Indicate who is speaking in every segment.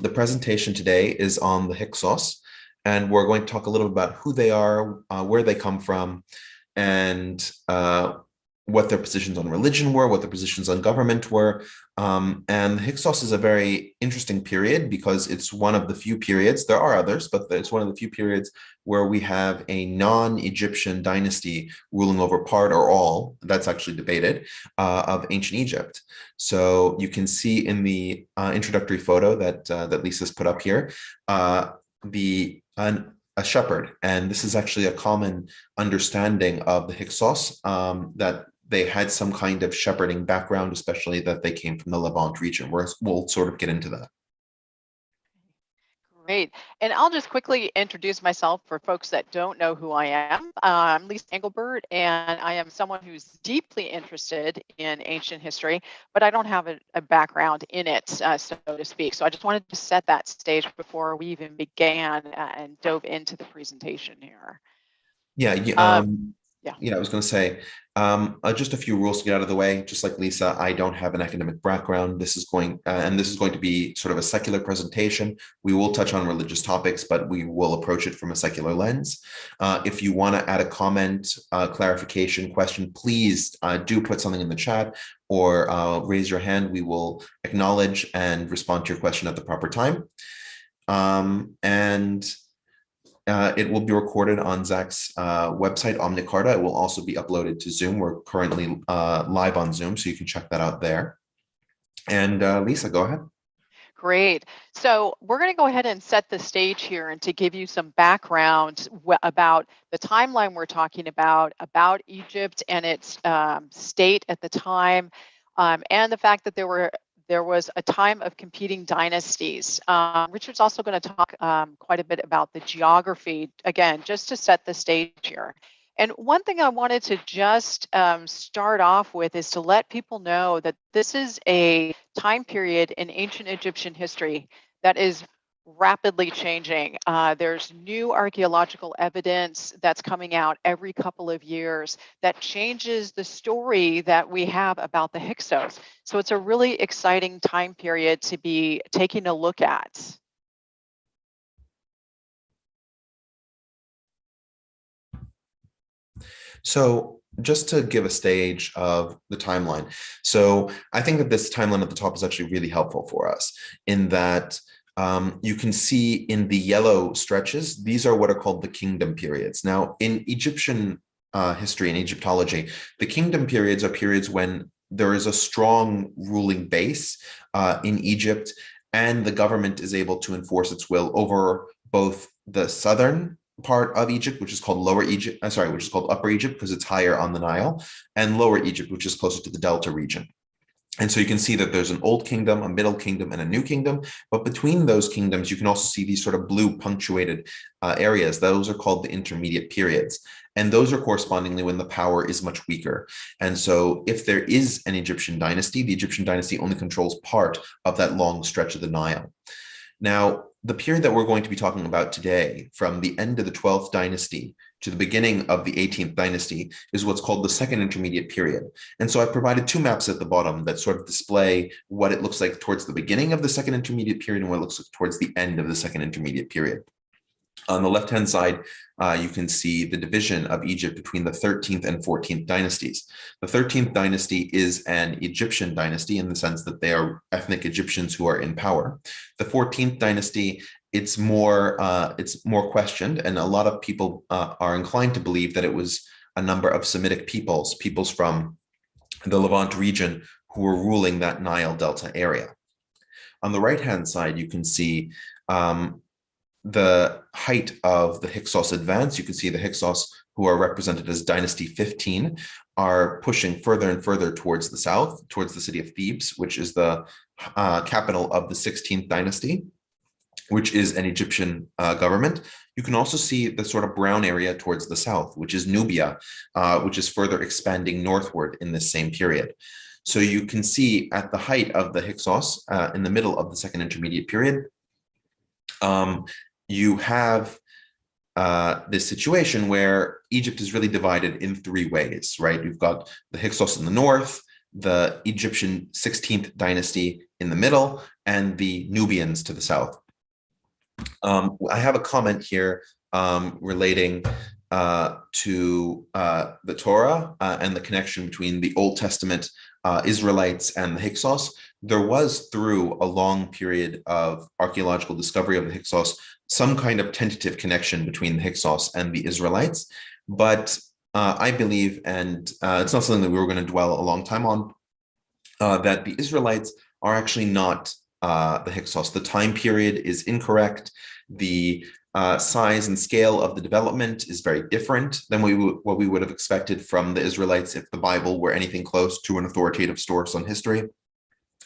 Speaker 1: The presentation today is on the Hyksos, and we're going to talk a little about who they are, where they come from, and what their positions on religion were, what their positions on government were. And the Hyksos is a very interesting period because it's one of the few periods, there are others, but it's one of the few periods where we have a non-Egyptian dynasty ruling over part or all, that's actually debated, of ancient Egypt. So you can see in the introductory photo that Lisa's put up here, a shepherd, and this is actually a common understanding of the Hyksos, that they had some kind of shepherding background, especially that they came from the Levant region, where we'll sort of get into that.
Speaker 2: Great. And I'll just quickly introduce myself for folks that don't know who I am. I'm Lisa Engelbert, and I am someone who's deeply interested in ancient history, but I don't have a background in it, so to speak. So I just wanted to set that stage before we even began and dove into the presentation here.
Speaker 1: Yeah,
Speaker 2: Yeah.
Speaker 1: I was going to say, just a few rules to get out of the way. Just like Lisa, I don't have an academic background. This is going to be sort of a secular presentation. We will touch on religious topics, but we will approach it from a secular lens. If you want to add a comment, clarification, question, please do put something in the chat or raise your hand. We will acknowledge and respond to your question at the proper time. It will be recorded on Zach's website, Omnicarta. It will also be uploaded to Zoom. We're currently live on Zoom, so you can check that out there. And Lisa, go ahead.
Speaker 2: Great. So we're going to go ahead and set the stage here and to give you some background about the timeline we're talking about Egypt and its state at the time, and the fact that there was a time of competing dynasties. Richard's also going to talk quite a bit about the geography, again, just to set the stage here. And one thing I wanted to just start off with is to let people know that this is a time period in ancient Egyptian history that is rapidly changing. There's new archaeological evidence that's coming out every couple of years that changes the story that we have about the Hyksos. So it's a really exciting time period to be taking a look at.
Speaker 1: So just to give a stage of the timeline. So I think that this timeline at the top is actually really helpful for us in that you can see in the yellow stretches, these are what are called the kingdom periods. Now, in Egyptian history and Egyptology, the kingdom periods are periods when there is a strong ruling base in Egypt, and the government is able to enforce its will over both the southern part of Egypt, which is called Lower Egypt, which is called Upper Egypt because it's higher on the Nile, and Lower Egypt, which is closer to the Delta region. And so you can see that there's an old kingdom, a middle kingdom, and a new kingdom. But between those kingdoms, you can also see these sort of blue punctuated areas. Those are called the intermediate periods. And those are correspondingly when the power is much weaker. And so if there is an Egyptian dynasty, the Egyptian dynasty only controls part of that long stretch of the Nile. Now, the period that we're going to be talking about today, from the end of the 12th dynasty to the beginning of the 18th dynasty, is what's called the second intermediate period. And so I provided two maps at the bottom that sort of display what it looks like towards the beginning of the second intermediate period and what it looks like towards the end of the second intermediate period. On the left-hand side, you can see the division of Egypt between the 13th and 14th dynasties. The 13th dynasty is an Egyptian dynasty in the sense that they are ethnic Egyptians who are in power. The 14th dynasty, it's more questioned, and a lot of people are inclined to believe that it was a number of Semitic peoples from the Levant region who were ruling that Nile Delta area. On the right-hand side, you can see the height of the Hyksos advance. You can see the Hyksos, who are represented as Dynasty 15, are pushing further and further towards the south, towards the city of Thebes, which is the capital of the 16th dynasty, which is an Egyptian government. You can also see the sort of brown area towards the south, which is Nubia, which is further expanding northward in this same period. So you can see at the height of the Hyksos, in the middle of the second intermediate period, you have this situation where Egypt is really divided in three ways, right? You've got the Hyksos in the north, the Egyptian 16th dynasty in the middle, and the Nubians to the south. I have a comment here relating to the Torah and the connection between the Old Testament Israelites and the Hyksos. There was, through a long period of archaeological discovery of the Hyksos, some kind of tentative connection between the Hyksos and the Israelites. But I believe, and it's not something that we were going to dwell a long time on, that the Israelites are actually not the Hyksos. The time period is incorrect. The size and scale of the development is very different than what we would have expected from the Israelites if the Bible were anything close to an authoritative source on history.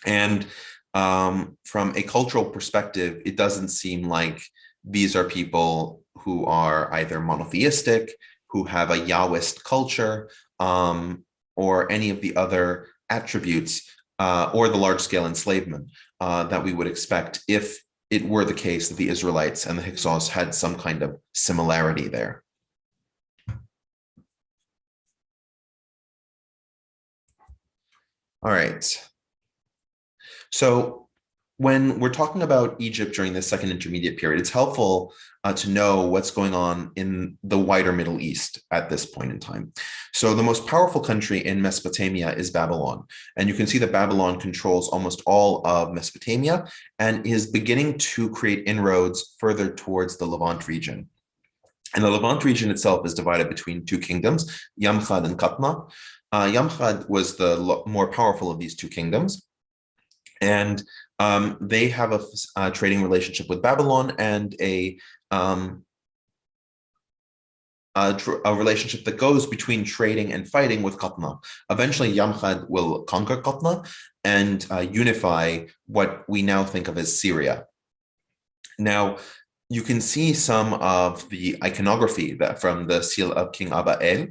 Speaker 1: And from a cultural perspective, it doesn't seem like these are people who are either monotheistic, who have a Yahwist culture, or any of the other attributes or the large-scale enslavement that we would expect if it were the case that the Israelites and the Hyksos had some kind of similarity there. All right. So when we're talking about Egypt during the second intermediate period, it's helpful to know what's going on in the wider Middle East at this point in time. So the most powerful country in Mesopotamia is Babylon. And you can see that Babylon controls almost all of Mesopotamia and is beginning to create inroads further towards the Levant region. And the Levant region itself is divided between two kingdoms, Yamkhad and Qatna. Yamkhad was the more powerful of these two kingdoms. And they have a trading relationship with Babylon and a relationship that goes between trading and fighting with Qatna. Eventually, Yamkhad will conquer Qatna and unify what we now think of as Syria. Now, you can see some of the iconography that from the seal of King Aba El.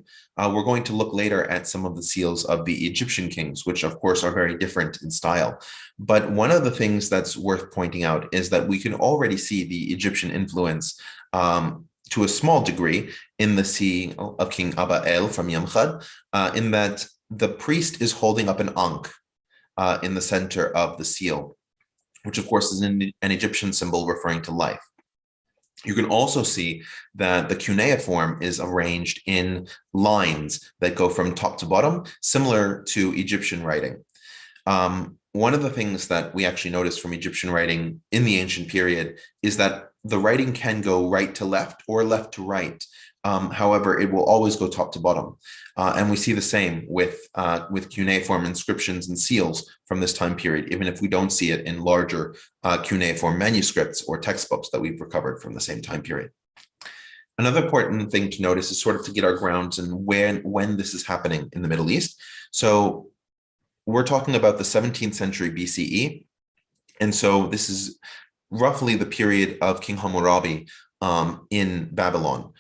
Speaker 1: We're going to look later at some of the seals of the Egyptian kings, which of course are very different in style. But one of the things that's worth pointing out is that we can already see the Egyptian influence to a small degree in the seal of King Aba El from Yamkhad, in that the priest is holding up an ankh in the center of the seal, which of course is an Egyptian symbol referring to life. You can also see that the cuneiform is arranged in lines that go from top to bottom, similar to Egyptian writing. One of the things that we actually notice from Egyptian writing in the ancient period is that the writing can go right to left or left to right. However, it will always go top to bottom. And we see the same with cuneiform inscriptions and seals from this time period, even if we don't see it in larger cuneiform manuscripts or textbooks that we've recovered from the same time period. Another important thing to notice is sort of to get our grounds and when this is happening in the Middle East. So we're talking about the 17th century BCE. And so this is roughly the period of King Hammurabi in Babylon.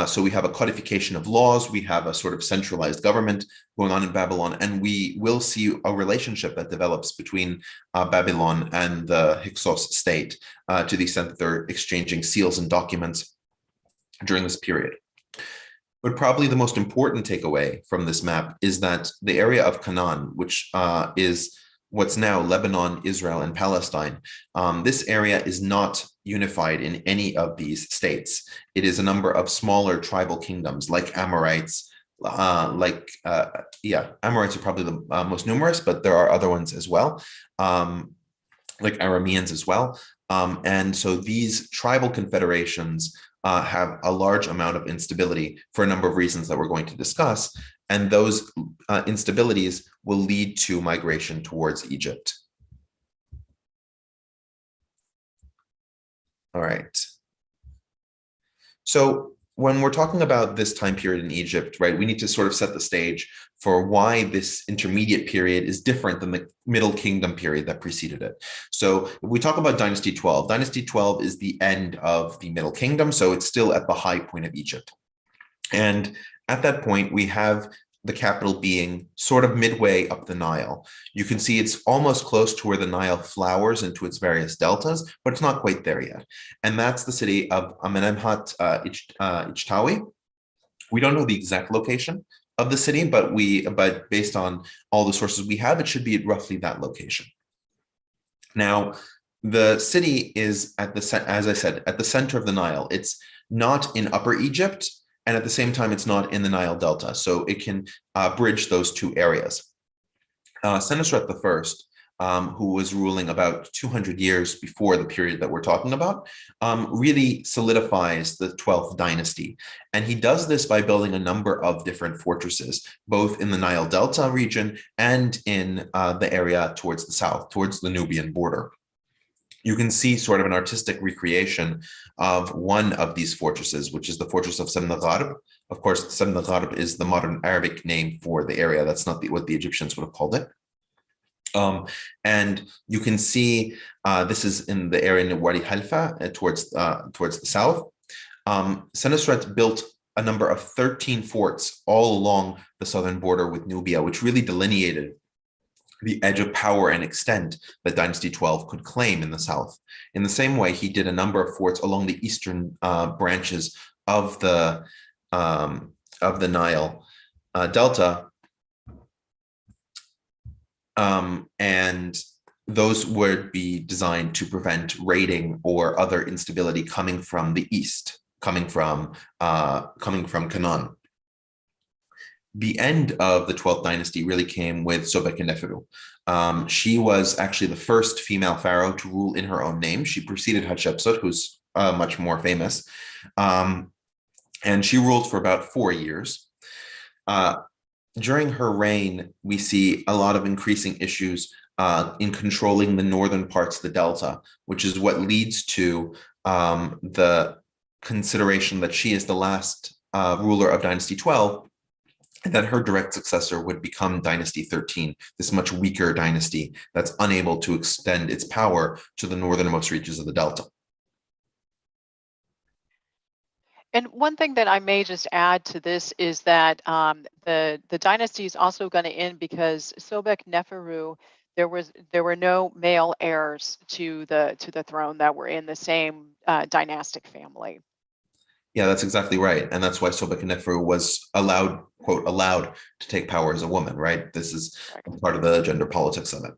Speaker 1: So we have a codification of laws, we have a sort of centralized government going on in Babylon, and we will see a relationship that develops between Babylon and the Hyksos state to the extent that they're exchanging seals and documents during this period. But probably the most important takeaway from this map is that the area of Canaan, which is what's now Lebanon, Israel, and Palestine, this area is not unified in any of these states. It is a number of smaller tribal kingdoms like Amorites, Amorites are probably the most numerous, but there are other ones as well, like Arameans as well. And so these tribal confederations have a large amount of instability for a number of reasons that we're going to discuss. And those instabilities will lead to migration towards Egypt. All right. So when we're talking about this time period in Egypt, right, we need to sort of set the stage for why this intermediate period is different than the Middle Kingdom period that preceded it. So if we talk about Dynasty 12, Dynasty 12 is the end of the Middle Kingdom, so it's still at the high point of Egypt. And at that point, we have the capital being sort of midway up the Nile. You can see it's almost close to where the Nile flowers into its various deltas, but it's not quite there yet. And that's the city of Amenemhat Ichtawi. We don't know the exact location of the city, but based on all the sources we have, it should be at roughly that location. Now, the city is as I said, at the center of the Nile. It's not in Upper Egypt, and at the same time, it's not in the Nile Delta. So it can bridge those two areas. Senusret I, who was ruling about 200 years before the period that we're talking about, really solidifies the 12th dynasty. And he does this by building a number of different fortresses, both in the Nile Delta region and in the area towards the south, towards the Nubian border. You can see sort of an artistic recreation of one of these fortresses, which is the fortress of Semna Gharb. Of course, Semna Gharb is the modern Arabic name for the area. That's not what the Egyptians would have called it. And you can see this is in the area near Wadi Halfa towards the south. Senusret built a number of 13 forts all along the southern border with Nubia, which really delineated the edge of power and extent that Dynasty 12 could claim in the south. In the same way, he did a number of forts along the eastern branches of the Nile Delta, and those would be designed to prevent raiding or other instability coming from the east, coming from Canaan. The end of the 12th dynasty really came with Sobekneferu. She was actually the first female pharaoh to rule in her own name. She preceded Hatshepsut, who's much more famous, and she ruled for about 4 years. During her reign, we see a lot of increasing issues in controlling the northern parts of the Delta, which is what leads to the consideration that she is the last ruler of Dynasty 12, and that her direct successor would become Dynasty 13, this much weaker dynasty that's unable to extend its power to the northernmost reaches of the Delta.
Speaker 2: And one thing that I may just add to this is that the dynasty is also going to end because Sobekneferu, there were no male heirs to the throne that were in the same dynastic family.
Speaker 1: Yeah, that's exactly right. And that's why Sobekneferu was allowed, quote, allowed to take power as a woman, right? This is part of the gender politics of it.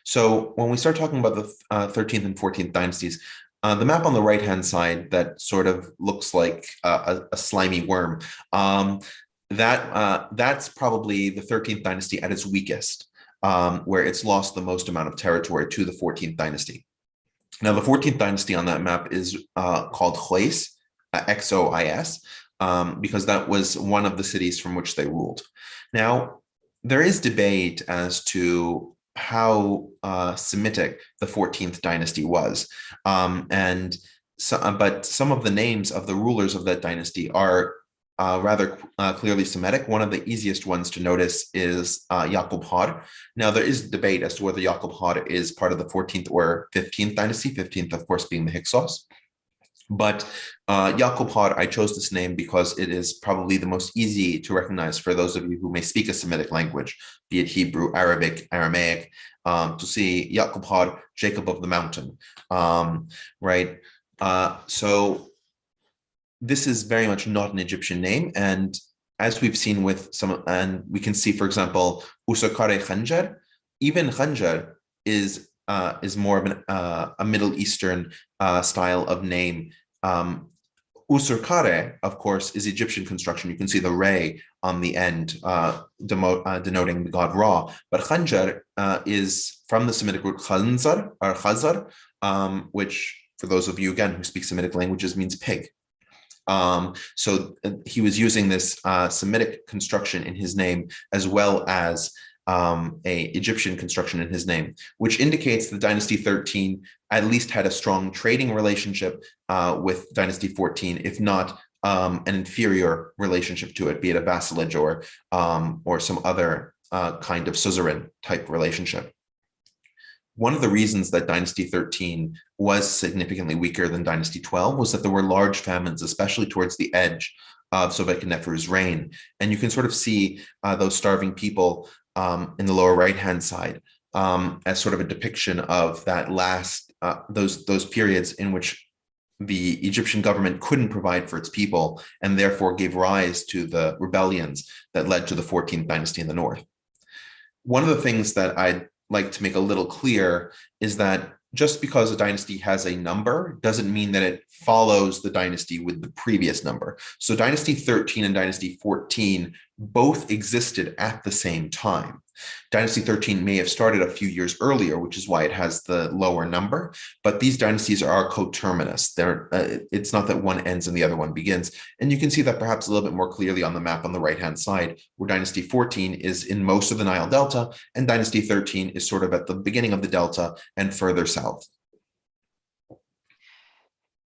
Speaker 1: So when we start talking about the 13th and 14th dynasties, the map on the right-hand side that sort of looks like a slimy worm, that's probably the 13th dynasty at its weakest, where it's lost the most amount of territory to the 14th dynasty. Now, the 14th dynasty on that map is called Xois, Xois, because that was one of the cities from which they ruled. Now, there is debate as to how Semitic the 14th dynasty was, but some of the names of the rulers of that dynasty are rather clearly Semitic. One of the easiest ones to notice is Yaqub Har. Now, there is debate as to whether Yaqub Har is part of the 14th or 15th dynasty, 15th, of course, being the Hyksos. But Yaqub Har, I chose this name because it is probably the most easy to recognize for those of you who may speak a Semitic language, be it Hebrew, Arabic, Aramaic, to see Yaqub Har, Jacob of the mountain, right? So this is very much not an Egyptian name. And as we've seen with some, and we can see, for example, Usakare Khanjar, even Khanjar is more of a Middle Eastern style of name. Usurkare, of course, is Egyptian construction. You can see the ray on the end denoting the god Ra. But Khanjar is from the Semitic root Khanzar or Khazar, which, for those of you, again, who speak Semitic languages, means pig. So he was using this Semitic construction in his name as well as a Egyptian construction in his name, which indicates that Dynasty 13 at least had a strong trading relationship with Dynasty 14, if not an inferior relationship to it, be it a vassalage or some other kind of suzerain type relationship. One of the reasons that Dynasty 13 was significantly weaker than Dynasty 12 was that there were large famines, especially towards the edge of Sobekneferu's reign. And you can sort of see those starving people in the lower right-hand side as sort of a depiction of that last, those periods in which the Egyptian government couldn't provide for its people, and therefore gave rise to the rebellions that led to the 14th dynasty in the north. One of the things that I'd like to make a little clear is that just because a dynasty has a number doesn't mean that it follows the dynasty with the previous number. So Dynasty 13 and Dynasty 14 both existed at the same time. Dynasty 13 may have started a few years earlier, which is why it has the lower number, but these dynasties are coterminous. It's not that one ends and the other one begins. And you can see that perhaps a little bit more clearly on the map on the right-hand side, where Dynasty 14 is in most of the Nile Delta, and Dynasty 13 is sort of at the beginning of the Delta and further south.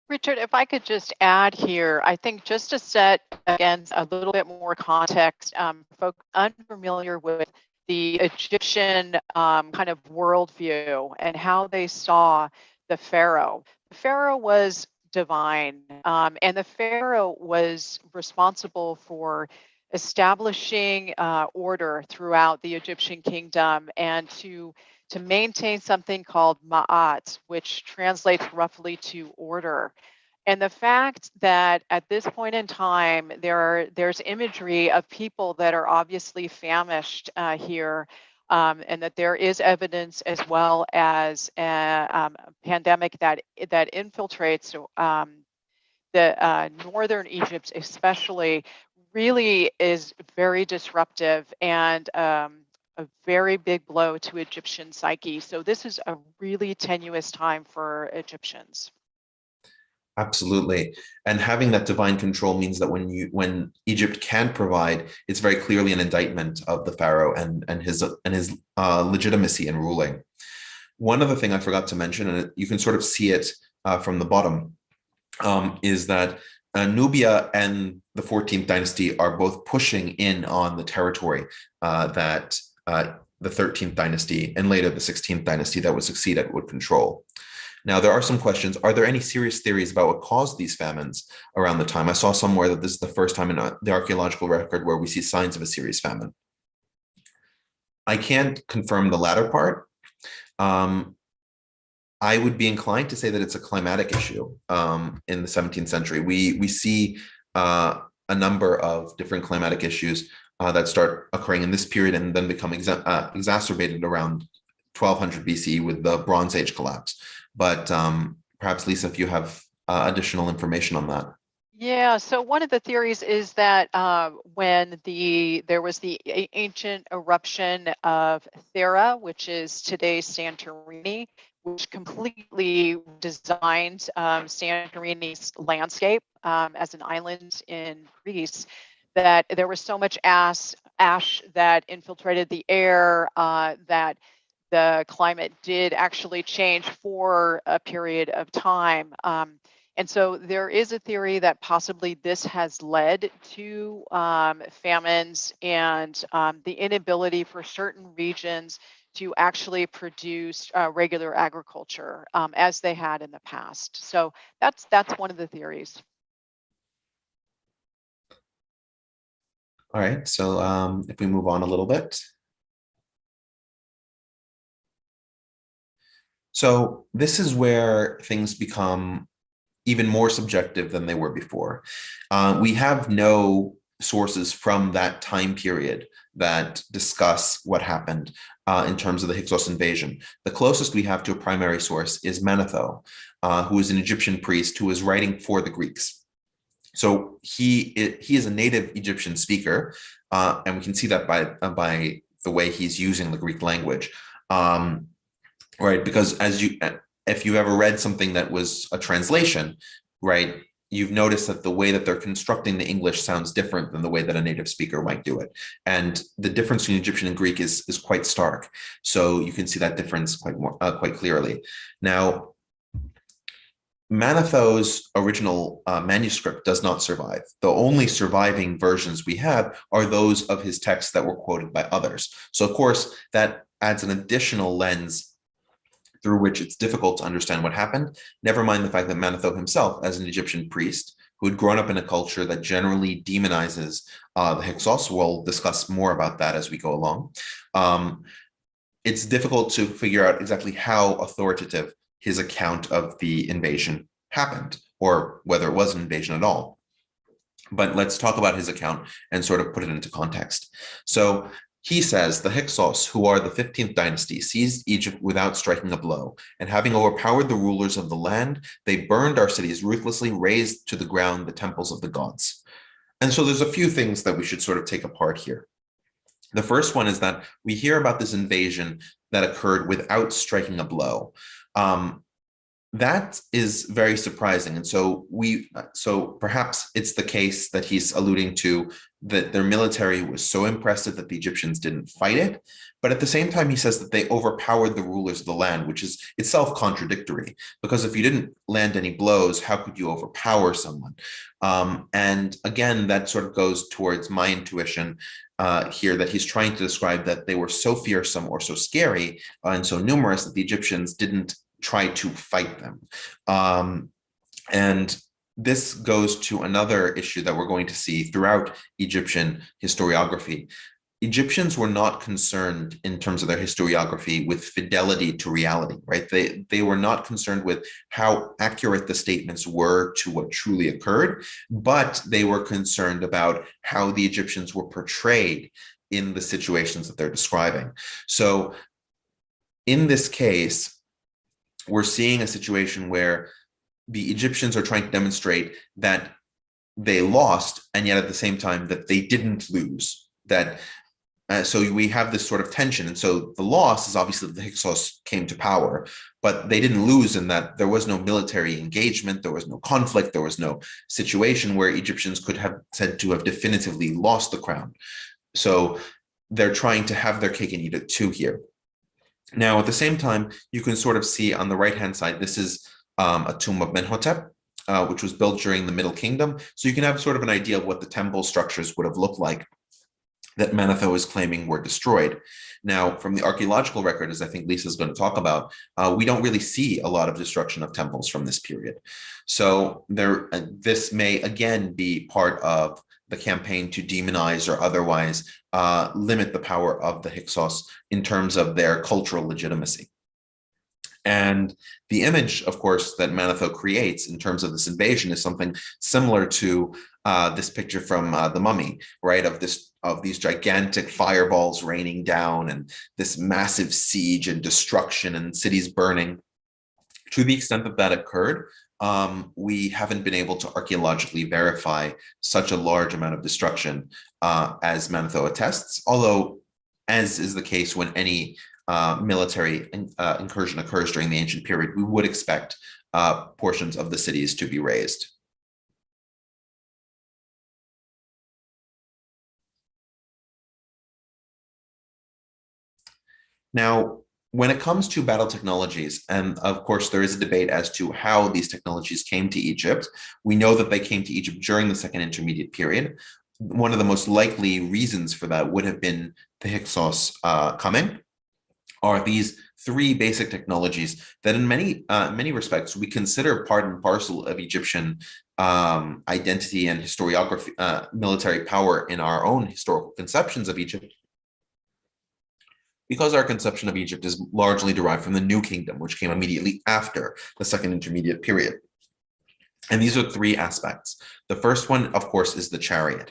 Speaker 2: Richard, if I could just add here, I think just to set against a little bit more context, folks unfamiliar with the Egyptian kind of worldview and how they saw the pharaoh. The pharaoh was divine, and the pharaoh was responsible for establishing order throughout the Egyptian kingdom and to maintain something called ma'at, which translates roughly to order. And the fact that at this point in time, there's imagery of people that are obviously famished here, and that there is evidence as well as a pandemic that infiltrates the northern Egypt, especially, really is very disruptive and a very big blow to Egyptian psyche. So this is a really tenuous time for Egyptians.
Speaker 1: Absolutely. And having that divine control means that when Egypt can provide, it's very clearly an indictment of the pharaoh and his legitimacy in ruling. One other thing I forgot to mention, and you can sort of see it from the bottom, is that Nubia and the 14th dynasty are both pushing in on the territory that the 13th dynasty and later the 16th dynasty that would succeed it would control. Now, there are some questions. Are there any serious theories about what caused these famines around the time? I saw somewhere that this is the first time in the archaeological record where we see signs of a serious famine. I can't confirm the latter part. I would be inclined to say that it's a climatic issue in the 17th century. We see a number of different climatic issues that start occurring in this period and then become exacerbated around 1200 BC with the Bronze Age collapse. But perhaps, Lisa, if you have additional information on that.
Speaker 2: Yeah, so one of the theories is that when there was the ancient eruption of Thera, which is today's Santorini, which completely designed Santorini's landscape as an island in Greece, that there was so much ash that infiltrated the air that the climate did actually change for a period of time. And so there is a theory that possibly this has led to famines and the inability for certain regions to actually produce regular agriculture as they had in the past. So that's one of the theories.
Speaker 1: All right, so if we move on a little bit. So this is where things become even more subjective than they were before. We have no sources from that time period that discuss what happened in terms of the Hyksos invasion. The closest we have to a primary source is Manetho, who is an Egyptian priest who is writing for the Greeks. So he is a native Egyptian speaker, and we can see that by the way he's using the Greek language. Right, because if you ever read something that was a translation, right, you've noticed that the way that they're constructing the English sounds different than the way that a native speaker might do it. And the difference between Egyptian and Greek is quite stark. So you can see that difference quite clearly. Now, Manetho's original manuscript does not survive. The only surviving versions we have are those of his texts that were quoted by others. So of course, that adds an additional lens through which it's difficult to understand what happened. Never mind the fact that Manetho himself, as an Egyptian priest who had grown up in a culture that generally demonizes the Hyksos, we'll discuss more about that as we go along. It's difficult to figure out exactly how authoritative his account of the invasion happened, or whether it was an invasion at all. But let's talk about his account and sort of put it into context. So he says, the Hyksos, who are the 15th dynasty, seized Egypt without striking a blow, and having overpowered the rulers of the land, they burned our cities, ruthlessly razed to the ground the temples of the gods. And so there's a few things that we should sort of take apart here. The first one is that we hear about this invasion that occurred without striking a blow. That is very surprising. And so perhaps it's the case that he's alluding to, that their military was so impressive that the Egyptians didn't fight it. But at the same time, he says that they overpowered the rulers of the land, which is itself contradictory, because if you didn't land any blows, how could you overpower someone? And again, that sort of goes towards my intuition here, that he's trying to describe that they were so fearsome or so scary and so numerous that the Egyptians didn't try to fight them. And this goes to another issue that we're going to see throughout Egyptian historiography. Egyptians were not concerned in terms of their historiography with fidelity to reality, right? They were not concerned with how accurate the statements were to what truly occurred, but they were concerned about how the Egyptians were portrayed in the situations that they're describing. So in this case, we're seeing a situation where the Egyptians are trying to demonstrate that they lost, and yet at the same time that they didn't lose. So we have this sort of tension. And so the loss is obviously that the Hyksos came to power, but they didn't lose in that there was no military engagement, there was no conflict, there was no situation where Egyptians could have said to have definitively lost the crown. So they're trying to have their cake and eat it too here. Now, at the same time, you can sort of see on the right-hand side, this is a tomb of Menhotep, which was built during the Middle Kingdom. So you can have sort of an idea of what the temple structures would have looked like that Manetho is claiming were destroyed. Now, from the archaeological record, as I think Lisa's going to talk about, we don't really see a lot of destruction of temples from this period. So this may again be part of the campaign to demonize or otherwise limit the power of the Hyksos in terms of their cultural legitimacy. And the image, of course, that Manetho creates in terms of this invasion is something similar to this picture from The Mummy, right? Of these gigantic fireballs raining down and this massive siege and destruction and cities burning. To the extent that that occurred, we haven't been able to archaeologically verify such a large amount of destruction as Manetho attests, although, as is the case when any military incursion occurs during the ancient period, we would expect portions of the cities to be razed. Now, when it comes to battle technologies, and of course there is a debate as to how these technologies came to Egypt, we know that they came to Egypt during the Second Intermediate Period. One of the most likely reasons for that would have been the Hyksos coming, are these three basic technologies that in many respects we consider part and parcel of Egyptian identity and historiography, military power in our own historical conceptions of Egypt, because our conception of Egypt is largely derived from the New Kingdom, which came immediately after the Second Intermediate Period. And these are three aspects. The first one, of course, is the chariot.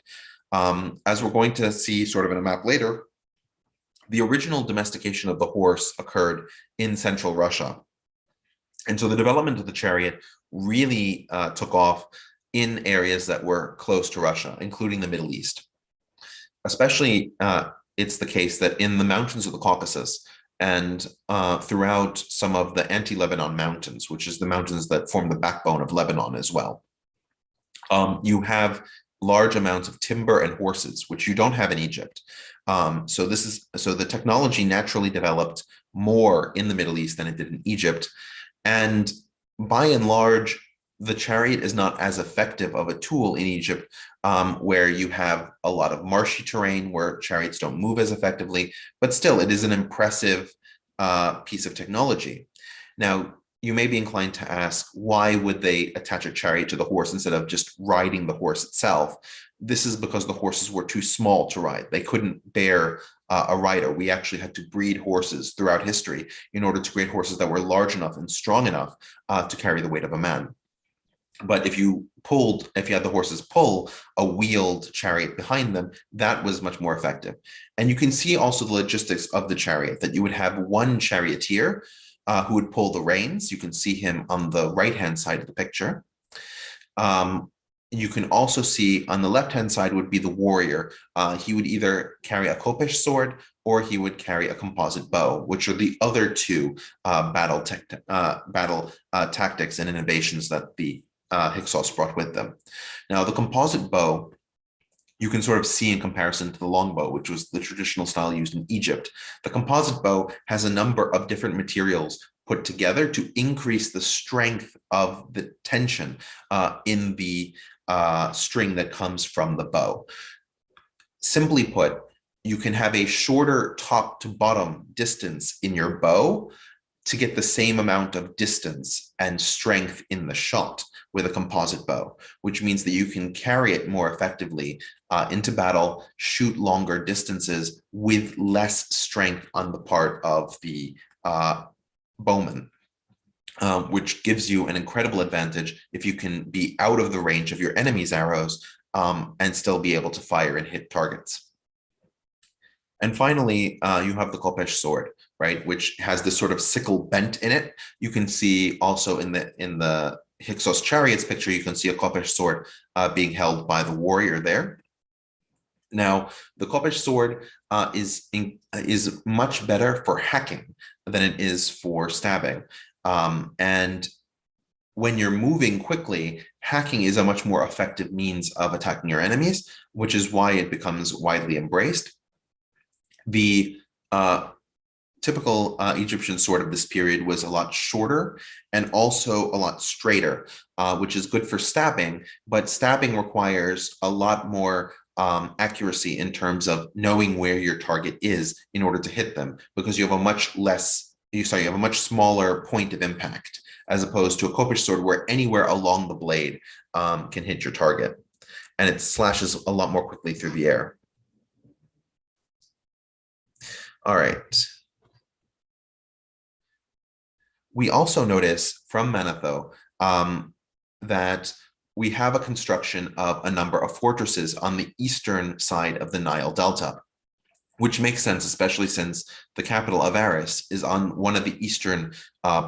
Speaker 1: As we're going to see sort of in a map later, the original domestication of the horse occurred in central Russia. And so the development of the chariot really took off in areas that were close to Russia, including the Middle East. Especially, it's the case that in the mountains of the Caucasus and throughout some of the anti-Lebanon mountains, which is the mountains that form the backbone of Lebanon as well, you have large amounts of timber and horses, which you don't have in Egypt. So the technology naturally developed more in the Middle East than it did in Egypt. And by and large, the chariot is not as effective of a tool in Egypt, where you have a lot of marshy terrain where chariots don't move as effectively, but still it is an impressive piece of technology. Now, you may be inclined to ask, why would they attach a chariot to the horse instead of just riding the horse itself? This is because the horses were too small to ride. They couldn't bear a rider. We actually had to breed horses throughout history in order to create horses that were large enough and strong enough to carry the weight of a man. But if you had the horses pull a wheeled chariot behind them, that was much more effective. And you can see also the logistics of the chariot, that you would have one charioteer who would pull the reins. You can see him on the right-hand side of the picture. You can also see on the left-hand side would be the warrior. He would either carry a khopesh sword or he would carry a composite bow, which are the other two battle tactics and innovations that the Hyksos brought with them. Now, the composite bow, you can sort of see in comparison to the longbow, which was the traditional style used in Egypt. The composite bow has a number of different materials put together to increase the strength of the tension in the string that comes from the bow. Simply put, you can have a shorter top to bottom distance in your bow to get the same amount of distance and strength in the shot with a composite bow, which means that you can carry it more effectively into battle, shoot longer distances with less strength on the part of the bowman, which gives you an incredible advantage if you can be out of the range of your enemy's arrows and still be able to fire and hit targets. And finally, you have the khopesh sword, right, which has this sort of sickle bent in it. You can see also in the Hyksos chariots picture, you can see a khopesh sword being held by the warrior there. Now, the khopesh sword is much better for hacking than it is for stabbing. And when you're moving quickly, hacking is a much more effective means of attacking your enemies, which is why it becomes widely embraced. The typical Egyptian sword of this period was a lot shorter and also a lot straighter, which is good for stabbing, but stabbing requires a lot more accuracy in terms of knowing where your target is in order to hit them, because you have a much smaller point of impact, as opposed to a khopesh sword where anywhere along the blade can hit your target, and it slashes a lot more quickly through the air. All right. We also notice from Manetho that we have a construction of a number of fortresses on the eastern side of the Nile Delta, which makes sense, especially since the capital Avaris is on one of the eastern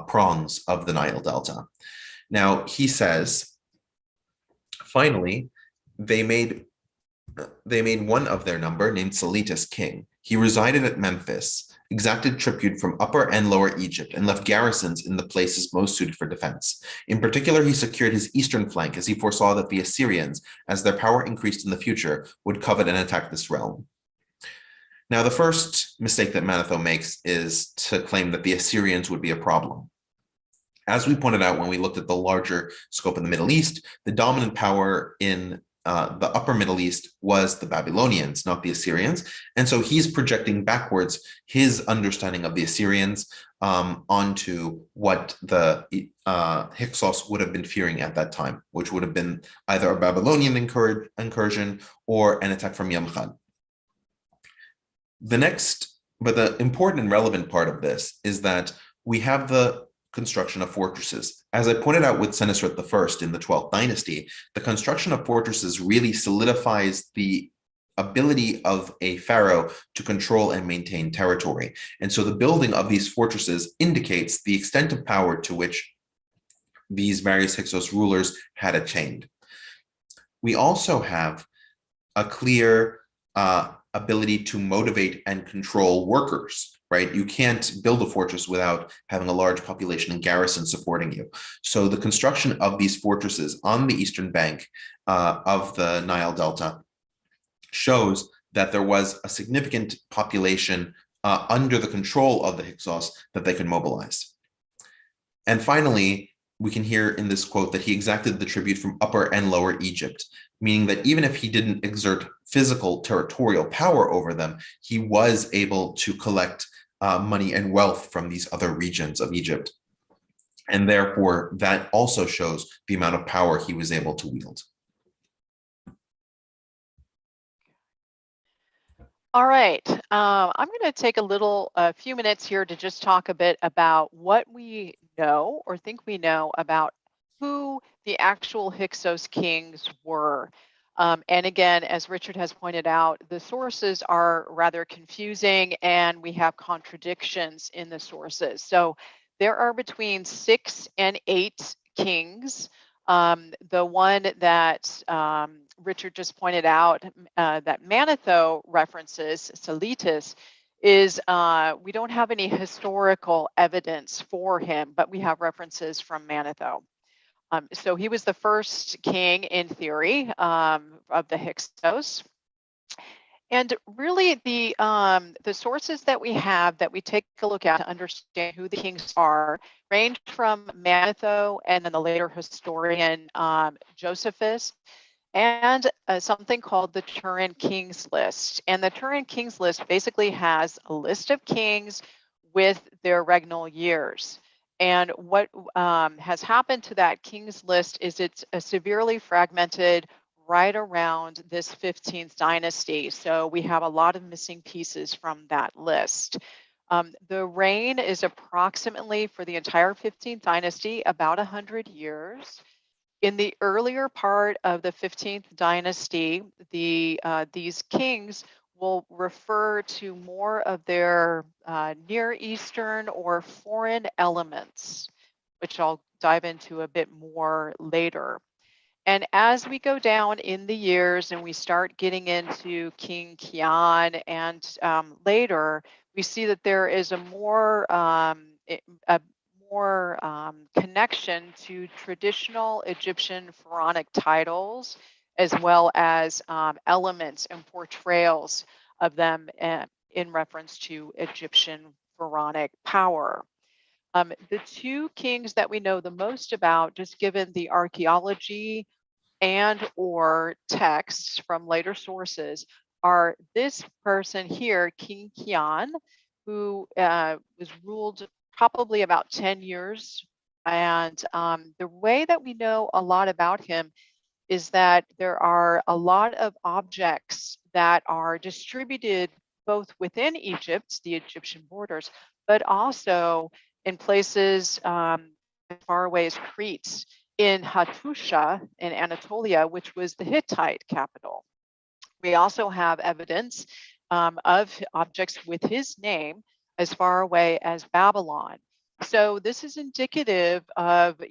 Speaker 1: prongs of the Nile Delta. Now, he says, finally, they made one of their number named Salitis king. He resided at Memphis, exacted tribute from Upper and Lower Egypt, and left garrisons in the places most suited for defense. In particular, he secured his eastern flank, as he foresaw that the Assyrians, as their power increased in the future, would covet and attack this realm. Now, the first mistake that Manetho makes is to claim that the Assyrians would be a problem. As we pointed out when we looked at the larger scope in the Middle East, the dominant power in the upper Middle East was the Babylonians, not the Assyrians. And so he's projecting backwards his understanding of the Assyrians onto what the Hyksos would have been fearing at that time, which would have been either a Babylonian incursion or an attack from Yamkhan. The important and relevant part of this is that we have the construction of fortresses. As I pointed out with Senusret I in the 12th dynasty, the construction of fortresses really solidifies the ability of a pharaoh to control and maintain territory. And so the building of these fortresses indicates the extent of power to which these various Hyksos rulers had attained. We also have a clear ability to motivate and control workers, right? You can't build a fortress without having a large population and garrison supporting you. So the construction of these fortresses on the eastern bank of the Nile Delta shows that there was a significant population under the control of the Hyksos that they could mobilize. And finally, we can hear in this quote that he exacted the tribute from Upper and Lower Egypt, meaning that even if he didn't exert physical territorial power over them, he was able to collect money and wealth from these other regions of Egypt. And therefore, that also shows the amount of power he was able to wield.
Speaker 2: All right, I'm going to take a few minutes here to just talk a bit about what we know or think we know about who the actual Hyksos kings were. And again, as Richard has pointed out, the sources are rather confusing and we have contradictions in the sources. So there are between 6 and 8 kings. The one that Richard just pointed out that Manetho references, Salitis, is we don't have any historical evidence for him, but we have references from Manetho. So he was the first king in theory of the Hyksos. And really the sources that we have that we take a look at to understand who the kings are range from Manetho and then the later historian Josephus and something called the Turin Kings List. And the Turin Kings List basically has a list of kings with their regnal years. And what has happened to that kings list is it's severely fragmented right around this 15th dynasty. So we have a lot of missing pieces from that list. The reign is approximately for the entire 15th dynasty about 100 years. In the earlier part of the 15th dynasty, these kings will refer to more of their Near Eastern or foreign elements, which I'll dive into a bit more later. And as we go down in the years and we start getting into King Kian and later, we see that there is a more connection to traditional Egyptian pharaonic titles, as well as elements and portrayals of them in reference to Egyptian pharaonic power. The two kings that we know the most about, just given the archaeology and or texts from later sources, are this person here, King Kian, who was ruled probably about 10 years. And the way that we know a lot about him is that there are a lot of objects that are distributed both within Egypt, the Egyptian borders, but also in places as far away as Crete, in Hattusha in Anatolia, which was the Hittite capital. We also have evidence of objects with his name as far away as Babylon. So this is indicative of,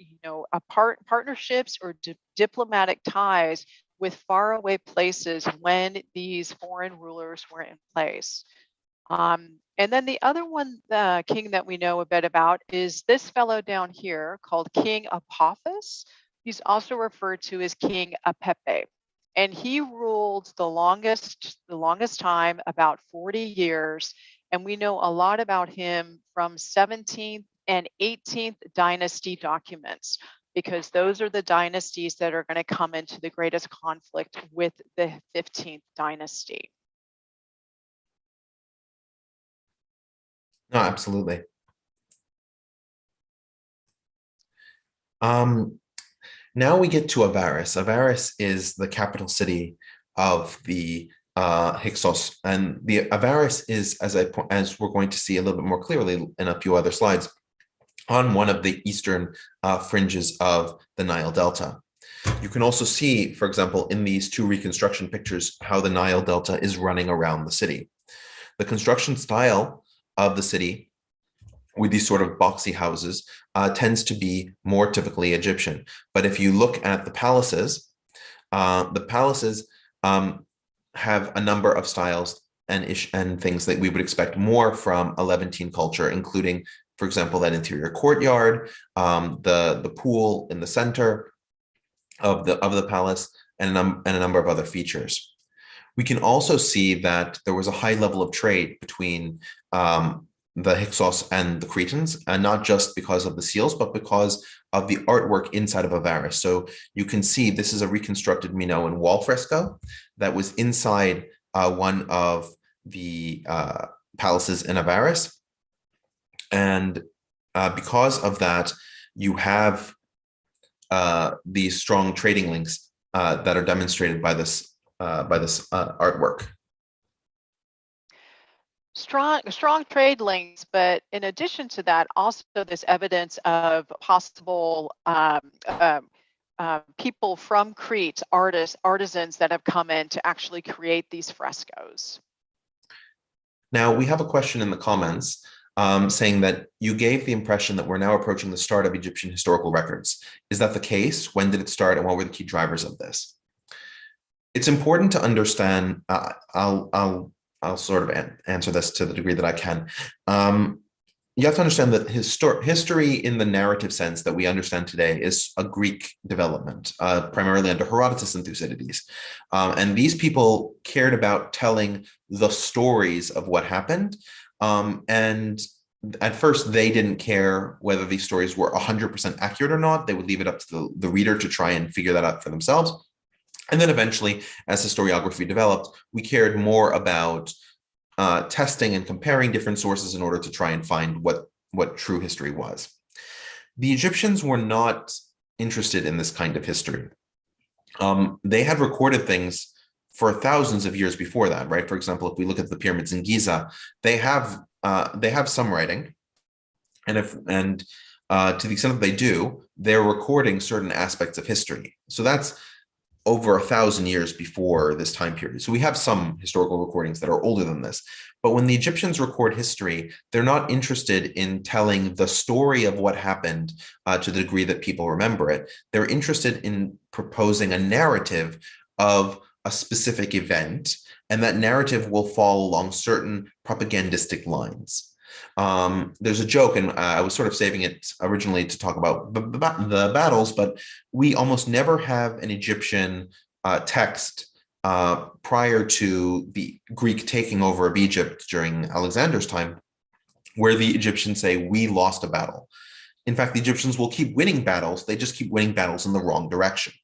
Speaker 2: partnerships or diplomatic ties with faraway places when these foreign rulers were in place. And then the other one, the king that we know a bit about, is this fellow down here called King Apophis. He's also referred to as King Apepe. And he ruled the longest time, about 40 years. And we know a lot about him from 17th and 18th dynasty documents, because those are the dynasties that are going to come into the greatest conflict with the 15th dynasty.
Speaker 1: No, absolutely. Now we get to Avaris. Avaris is the capital city of the Hyksos, and the Avaris is, as we're going to see a little bit more clearly in a few other slides, on one of the eastern fringes of the Nile Delta. You can also see, for example, in these two reconstruction pictures, how the Nile Delta is running around the city. The construction style of the city, with these sort of boxy houses, tends to be more typically Egyptian. But if you look at the palaces have a number of styles and things that we would expect more from a Levantine culture, including, for example, that interior courtyard, the pool in the center of the palace, and a number of other features. We can also see that there was a high level of trade between the Hyksos and the Cretans, and not just because of the seals, but because of the artwork inside of Avaris. So you can see this is a reconstructed Minoan wall fresco that was inside one of the palaces in Avaris. And because of that, you have these strong trading links that are demonstrated by this artwork.
Speaker 2: Strong trade links, but in addition to that, also this evidence of possible people from Crete, artisans that have come in to actually create these frescoes.
Speaker 1: Now, we have a question in the comments saying that you gave the impression that we're now approaching the start of Egyptian historical records. Is that the case? When did it start, and what were the key drivers of this? It's important to understand. I'll sort of answer this to the degree that I can. You have to understand that history in the narrative sense that we understand today is a Greek development, primarily under Herodotus and Thucydides. And these people cared about telling the stories of what happened. And at first, they didn't care whether these stories were 100% accurate or not. They would leave it up to the reader to try and figure that out for themselves. And then eventually, as historiography developed, we cared more about testing and comparing different sources in order to try and find what true history was. The Egyptians were not interested in this kind of history. They had recorded things for thousands of years before that, right? For example, if we look at the pyramids in Giza, they have some writing, and to the extent that they do, they're recording certain aspects of history. So that's over 1,000 years before this time period. So we have some historical recordings that are older than this. But when the Egyptians record history, they're not interested in telling the story of what happened to the degree that people remember it. They're interested in proposing a narrative of a specific event, and that narrative will fall along certain propagandistic lines. There's a joke, and I was sort of saving it originally to talk about the battles, but we almost never have an Egyptian text prior to the Greek taking over of Egypt during Alexander's time, where the Egyptians say, we lost a battle. In fact, the Egyptians will keep winning battles. They just keep winning battles in the wrong direction,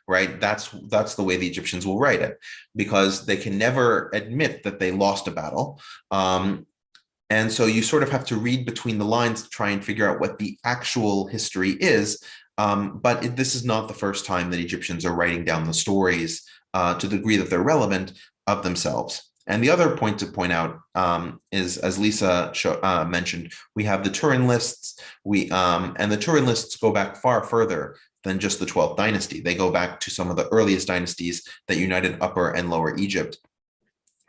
Speaker 1: right? That's the way the Egyptians will write it, because they can never admit that they lost a battle. And so you sort of have to read between the lines to try and figure out what the actual history is. But this is not the first time that Egyptians are writing down the stories to the degree that they're relevant of themselves. And the other point to point out is, as Lisa mentioned, we have the Turin lists. And the Turin lists go back far further than just the 12th dynasty. They go back to some of the earliest dynasties that united Upper and Lower Egypt.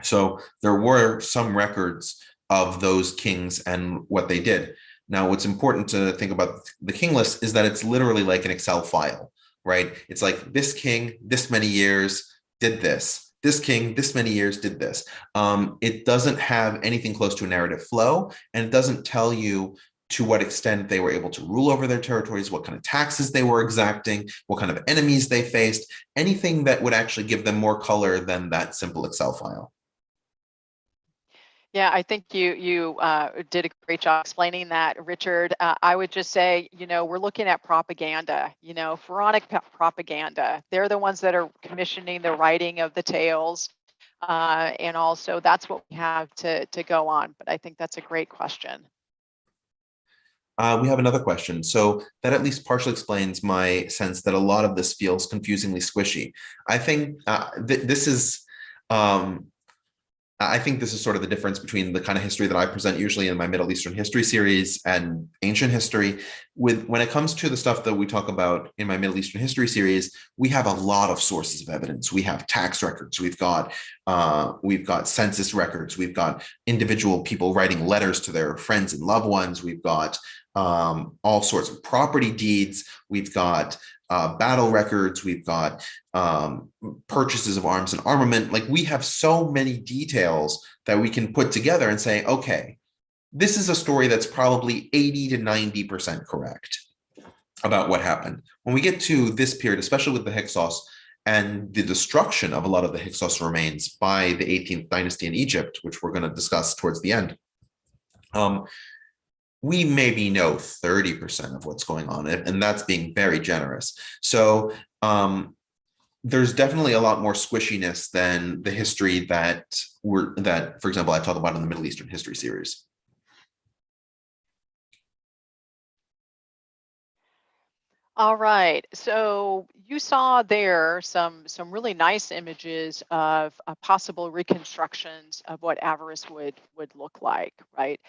Speaker 1: So there were some records of those kings and what they did. Now, what's important to think about the king list is that it's literally like an Excel file, right? It's like this king, this many years did this. This king, this many years did this. It doesn't have anything close to a narrative flow, and it doesn't tell you to what extent they were able to rule over their territories, what kind of taxes they were exacting, what kind of enemies they faced, anything that would actually give them more color than that simple Excel file.
Speaker 2: Yeah, I think you did a great job explaining that, Richard. I would just say, we're looking at propaganda, pharaonic propaganda. They're the ones that are commissioning the writing of the tales. And also that's what we have to go on. But I think that's a great question.
Speaker 1: We have another question. So that at least partially explains my sense that a lot of this feels confusingly squishy. I think this is sort of the difference between the kind of history that I present usually in my Middle Eastern history series and ancient history. When it comes to the stuff that we talk about in my Middle Eastern history series, we have a lot of sources of evidence. We have tax records. We've got census records. We've got individual people writing letters to their friends and loved ones. We've got all sorts of property deeds. We've got battle records. We've got purchases of arms and armament. Like, we have so many details that we can put together and say, okay, this is a story that's probably 80 to 90% correct about what happened. When we get to this period, especially with the Hyksos and the destruction of a lot of the Hyksos remains by the 18th dynasty in Egypt, which we're going to discuss towards the end, we maybe know 30% of what's going on, and that's being very generous. So there's definitely a lot more squishiness than the history that, for example, I talk about in the Middle Eastern history series.
Speaker 2: All right. So you saw there some really nice images of possible reconstructions of what Avaris would look like, right?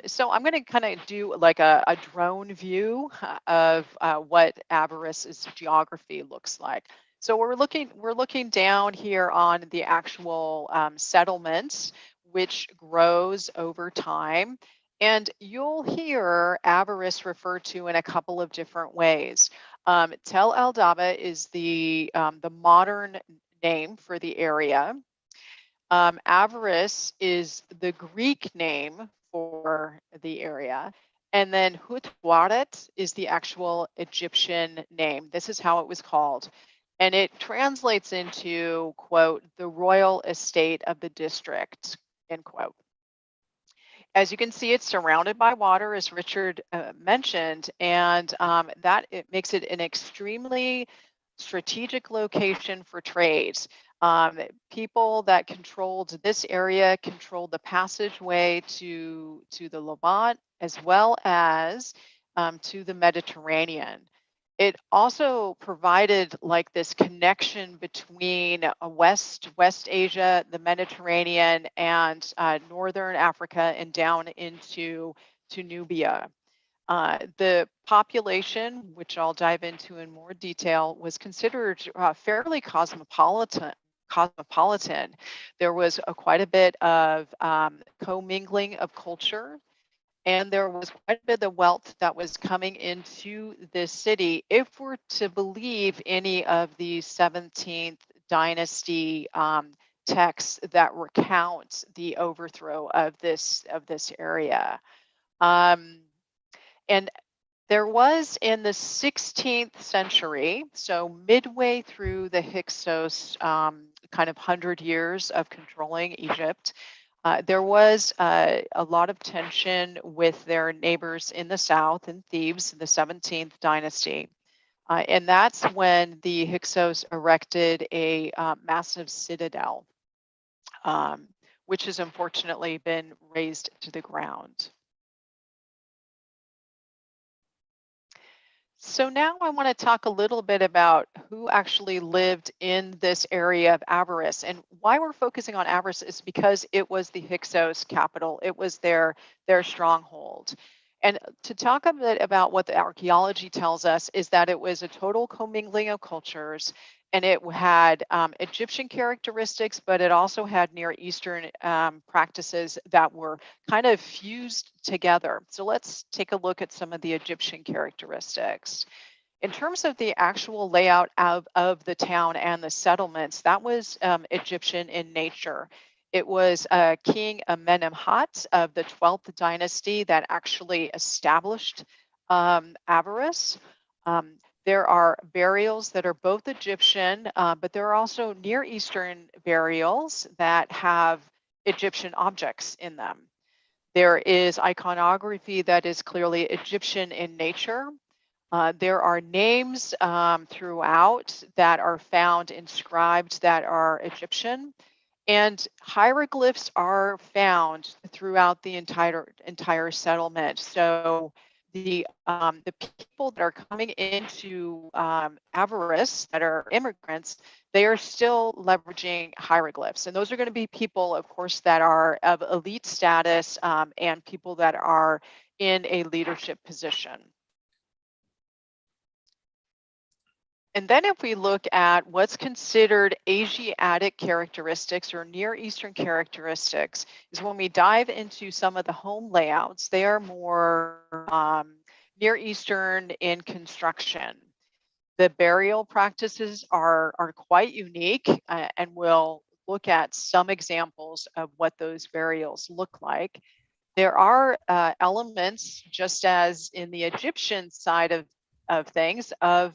Speaker 2: So I'm going to kind of do like a drone view of what Avaris's geography looks like. So we're looking down here on the actual settlements, which grows over time. And you'll hear Avaris referred to in a couple of different ways. Tel El Daba is the modern name for the area. Avaris is the Greek name for the area. And then Hutwaret is the actual Egyptian name. This is how it was called. And it translates into, quote, the royal estate of the district, end quote. As you can see, it's surrounded by water, as Richard mentioned, and that it makes it an extremely strategic location for trades. People that controlled this area controlled the passageway to the Levant as well as to the Mediterranean. It also provided like this connection between West Asia, the Mediterranean, and Northern Africa and down into to Nubia. The population, which I'll dive into in more detail, was considered fairly cosmopolitan. There was quite a bit of commingling of culture, and there was quite a bit of wealth that was coming into this city, if we're to believe any of the 17th dynasty texts that recount the overthrow of this area. And there was in the 16th century, so midway through the Hyksos kind of 100 years of controlling Egypt, there was a lot of tension with their neighbors in the south, in Thebes, in the 17th dynasty. And that's when the Hyksos erected a massive citadel, which has unfortunately been razed to the ground. So now I want to talk a little bit about who actually lived in this area of Avaris. And why we're focusing on Avaris is because it was the Hyksos capital. It was their stronghold. And to talk a bit about what the archaeology tells us is that it was a total commingling of cultures, and it had Egyptian characteristics, but it also had Near Eastern practices that were kind of fused together. So let's take a look at some of the Egyptian characteristics. In terms of the actual layout of the town and the settlements, that was Egyptian in nature. It was King Amenemhat of the 12th dynasty that actually established Avaris. There are burials that are both Egyptian, but there are also Near Eastern burials that have Egyptian objects in them. There is iconography that is clearly Egyptian in nature. There are names throughout that are found inscribed that are Egyptian, and hieroglyphs are found throughout the entire settlement. So the people that are coming into Avaris that are immigrants, they are still leveraging hieroglyphs, and those are going to be people, of course, that are of elite status and people that are in a leadership position. And then if we look at what's considered Asiatic characteristics or Near Eastern characteristics, is when we dive into some of the home layouts, they are more Near Eastern in construction. The burial practices are quite unique, and we'll look at some examples of what those burials look like. There are elements, just as in the Egyptian side of things, of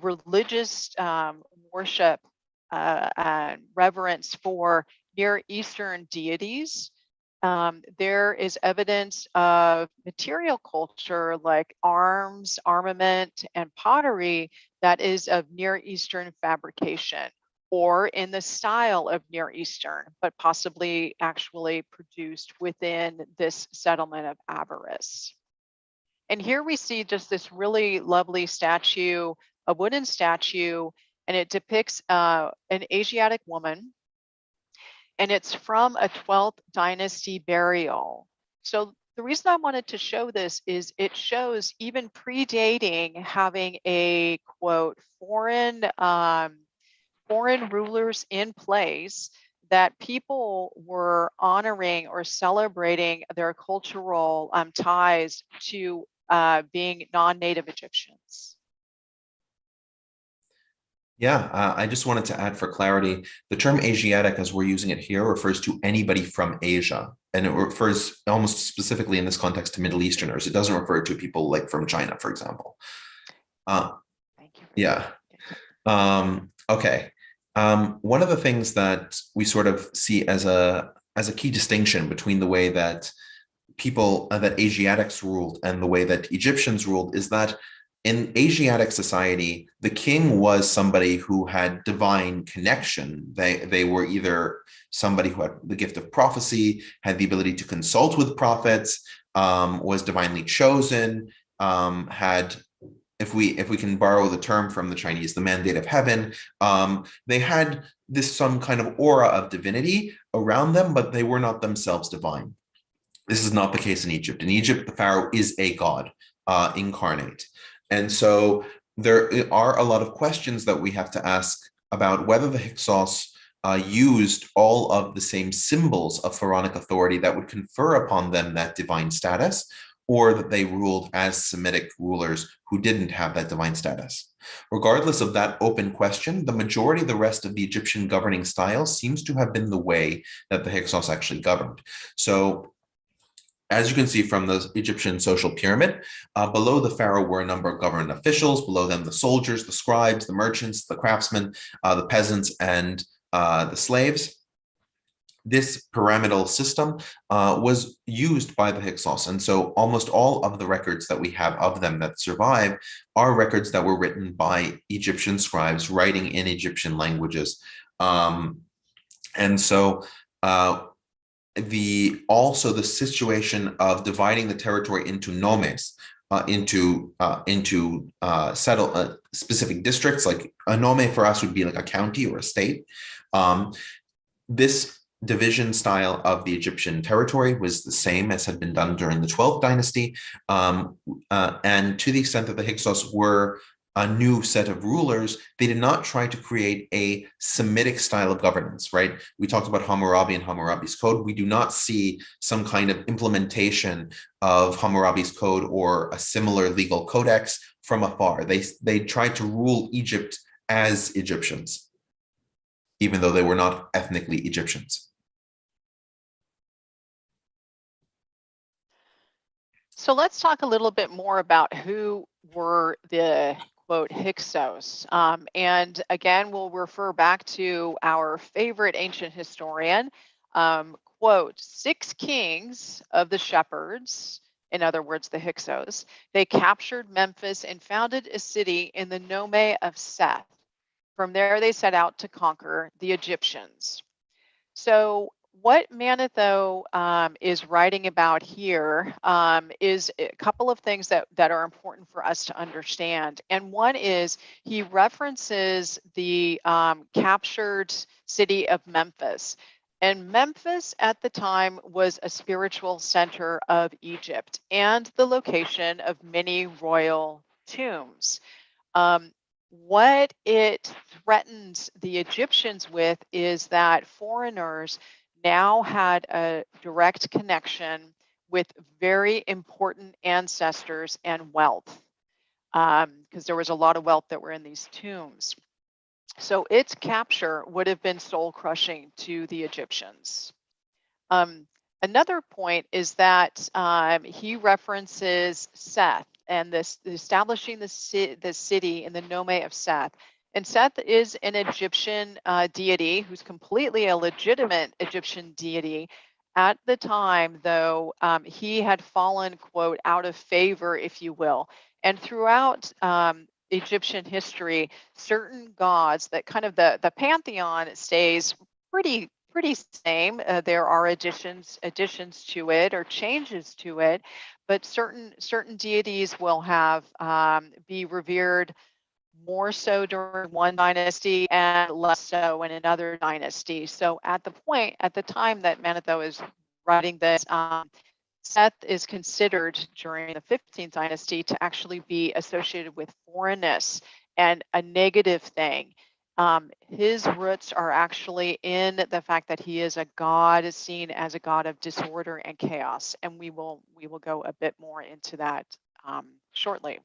Speaker 2: religious worship and reverence for Near Eastern deities. There is evidence of material culture like arms, armament, and pottery that is of Near Eastern fabrication, or in the style of Near Eastern, but possibly actually produced within this settlement of Avaris. And here we see just this really lovely statue, a wooden statue, and it depicts an Asiatic woman, and it's from a 12th dynasty burial. So the reason I wanted to show this is it shows even predating having a quote foreign rulers in place, that people were honoring or celebrating their cultural ties to being non-native Egyptians.
Speaker 1: Yeah, I just wanted to add for clarity, the term Asiatic, as we're using it here, refers to anybody from Asia. And it refers almost specifically in this context to Middle Easterners. It doesn't refer to people like from China, for example.
Speaker 2: Thank you.
Speaker 1: Yeah. Okay. One of the things that we sort of see as a key distinction between the way that that Asiatics ruled and the way that Egyptians ruled is that in Asiatic society, the king was somebody who had divine connection. They were either somebody who had the gift of prophecy, had the ability to consult with prophets, was divinely chosen, had, if we can borrow the term from the Chinese, the mandate of heaven. They had some kind of aura of divinity around them, but they were not themselves divine. This is not the case in Egypt. In Egypt, the pharaoh is a god incarnate. And so there are a lot of questions that we have to ask about whether the Hyksos used all of the same symbols of pharaonic authority that would confer upon them that divine status, or that they ruled as Semitic rulers who didn't have that divine status. Regardless of that open question, the majority of the rest of the Egyptian governing style seems to have been the way that the Hyksos actually governed. So as you can see from the Egyptian social pyramid, below the pharaoh were a number of government officials, below them the soldiers, the scribes, the merchants, the craftsmen, the peasants, and the slaves. This pyramidal system was used by the Hyksos. And so almost all of the records that we have of them that survive are records that were written by Egyptian scribes writing in Egyptian languages. And so also the situation of dividing the territory into nomes, into specific districts. Like a nome for us would be like a county or a state. This division style of the Egyptian territory was the same as had been done during the 12th dynasty. And to the extent that the Hyksos were a new set of rulers, they did not try to create a Semitic style of governance, right? We talked about Hammurabi and Hammurabi's code. We do not see some kind of implementation of Hammurabi's code or a similar legal codex from afar. They tried to rule Egypt as Egyptians, even though they were not ethnically Egyptians.
Speaker 2: So let's talk a little bit more about who were the quote Hyksos. And again, we'll refer back to our favorite ancient historian, quote, 6 kings of the shepherds, in other words, the Hyksos, they captured Memphis and founded a city in the nome of Seth. From there, they set out to conquer the Egyptians. So what Manetho is writing about here is a couple of things that are important for us to understand. And one is he references the captured city of Memphis. And Memphis at the time was a spiritual center of Egypt and the location of many royal tombs. What it threatened the Egyptians with is that foreigners now had a direct connection with very important ancestors and wealth, because there was a lot of wealth that were in these tombs. So its capture would have been soul crushing to the Egyptians. Another point is that he references Seth and establishing the city in the nome of Seth. And Seth is an Egyptian deity who's completely a legitimate Egyptian deity. At the time, though, he had fallen, quote, out of favor, if you will. And throughout Egyptian history, certain gods that kind of the pantheon stays pretty pretty same. There are additions to it or changes to it, but certain deities will have be revered more so during one dynasty and less so in another dynasty. So at the time that Manetho is writing this, Seth is considered during the 15th dynasty to actually be associated with foreignness and a negative thing. His roots are actually in the fact that he is a god, seen as a god of disorder and chaos, and we will go a bit more into that shortly.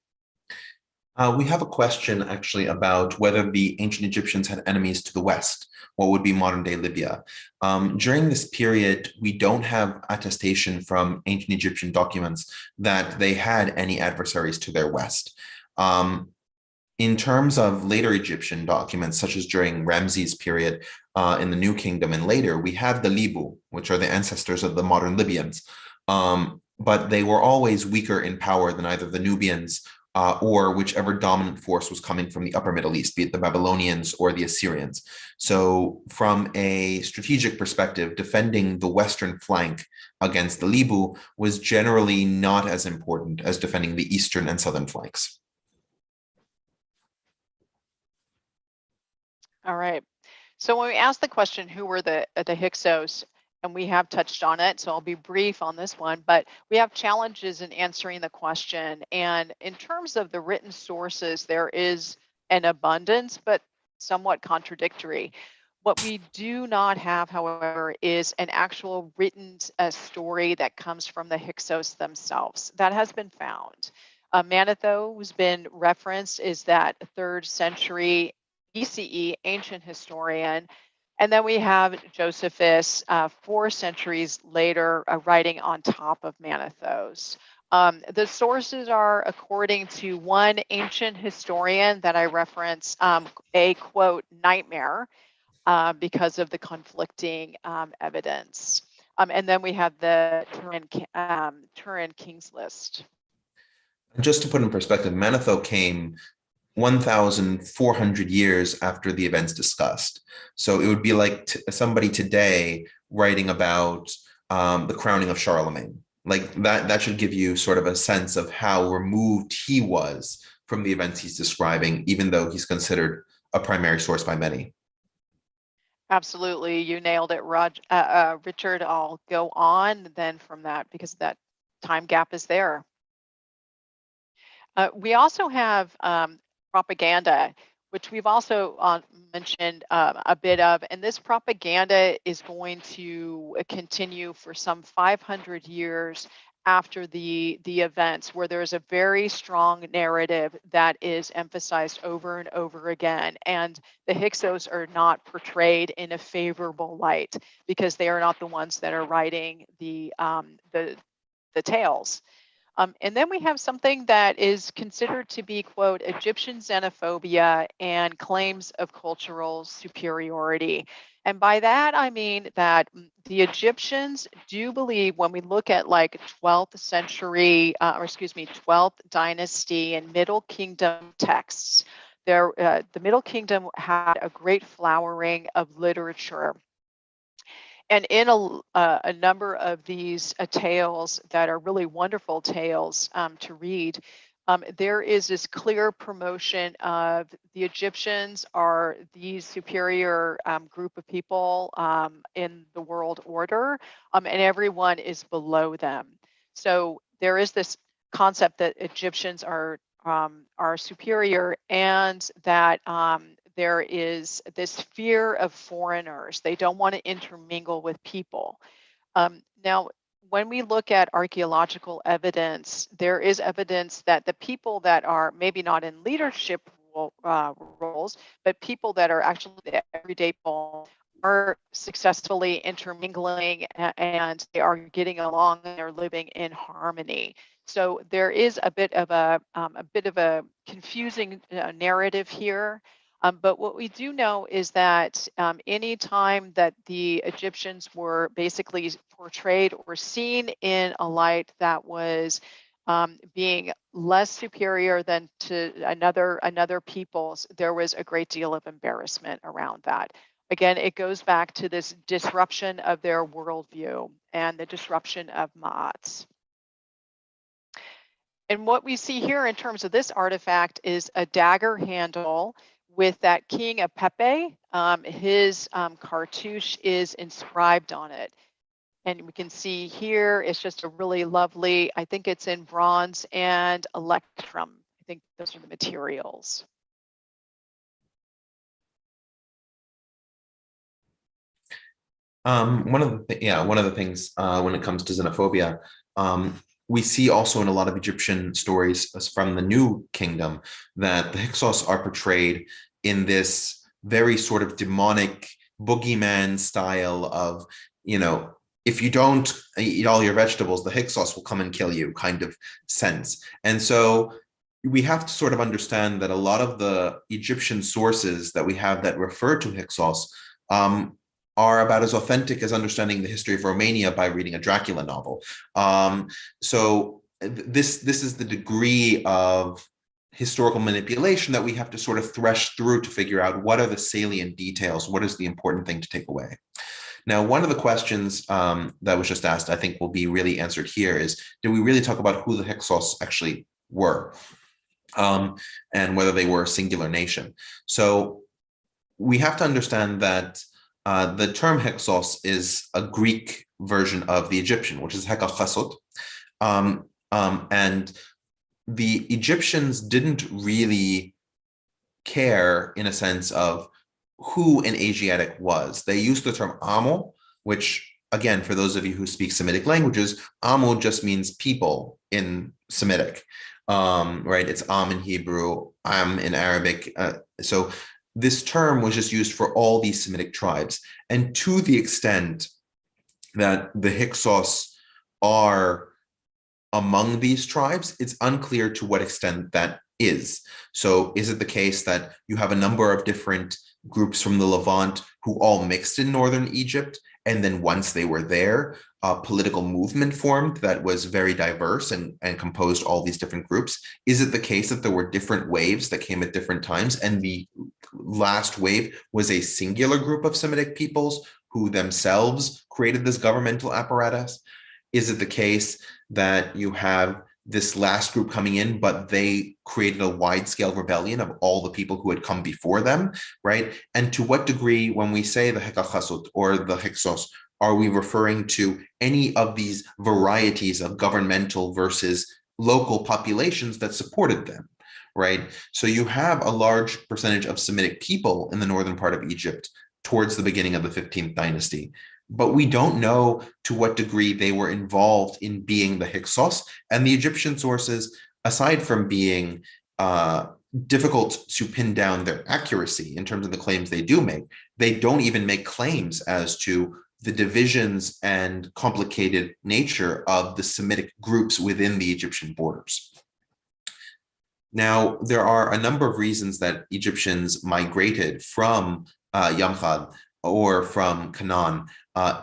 Speaker 1: We have a question actually about whether the ancient Egyptians had enemies to the west, what would be modern day Libya. During this period, we don't have attestation from ancient Egyptian documents that they had any adversaries to their west. In terms of later Egyptian documents, such as during Ramses' period in the New Kingdom and later, we have the Libu, which are the ancestors of the modern Libyans. But they were always weaker in power than either the Nubians or whichever dominant force was coming from the upper Middle East, be it the Babylonians or the Assyrians. So from a strategic perspective, defending the western flank against the Libu was generally not as important as defending the eastern and southern flanks.
Speaker 2: All right. So when we ask the question, who were the Hyksos, and we have touched on it, so I'll be brief on this one, but we have challenges in answering the question. And in terms of the written sources, there is an abundance, but somewhat contradictory. What we do not have, however, is an actual written story that comes from the Hyksos themselves. That has been found. Manetho, who's been referenced, is that 3rd century BCE ancient historian. And then we have Josephus, 4 centuries later, writing on top of Manetho's. The sources are, according to one ancient historian that I reference, a quote nightmare because of the conflicting evidence. And then we have the Turin King's List.
Speaker 1: Just to put in perspective, Manetho came 1,400 years after the events discussed. So it would be like somebody today writing about the crowning of Charlemagne. Like that should give you sort of a sense of how removed he was from the events he's describing, even though he's considered a primary source by many.
Speaker 2: Absolutely, you nailed it, Richard. I'll go on then from that because that time gap is there. We also have propaganda, which we've also mentioned a bit of, and this propaganda is going to continue for some 500 years after the events, where there's a very strong narrative that is emphasized over and over again, and the Hyksos are not portrayed in a favorable light because they are not the ones that are writing the tales. And then we have something that is considered to be, quote, Egyptian xenophobia and claims of cultural superiority. And by that, I mean that the Egyptians do believe, when we look at like 12th century, 12th dynasty and Middle Kingdom texts, the Middle Kingdom had a great flowering of literature. And in a number of these tales that are really wonderful tales to read, there is this clear promotion of the Egyptians are the superior group of people in the world order, and everyone is below them. So there is this concept that Egyptians are superior, and that there is this fear of foreigners. They don't want to intermingle with people. Now, when we look at archaeological evidence, there is evidence that the people that are maybe not in leadership roles, but people that are actually the everyday people are successfully intermingling, and they are getting along and they're living in harmony. So there is a bit of a confusing narrative here. But what we do know is that any time that the Egyptians were basically portrayed or seen in a light that was being less superior than to another people's, there was a great deal of embarrassment around that. Again, it goes back to this disruption of their worldview and the disruption of Ma'at. And what we see here in terms of this artifact is a dagger handle with that king of Pepe. His cartouche is inscribed on it. And we can see here, it's just a really lovely, I think it's in bronze and electrum. I think those are the materials.
Speaker 1: One of the things when it comes to xenophobia, we see also in a lot of Egyptian stories from the New Kingdom that the Hyksos are portrayed in this very sort of demonic boogeyman style of, if you don't eat all your vegetables, the Hyksos will come and kill you kind of sense. And so we have to sort of understand that a lot of the Egyptian sources that we have that refer to Hyksos are about as authentic as understanding the history of Romania by reading a Dracula novel. So this is the degree of historical manipulation that we have to sort of thresh through to figure out what are the salient details, what is the important thing to take away. Now, one of the questions that was just asked, I think will be really answered here is, did we really talk about who the Hyksos actually were and whether they were a singular nation? So we have to understand that the term Hyksos is a Greek version of the Egyptian, which is Hekachasot. And the Egyptians didn't really care in a sense of who an Asiatic was. They used the term Amo, which, again, for those of you who speak Semitic languages, Amo just means people in Semitic, right? It's Am in Hebrew, Am in Arabic. So this term was just used for all these Semitic tribes. And to the extent that the Hyksos are among these tribes, it's unclear to what extent that is. So is it the case that you have a number of different groups from the Levant who all mixed in northern Egypt, and then once they were there, a political movement formed that was very diverse and composed all these different groups? Is it the case that there were different waves that came at different times, and the last wave was a singular group of Semitic peoples who themselves created this governmental apparatus? Is it the case that you have this last group coming in, but they created a wide-scale rebellion of all the people who had come before them, right? And to what degree, when we say the Hekachasot or the Hyksos, are we referring to any of these varieties of governmental versus local populations that supported them, right? So you have a large percentage of Semitic people in the northern part of Egypt towards the beginning of the 15th dynasty, but we don't know to what degree they were involved in being the Hyksos. And the Egyptian sources, aside from being difficult to pin down their accuracy in terms of the claims they do make, they don't even make claims as to the divisions and complicated nature of the Semitic groups within the Egyptian borders. Now, there are a number of reasons that Egyptians migrated from Yamkhad or from Canaan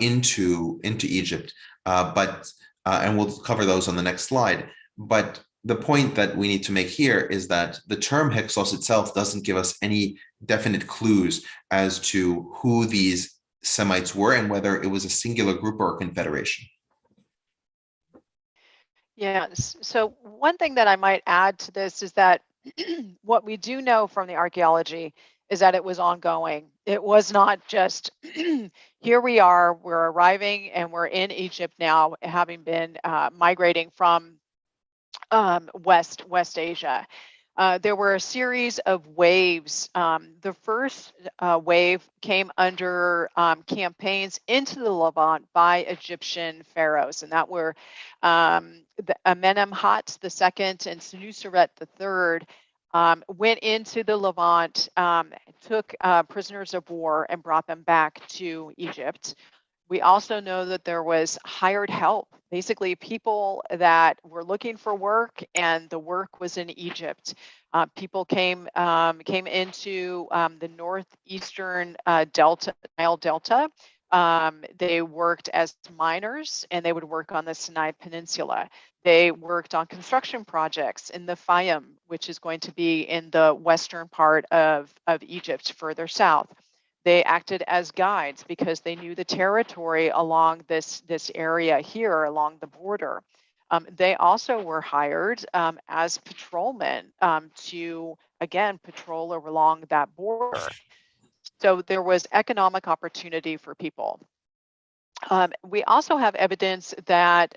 Speaker 1: into Egypt, and we'll cover those on the next slide. But the point that we need to make here is that the term Hyksos itself doesn't give us any definite clues as to who these Semites were and whether it was a singular group or a confederation.
Speaker 2: Yes. So one thing that I might add to this is that what we do know from the archaeology is that it was ongoing. It was not just here we are, we're arriving and we're in Egypt now, having been migrating from West Asia. There were a series of waves. The first wave came under campaigns into the Levant by Egyptian pharaohs, and that were the Amenemhat II and Senuseret III. Went into the Levant, took prisoners of war and brought them back to Egypt. We also know that there was hired help, basically people that were looking for work, and the work was in Egypt. People came into the northeastern Nile Delta. They worked as miners, and they would work on the Sinai Peninsula. They worked on construction projects in the Fayum, which is going to be in the western part of Egypt, further south. They acted as guides because they knew the territory along this area here along the border. They also were hired as patrolmen to, again, patrol along that border. So there was economic opportunity for people. We also have evidence that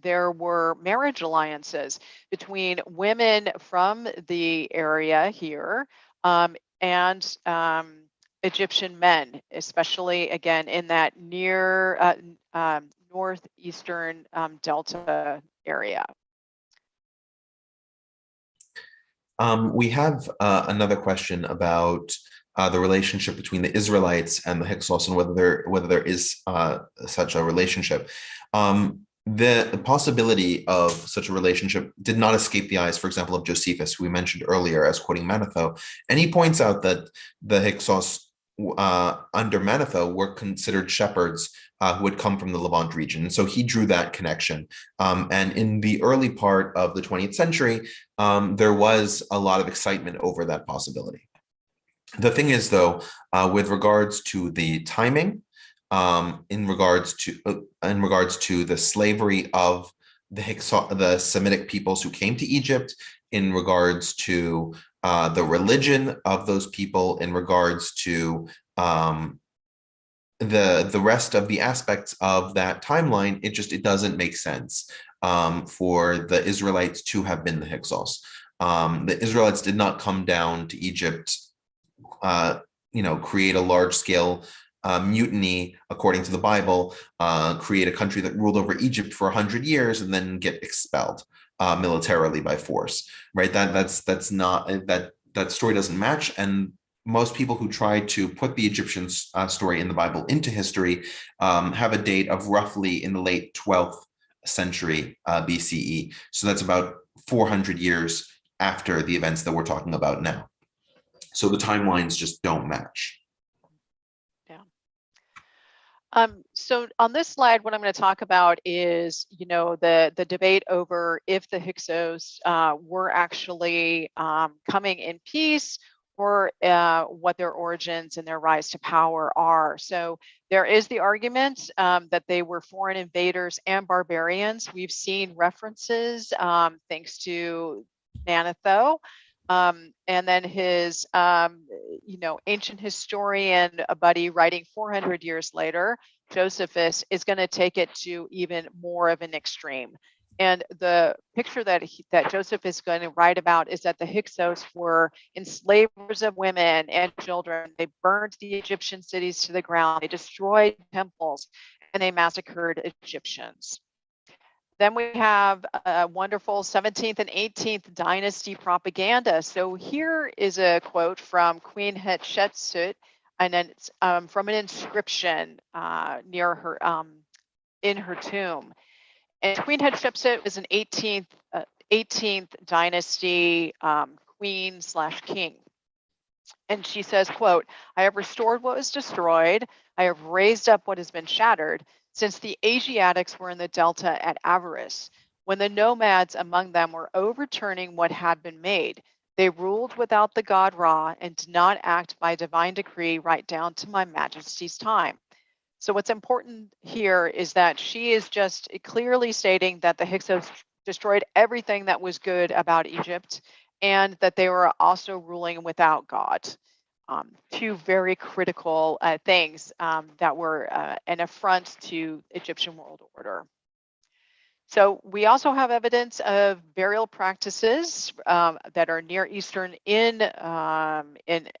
Speaker 2: there were marriage alliances between women from the area here and Egyptian men, especially again in that near northeastern delta area.
Speaker 1: We have another question about the relationship between the Israelites and the Hyksos, and whether there is such a relationship. The possibility of such a relationship did not escape the eyes, for example, of Josephus, who we mentioned earlier as quoting Manetho, and he points out that the Hyksos under Manetho were considered shepherds who had come from the Levant region. And so he drew that connection. And in the early part of the 20th century, there was a lot of excitement over that possibility. The thing is, though, with regards to the timing, in regards to the slavery of the Semitic peoples who came to Egypt, in regards to the religion of those people, in regards to the rest of the aspects of that timeline, it doesn't make sense for the Israelites to have been the Hyksos. The Israelites did not come down to Egypt, create a large-scale mutiny according to the Bible, create a country that ruled over Egypt for 100 years, and then get expelled militarily by force. Right? That's not that story doesn't match, and most people who try to put the Egyptian story in the Bible into history have a date of roughly in the late 12th century BCE. So that's about 400 years after the events that we're talking about now. So the timelines just don't match.
Speaker 2: Yeah. So on this slide, what I'm going to talk about is, the debate over if the Hyksos were actually coming in peace, or what their origins and their rise to power are. So there is the argument that they were foreign invaders and barbarians. We've seen references thanks to Manetho, and then his, ancient historian buddy writing 400 years later, Josephus, is going to take it to even more of an extreme. And the picture that Joseph is going to write about is that the Hyksos were enslavers of women and children. They burned the Egyptian cities to the ground. They destroyed temples, and they massacred Egyptians. Then we have a wonderful 17th and 18th dynasty propaganda. So here is a quote from Queen Hatshepsut, and then it's from an inscription near her in her tomb. And Queen Hatshepsut was an 18th dynasty queen/king. And she says, quote, "I have restored what was destroyed. I have raised up what has been shattered, since the Asiatics were in the delta at Avaris, when the nomads among them were overturning what had been made. They ruled without the god Ra and did not act by divine decree right down to my majesty's time." So what's important here is that she is just clearly stating that the Hyksos destroyed everything that was good about Egypt, and that they were also ruling without God. Two very critical things that were an affront to Egyptian world order. So we also have evidence of burial practices that are Near Eastern in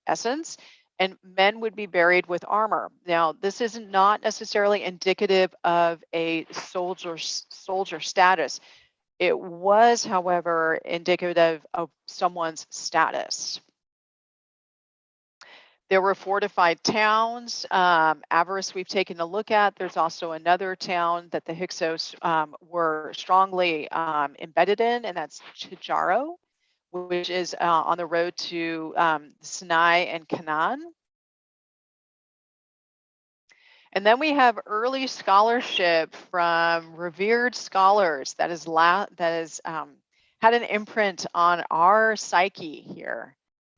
Speaker 2: essence, and men would be buried with armor. Now, this is not necessarily indicative of a soldier status. It was, however, indicative of someone's status. There were fortified towns. Avaris we've taken a look at. There's also another town that the Hyksos were strongly embedded in, and that's Chijaro, which is on the road to Sinai and Canaan. And then we have early scholarship from revered scholars that has had an imprint on our psyche here.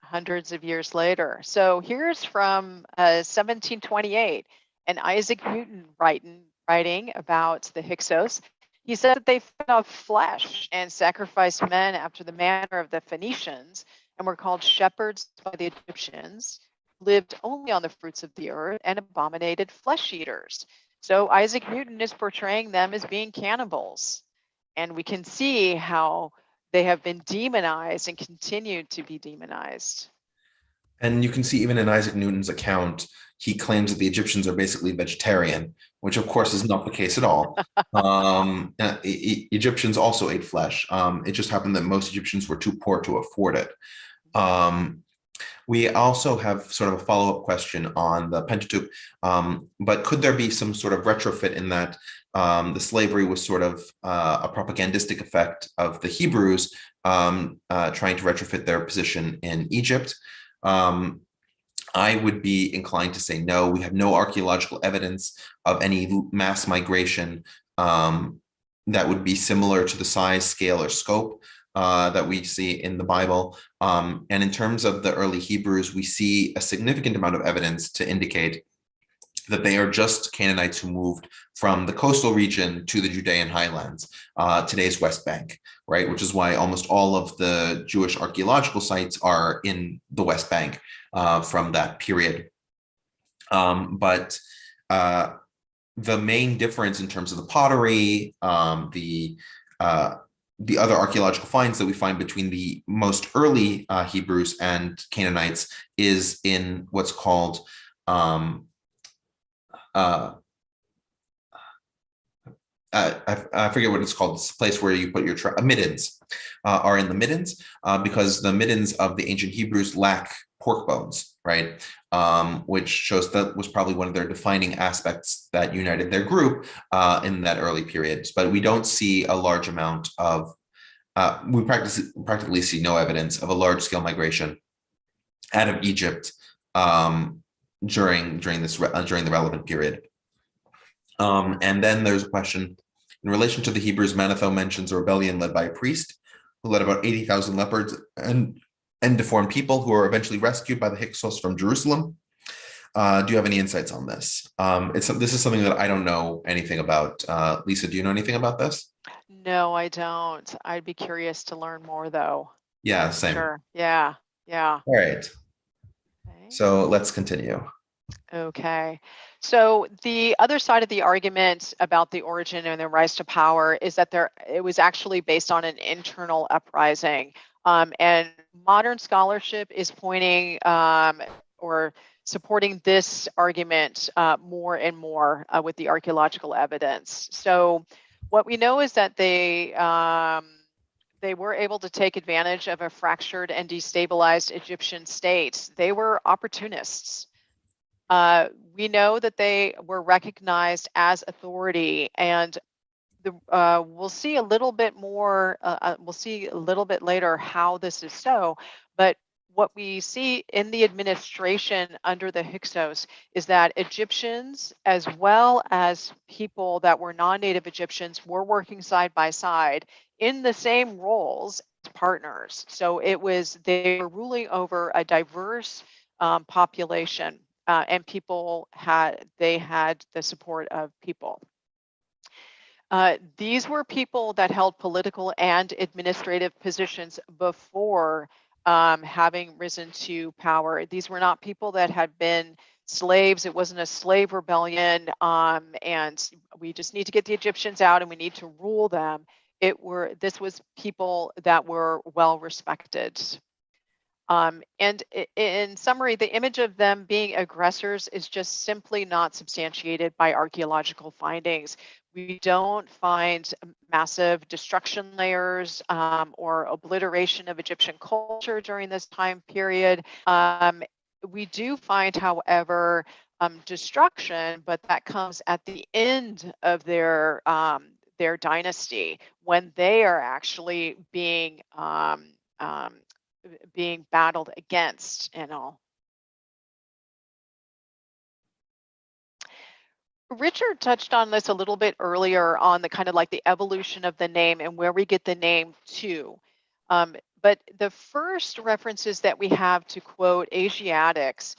Speaker 2: hundreds of years later. So here's from 1728, and Isaac Newton writing about the Hyksos. He said that they fed off flesh and sacrificed men after the manner of the Phoenicians, and were called shepherds by the Egyptians, lived only on the fruits of the earth, and abominated flesh eaters. So Isaac Newton is portraying them as being cannibals. And we can see how they have been demonized and continue to be demonized.
Speaker 1: And you can see even in Isaac Newton's account, he claims that the Egyptians are basically vegetarian, which of course is not the case at all. Egyptians also ate flesh. It just happened that most Egyptians were too poor to afford it. We also have sort of a follow-up question on the Pentateuch, but could there be some sort of retrofit in that the slavery was sort of a propagandistic effect of the Hebrews trying to retrofit their position in Egypt? I would be inclined to say no. We have no archaeological evidence of any mass migration that would be similar to the size, scale, or scope that we see in the Bible. And in terms of the early Hebrews, we see a significant amount of evidence to indicate that they are just Canaanites who moved from the coastal region to the Judean highlands, today's West Bank, right? Which is why almost all of the Jewish archaeological sites are in the West Bank from that period. But the main difference in terms of the pottery, the other archaeological finds that we find between the most early Hebrews and Canaanites is in what's called I forget what it's called. It's a place where you put your middens are in the middens because the middens of the ancient Hebrews lack pork bones, right? Which shows that was probably one of their defining aspects that united their group in that early period. But we don't see a large amount of, we practically see no evidence of a large scale migration out of Egypt during the relevant period. And then there's a question in relation to the Hebrews. Manetho mentions a rebellion led by a priest who led about 80,000 leopards and deformed people who were eventually rescued by the Hyksos from Jerusalem. Do you have any insights on this? This is something that I don't know anything about. Lisa, do you know anything about this?
Speaker 2: No, I don't. I'd be curious to learn more though.
Speaker 1: Yeah, same.
Speaker 2: Sure. Yeah.
Speaker 1: All right. Okay. So let's continue.
Speaker 2: Okay. So the other side of the argument about the origin and the rise to power is that it was actually based on an internal uprising. And modern scholarship is pointing or supporting this argument more and more with the archaeological evidence. So what we know is that they were able to take advantage of a fractured and destabilized Egyptian state. They were opportunists. We know that they were recognized as authority, and we'll see a little bit more, we'll see a little bit later how this is so, but what we see in the administration under the Hyksos is that Egyptians, as well as people that were non-native Egyptians, were working side by side in the same roles as partners. So they were ruling over a diverse population. And people had the support of people. These were people that held political and administrative positions before having risen to power. These were not people that had been slaves. It wasn't a slave rebellion, and we just need to get the Egyptians out and we need to rule them. This was people that were well respected. And in summary, the image of them being aggressors is just simply not substantiated by archaeological findings. We don't find massive destruction layers or obliteration of Egyptian culture during this time period. We do find, however, destruction, but that comes at the end of their dynasty when they are actually being battled against and all. Richard touched on this a little bit earlier on the kind of like the evolution of the name and where we get the name to. But the first references that we have to quote Asiatics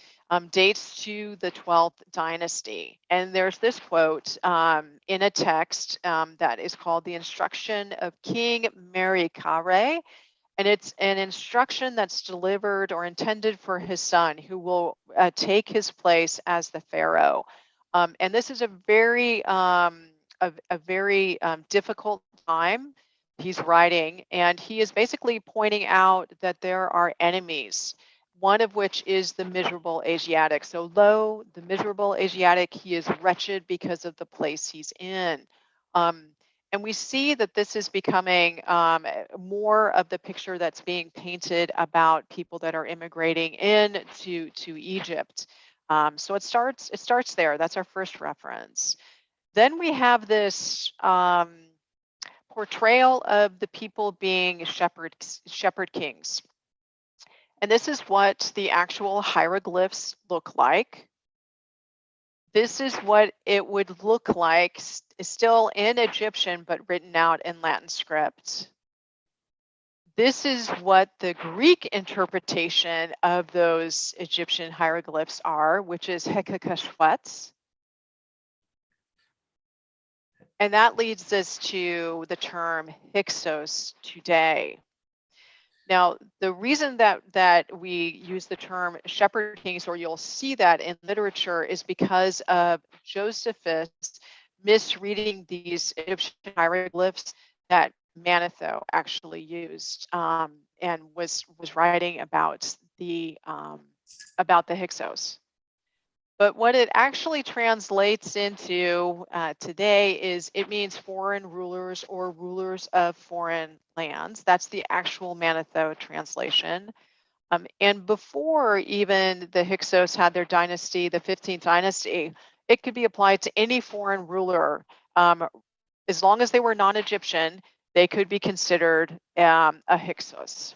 Speaker 2: dates to the 12th dynasty. And there's this quote in a text that is called the Instruction of King Merikare. And it's an instruction that's delivered or intended for his son, who will take his place as the pharaoh. And this is a very difficult time he's writing, and he is basically pointing out that there are enemies, one of which is the miserable Asiatic. So lo, the miserable Asiatic, he is wretched because of the place he's in. And we see that this is becoming more of the picture that's being painted about people that are immigrating into Egypt. So it starts there. That's our first reference. Then we have this portrayal of the people being shepherd kings. And this is what the actual hieroglyphs look like. This is what it would look like still in Egyptian, but written out in Latin script. This is what the Greek interpretation of those Egyptian hieroglyphs are, which is Hekakashwets. And that leads us to the term Hyksos today. Now, the reason that we use the term shepherd kings, or you'll see that in literature, is because of Josephus misreading these Egyptian hieroglyphs that Manetho actually used, and was writing about the Hyksos. But what it actually translates into today is it means foreign rulers or rulers of foreign lands. That's the actual Manetho translation. And before even the Hyksos had their dynasty, the 15th dynasty, it could be applied to any foreign ruler. As long as they were non-Egyptian, they could be considered a Hyksos.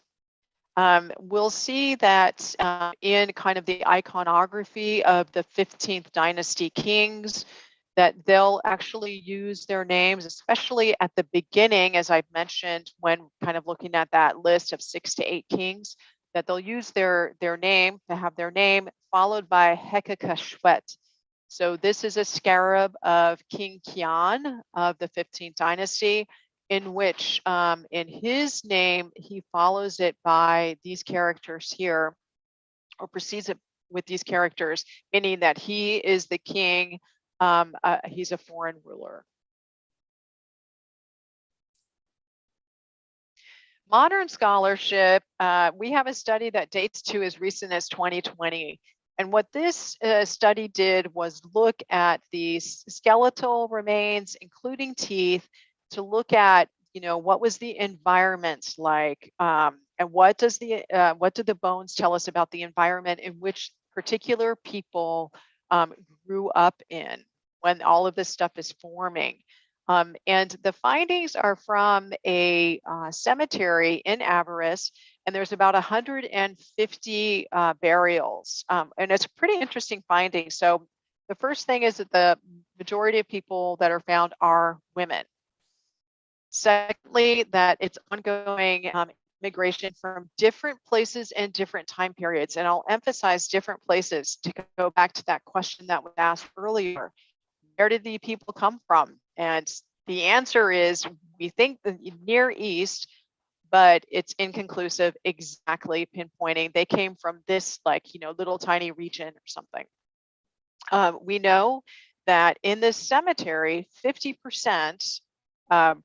Speaker 2: We'll see that in kind of the iconography of the 15th dynasty kings, that they'll actually use their names, especially at the beginning, as I've mentioned, when kind of looking at that list of 6 to 8 kings, that they'll use their name, to have their name followed by Hekakashwet. So this is a scarab of King Kian of the 15th dynasty, in which in his name, he follows it by these characters here, or precedes it with these characters, meaning that he is the king, he's a foreign ruler. Modern scholarship, we have a study that dates to as recent as 2020. And what this study did was look at the skeletal remains, including teeth, to look at, what was the environment like, and what did the bones tell us about the environment in which particular people grew up in when all of this stuff is forming. And the findings are from a cemetery in Avaris, and there's about 150 burials. And it's a pretty interesting finding. So the first thing is that the majority of people that are found are women. Secondly, that it's ongoing migration from different places and different time periods. And I'll emphasize different places to go back to that question that was asked earlier. Where did the people come from? And the answer is, we think the Near East, but it's inconclusive exactly pinpointing. They came from this little tiny region or something. We know that in this cemetery, 50%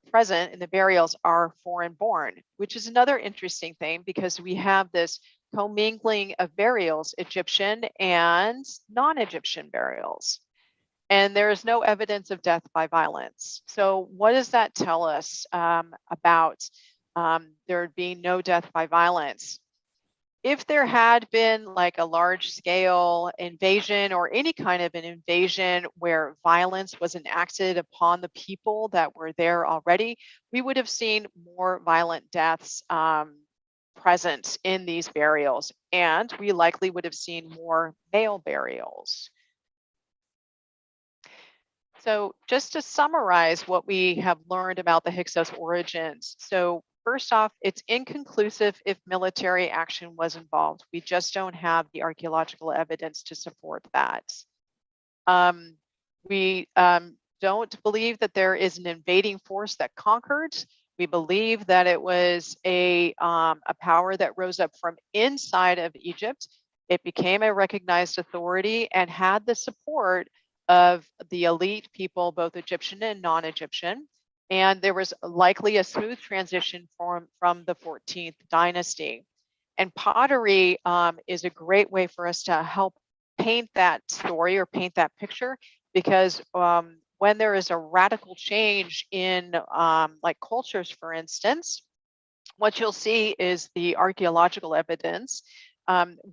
Speaker 2: present in the burials are foreign born, which is another interesting thing, because we have this commingling of burials, Egyptian and non-Egyptian burials. And there is no evidence of death by violence. So what does that tell us about there being no death by violence? If there had been like a large scale invasion, or any kind of an invasion where violence was enacted upon the people that were there already, we would have seen more violent deaths present in these burials. And we likely would have seen more male burials. So just to summarize what we have learned about the Hyksos origins. So first off, it's inconclusive if military action was involved. We just don't have the archaeological evidence to support that. We don't believe that there is an invading force that conquered. We believe that it was a power that rose up from inside of Egypt. It became a recognized authority and had the support of the elite people, both Egyptian and non-Egyptian. And there was likely a smooth transition from the 14th dynasty. And pottery is a great way for us to help paint that story or paint that picture, because when there is a radical change in like cultures, for instance, what you'll see is the archaeological evidence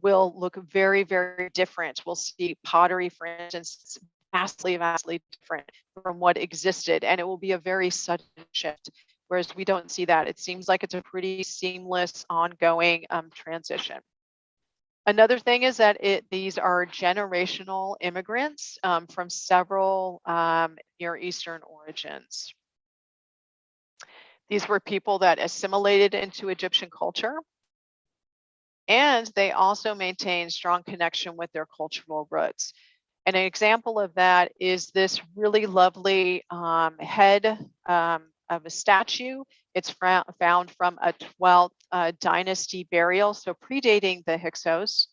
Speaker 2: will look very, very different. We'll see pottery, for instance, vastly, vastly different from what existed, and it will be a very sudden shift, whereas we don't see that. It seems like it's a pretty seamless, ongoing transition. Another thing is that these are generational immigrants from several Near Eastern origins. These were people that assimilated into Egyptian culture, and they also maintained strong connection with their cultural roots. And an example of that is this really lovely head of a statue. It's found from a 12th dynasty burial, so predating the Hyksos,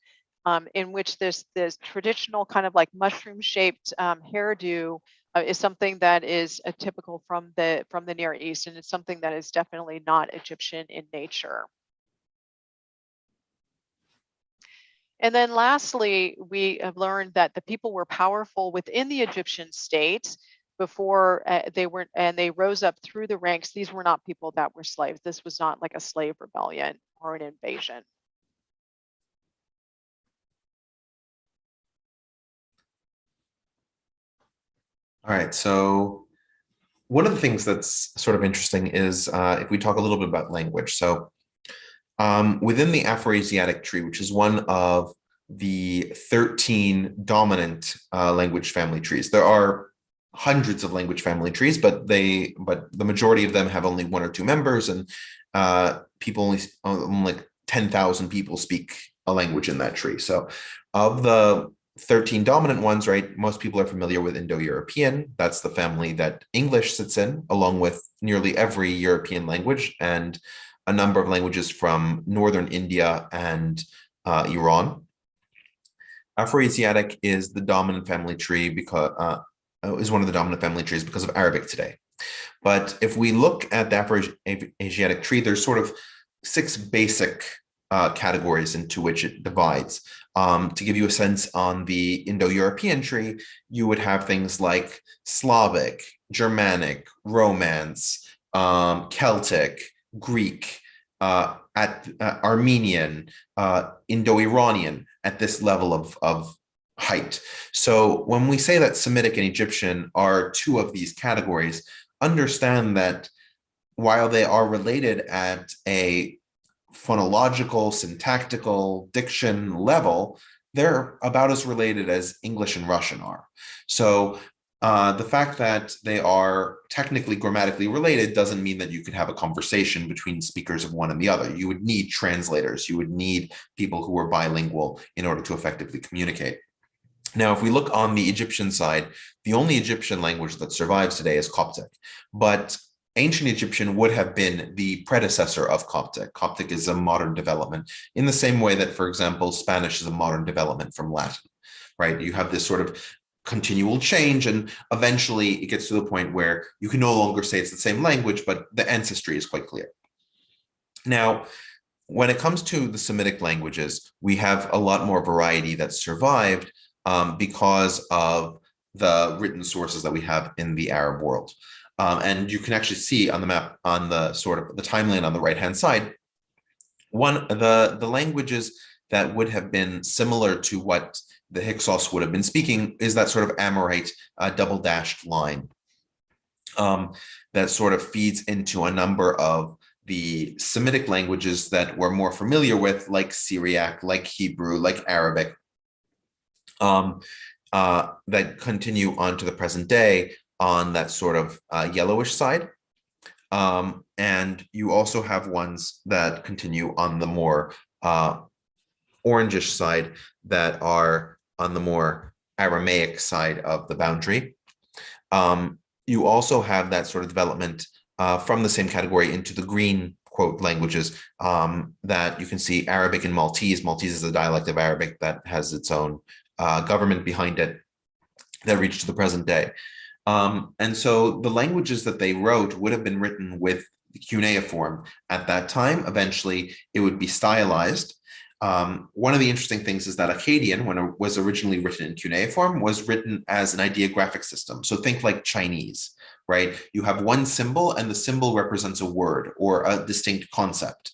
Speaker 2: in which this traditional kind of like mushroom-shaped hairdo is something that is typical from the Near East, and it's something that is definitely not Egyptian in nature. And then lastly, we have learned that the people were powerful within the Egyptian state before they rose up through the ranks. These were not people that were slaves. This was not like a slave rebellion or an invasion.
Speaker 1: All right, so one of the things that's sort of interesting is if we talk a little bit about language. So within the Afroasiatic tree, which is one of the 13 dominant language family trees, there are hundreds of language family trees, but the majority of them have only one or two members, and people only like 10,000 people speak a language in that tree. So of the 13 dominant ones, right, most people are familiar with Indo-European. That's the family that English sits in, along with nearly every European language and a number of languages from northern India and Iran. Afroasiatic is the dominant family tree because is one of the dominant family trees because of Arabic today. But if we look at the Afroasiatic tree, there's sort of 6 basic categories into which it divides. To give you a sense, on the Indo-European tree, you would have things like Slavic, Germanic, Romance, Celtic, Greek, Armenian, Indo-Iranian at this level of height. So when we say that Semitic and Egyptian are 2 of these categories, understand that while they are related at a phonological, syntactical, diction level, they're about as related as English and Russian are. So the fact that they are technically grammatically related doesn't mean that you could have a conversation between speakers of one and the other. You would need translators. You would need people who are bilingual in order to effectively communicate. Now, if we look on the Egyptian side, the only Egyptian language that survives today is Coptic, but ancient Egyptian would have been the predecessor of Coptic. Coptic is a modern development in the same way that, for example, Spanish is a modern development from Latin, right? You have this sort of continual change, and eventually it gets to the point where you can no longer say it's the same language, but the ancestry is quite clear. Now, when it comes to the Semitic languages, we have a lot more variety that survived because of the written sources that we have in the Arab world. And you can actually see on the map, on the sort of the timeline on the right-hand side, the languages that would have been similar to what the Hyksos would have been speaking is that sort of Amorite double-dashed line that sort of feeds into a number of the Semitic languages that we're more familiar with, like Syriac, like Hebrew, like Arabic, that continue on to the present day on that sort of yellowish side. And you also have ones that continue on the more orangish side that are on the more Aramaic side of the boundary. You also have that sort of development from the same category into the green quote languages that you can see Arabic and Maltese. Maltese is a dialect of Arabic that has its own government behind it that reached to the present day. And so the languages that they wrote would have been written with the cuneiform at that time. Eventually, it would be stylized. One of the interesting things is that Akkadian, when it was originally written in cuneiform, was written as an ideographic system. So think like Chinese, right? You have one symbol and the symbol represents a word or a distinct concept.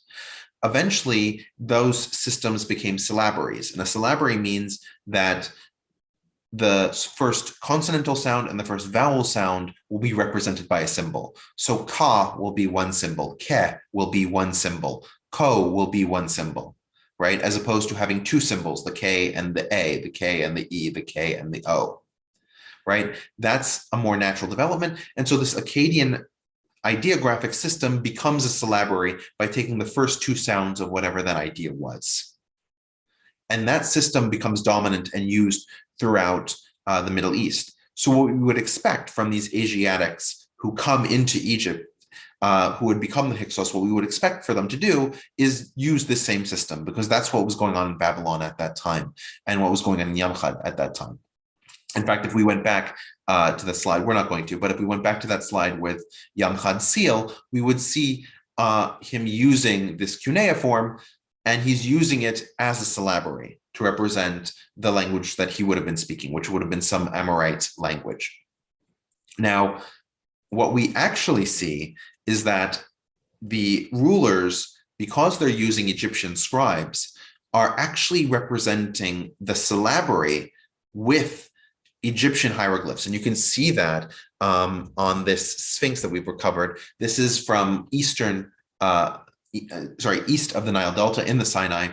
Speaker 1: Eventually, those systems became syllabaries. And a syllabary means that the first consonantal sound and the first vowel sound will be represented by a symbol. So ka will be one symbol, ke will be one symbol, ko will be one symbol, right? As opposed to having two symbols, the K and the A, the K and the E, the K and the O, right? That's a more natural development. And so this Akkadian ideographic system becomes a syllabary by taking the first two sounds of whatever that idea was. And that system becomes dominant and used throughout the Middle East. So what we would expect from these Asiatics who come into Egypt, who would become the Hyksos, what we would expect for them to do is use this same system, because that's what was going on in Babylon at that time and what was going on in Yamkhad at that time. In fact, if we went back to the slide, we're not going to, but if we went back to that slide with Yamkhad's seal, we would see him using this cuneiform, and he's using it as a syllabary to represent the language that he would have been speaking, which would have been some Amorite language. Now, what we actually see is that the rulers, because they're using Egyptian scribes, are actually representing the syllabary with Egyptian hieroglyphs. And you can see that on this Sphinx that we've recovered. This is from east of the Nile Delta in the Sinai.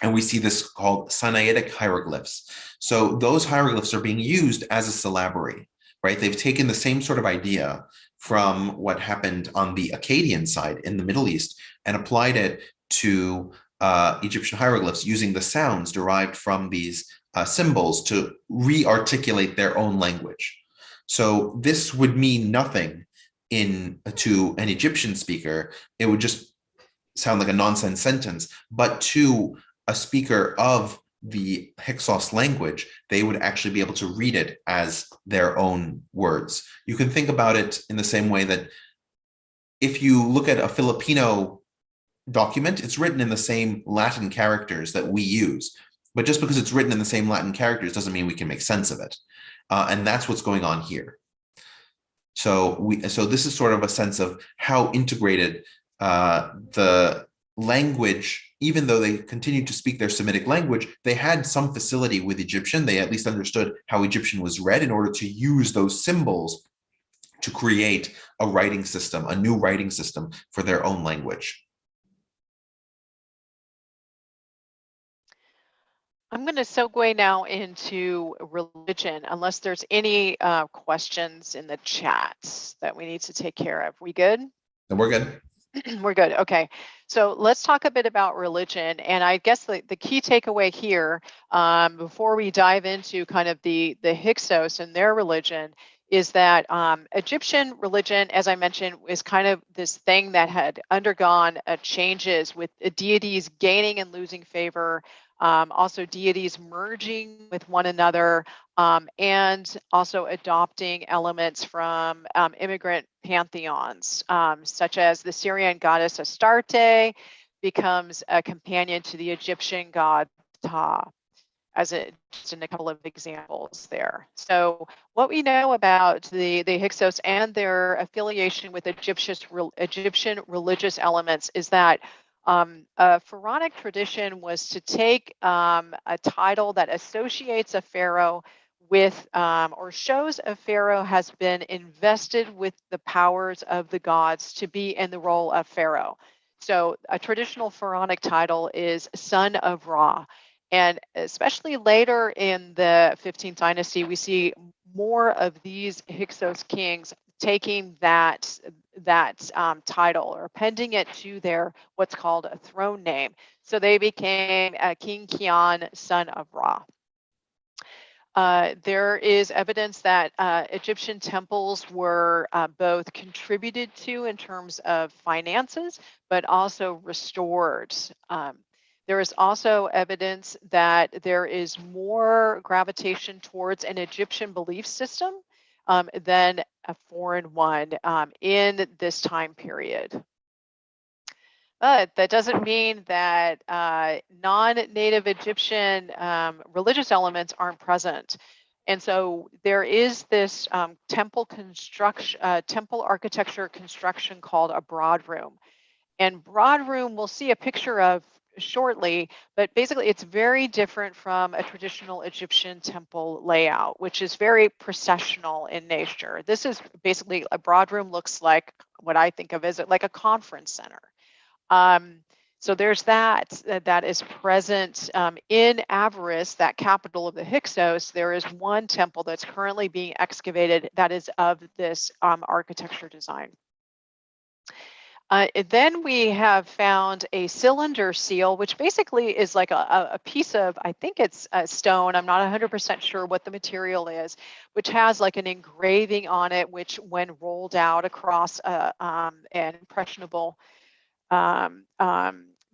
Speaker 1: And we see this called Sinaitic hieroglyphs. So those hieroglyphs are being used as a syllabary, right? They've taken the same sort of idea from what happened on the Akkadian side in the Middle East and applied it to Egyptian hieroglyphs using the sounds derived from these symbols to re-articulate their own language. So this would mean nothing to an Egyptian speaker. It would just sound like a nonsense sentence, but to a speaker of the Hyksos language, they would actually be able to read it as their own words. You can think about it in the same way that if you look at a Filipino document, it's written in the same Latin characters that we use. But just because it's written in the same Latin characters doesn't mean we can make sense of it. And that's what's going on here. So this is sort of a sense of how integrated the language, even though they continued to speak their Semitic language, they had some facility with Egyptian. They at least understood how Egyptian was read in order to use those symbols to create a writing system, a new writing system for their own language.
Speaker 2: I'm going to segue now into religion, unless there's any questions in the chat that we need to take care of. We good?
Speaker 1: And we're good.
Speaker 2: We're good. Okay. So let's talk a bit about religion. And I guess the key takeaway here, before we dive into kind of the Hyksos and their religion, is that Egyptian religion, as I mentioned, is kind of this thing that had undergone changes with deities gaining and losing favor, also deities merging with one another, and also adopting elements from immigrant pantheons, such as the Syrian goddess Astarte becomes a companion to the Egyptian god Ptah, just in a couple of examples there. So what we know about the Hyksos and their affiliation with Egyptian religious elements is that a pharaonic tradition was to take a title that associates a pharaoh with or shows a pharaoh has been invested with the powers of the gods to be in the role of pharaoh. So a traditional pharaonic title is son of Ra. And especially later in the 15th dynasty, we see more of these Hyksos kings taking that that title or appending it to their what's called a throne name. So they became King Kian, son of Ra. There is evidence that Egyptian temples were both contributed to in terms of finances, but also restored. There is also evidence that there is more gravitation towards an Egyptian belief system than a foreign one in this time period. But that doesn't mean that non-native Egyptian religious elements aren't present. And so there is this temple architecture construction called a broad room. And broad room we'll see a picture of shortly, but basically it's very different from a traditional Egyptian temple layout, which is very processional in nature. This is basically a broad room looks like what I think of as like a conference center. So there's that is present in Avaris, that capital of the Hyksos. There is one temple that's currently being excavated that is of this architecture design. Then we have found a cylinder seal, which basically is like a piece of, I think it's a stone, I'm not 100% sure what the material is, which has like an engraving on it, which when rolled out across an impressionable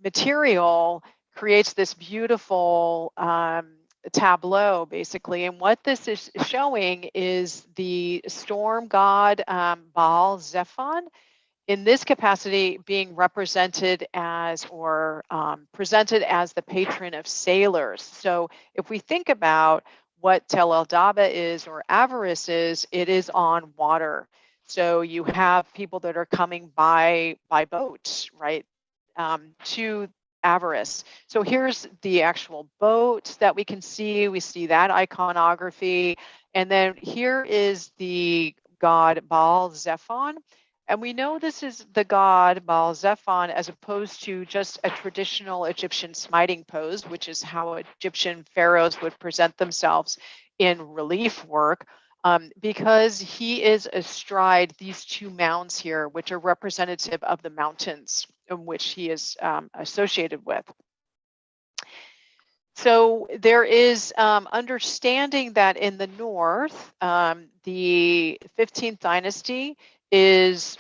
Speaker 2: material creates this beautiful tableau basically. And what this is showing is the storm god Baal Zephon in this capacity being represented as or presented as the patron of sailors. So if we think about what Tel El Daba is or Avaris is, it is on water. So you have people that are coming by boat, right, to Avaris. So here's the actual boat that we can see. We see that iconography. And then here is the god Baal Zephon. And we know this is the god Baal Zephon as opposed to just a traditional Egyptian smiting pose, which is how Egyptian pharaohs would present themselves in relief work, because he is astride these two mounds here, which are representative of the mountains in which he is associated with. So there is understanding that in the north, the 15th dynasty is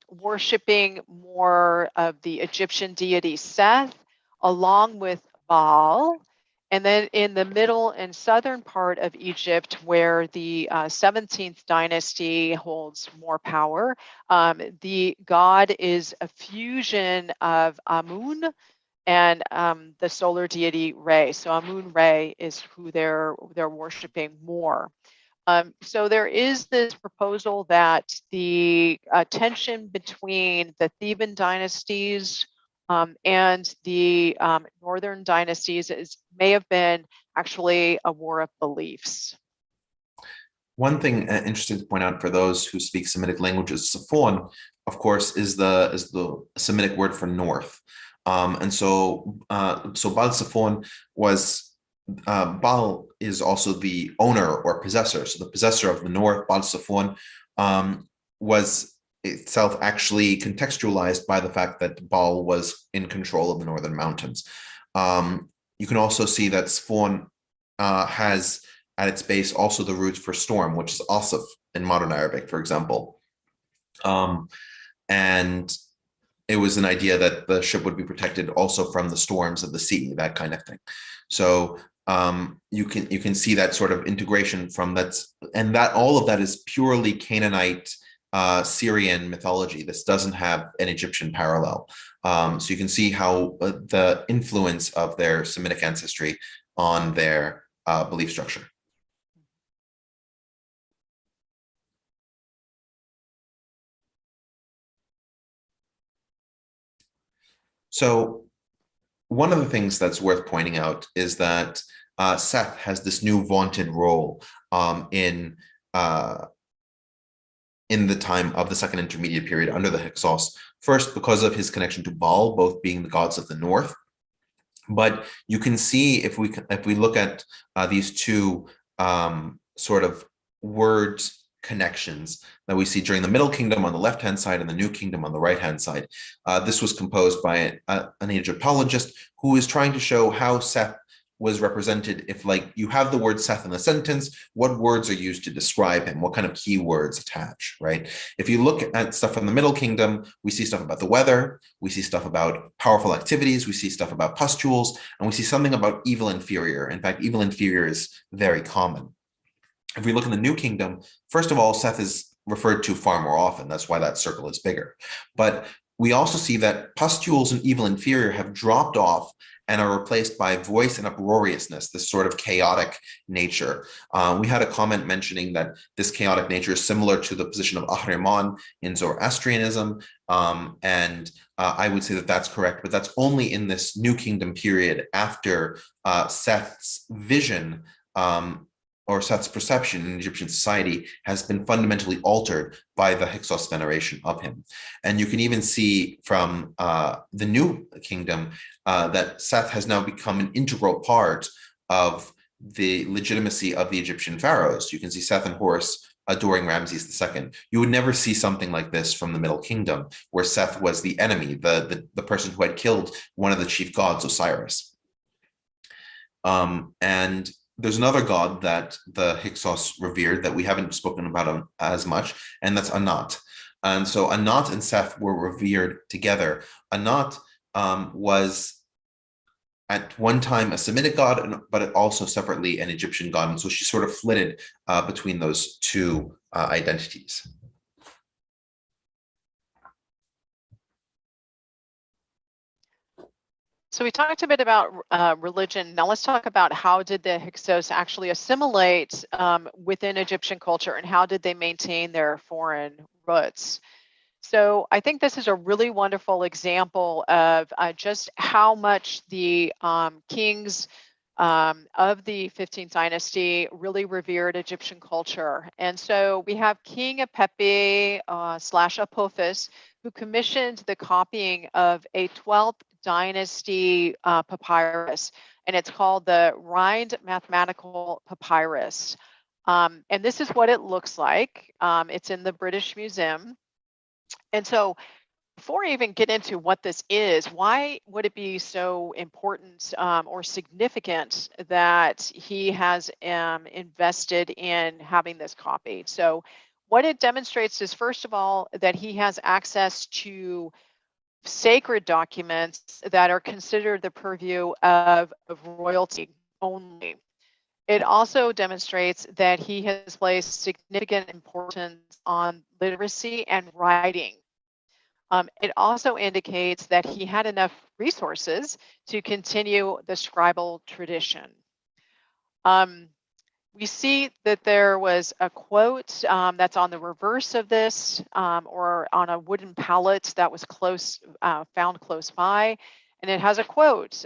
Speaker 2: worshiping more of the Egyptian deity Seth, along with Baal. And then in the middle and southern part of Egypt, where the 17th dynasty holds more power, the god is a fusion of Amun and the solar deity Re. So Amun Re is who they're worshiping more. So there is this proposal that the tension between the Theban dynasties and the northern dynasties may have been actually a war of beliefs.
Speaker 1: One thing interesting to point out for those who speak Semitic languages, Safon, of course, is the Semitic word for north. And so Baal Safon was, Baal is also the owner or possessor. So the possessor of the north, Baal Safon, was itself actually contextualized by the fact that Baal was in control of the northern mountains. You can also see that Safon has at its base also the roots for storm, which is Asaf in modern Arabic, for example. And it was an idea that the ship would be protected also from the storms of the sea, that kind of thing. So you can see that sort of integration from and that all of that is purely Canaanite Syrian mythology. This doesn't have an Egyptian parallel. So you can see how the influence of their Semitic ancestry on their belief structure. So one of the things that's worth pointing out is that Seth has this new vaunted role in the time of the second intermediate period under the Hyksos. First, because of his connection to Baal, both being the gods of the north. But you can see if we look at these two sort of words connections that we see during the Middle Kingdom on the left-hand side and the New Kingdom on the right-hand side. This was composed by an Egyptologist who is trying to show how Seth was represented. If like you have the word Seth in a sentence, what words are used to describe him? What kind of keywords attach, right? If you look at stuff from the Middle Kingdom, we see stuff about the weather, we see stuff about powerful activities, we see stuff about pustules, and we see something about evil inferior. In fact, evil inferior is very common. If we look in the New Kingdom, first of all, Seth is referred to far more often. That's why that circle is bigger. But we also see that pustules and evil inferior have dropped off and are replaced by voice and uproariousness, this sort of chaotic nature. We had a comment mentioning that this chaotic nature is similar to the position of Ahriman in Zoroastrianism, and I would say that that's correct, but that's only in this New Kingdom period after Seth's vision or Seth's perception in Egyptian society has been fundamentally altered by the Hyksos veneration of him. And you can even see from the New Kingdom that Seth has now become an integral part of the legitimacy of the Egyptian pharaohs. You can see Seth and Horus adoring Ramses II. You would never see something like this from the Middle Kingdom, where Seth was the enemy, the person who had killed one of the chief gods, Osiris. And there's another god that the Hyksos revered that we haven't spoken about as much, and that's Anat. And so Anat and Seth were revered together. Anat was at one time a Semitic god, but also separately an Egyptian god. And so she sort of flitted between those two identities.
Speaker 2: So we talked a bit about religion. Now let's talk about how did the Hyksos actually assimilate within Egyptian culture, and how did they maintain their foreign roots? So I think this is a really wonderful example of just how much the kings of the 15th dynasty really revered Egyptian culture. And so we have King Apepi / Apophis, who commissioned the copying of a 12th dynasty papyrus, and it's called the Rind Mathematical Papyrus. And this is what it looks like. It's in the British Museum. And so before I even get into what this is, why would it be so important or significant that he has invested in having this copied? So what it demonstrates is, first of all, that he has access to sacred documents that are considered the purview of royalty only. It also demonstrates that he has placed significant importance on literacy and writing. It also indicates that he had enough resources to continue the scribal tradition. We see that there was a quote that's on the reverse of this, or on a wooden pallet that was found close by. And it has a quote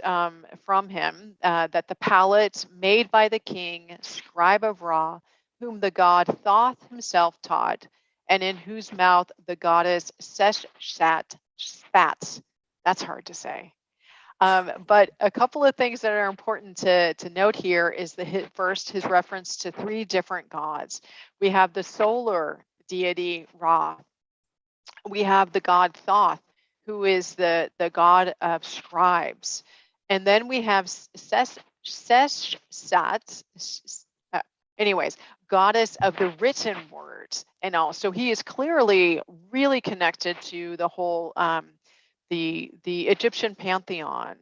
Speaker 2: from him that the pallet made by the king, scribe of Ra, whom the god Thoth himself taught, and in whose mouth the goddess Seshat spats. That's hard to say. But a couple of things that are important to note here is first, his reference to 3 different gods. We have the solar deity Ra. We have the god Thoth, who is the god of scribes. And then we have Seshat, anyways, goddess of the written words and all. So he is clearly really connected to the whole the Egyptian pantheon.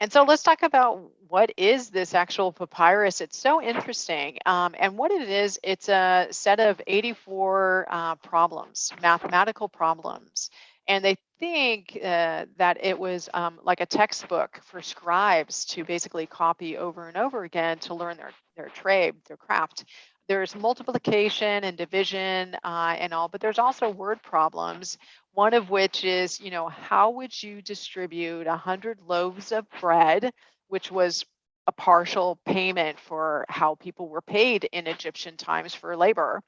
Speaker 2: And so let's talk about what is this actual papyrus. It's so interesting. And what it is, it's a set of 84 problems, mathematical problems. And they think that it was like a textbook for scribes to basically copy over and over again to learn their trade, their craft. There's multiplication and division and all, but there's also word problems. One of which is, how would you distribute 100 loaves of bread, which was a partial payment for how people were paid in Egyptian times for labor,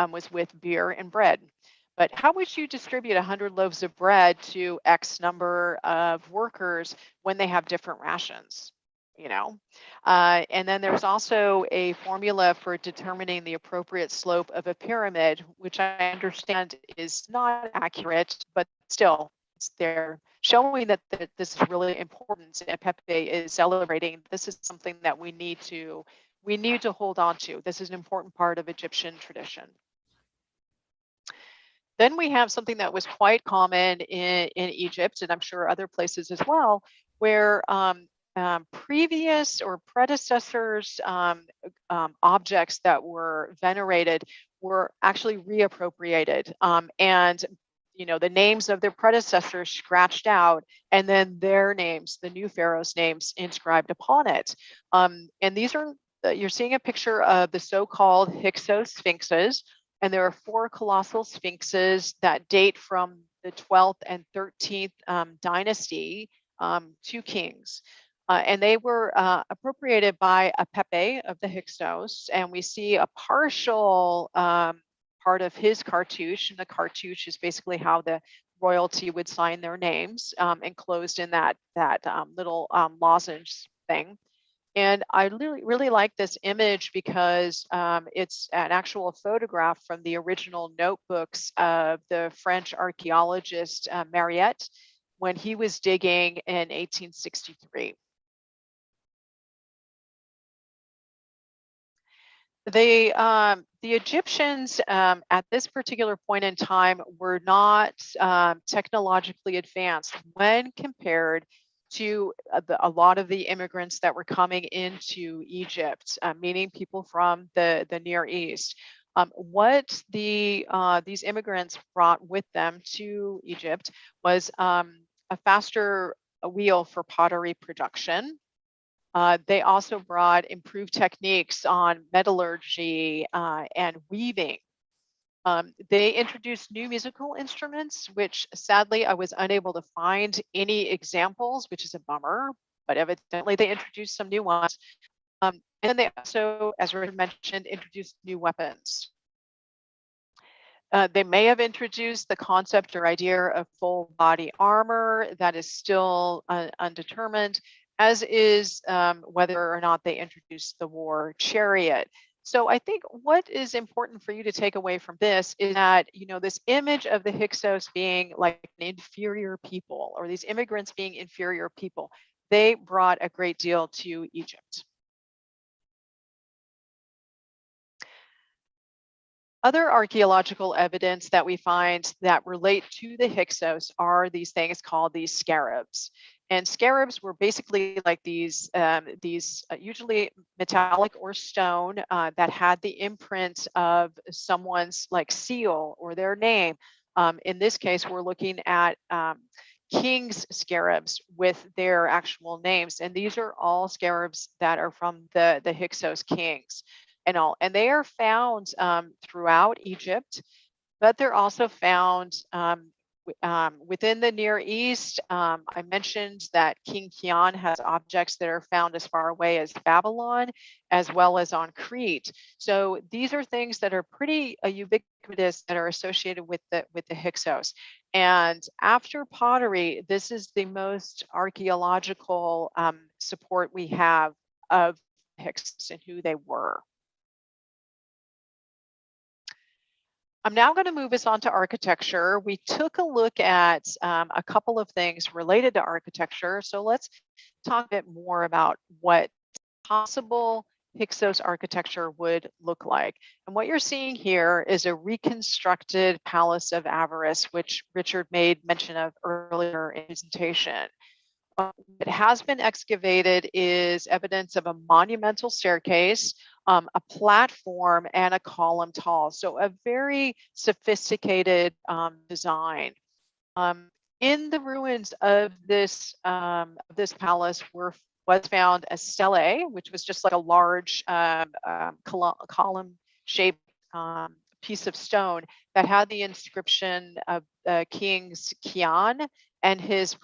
Speaker 2: was with beer and bread. But how would you distribute 100 loaves of bread to X number of workers when they have different rations? you know. And then there's also a formula for determining the appropriate slope of a pyramid, which I understand is not accurate, but still it's there, showing that this is really important. And Pepe is celebrating. This is something that we need to hold on to. This is an important part of Egyptian tradition. Then we have something that was quite common in Egypt, and I'm sure other places as well, where previous or predecessors objects that were venerated were actually reappropriated, and the names of their predecessors scratched out, and then their names, the new pharaoh's names, inscribed upon it. And these are you're seeing a picture of the so-called Hyksos sphinxes. And there are 4 colossal sphinxes that date from the 12th and 13th dynasty, 2 kings. And they were appropriated by a Pepe of the Hyksos. And we see a partial part of his cartouche. And the cartouche is basically how the royalty would sign their names, enclosed in that little lozenge thing. And I really like this image because it's an actual photograph from the original notebooks of the French archaeologist Mariette when he was digging in 1863. The Egyptians at this particular point in time were not technologically advanced when compared to a lot of the immigrants that were coming into Egypt, meaning people from the Near East. What these immigrants brought with them to Egypt was a faster wheel for pottery production. They also brought improved techniques on metallurgy and weaving. They introduced new musical instruments, which sadly I was unable to find any examples, which is a bummer, but evidently they introduced some new ones. And then they also, as Richard mentioned, introduced new weapons. They may have introduced the concept or idea of full body armor. That is still undetermined, as is whether or not they introduced the war chariot. So I think what is important for you to take away from this is that, this image of the Hyksos being like an inferior people, or these immigrants being inferior people, they brought a great deal to Egypt. Other archaeological evidence that we find that relate to the Hyksos are these things called these scarabs. And scarabs were basically like these usually metallic or stone that had the imprint of someone's like seal or their name. In this case, we're looking at king's scarabs with their actual names. And these are all scarabs that are from the Hyksos kings and all. And they are found throughout Egypt, but they're also found within the Near East. I mentioned that King Kian has objects that are found as far away as Babylon, as well as on Crete. So these are things that are pretty ubiquitous that are associated with the Hyksos. And after pottery, this is the most archaeological support we have of Hyksos and who they were. I'm now going to move us on to architecture. We took a look at a couple of things related to architecture. So let's talk a bit more about what possible Hyksos architecture would look like. And what you're seeing here is a reconstructed palace of Avaris, which Richard made mention of earlier in his presentation. What has been excavated is evidence of a monumental staircase, a platform, and a column tall. So a very sophisticated design. In the ruins of this palace was found a stele, which was just like a large column-shaped piece of stone that had the inscription of Kings Kian and his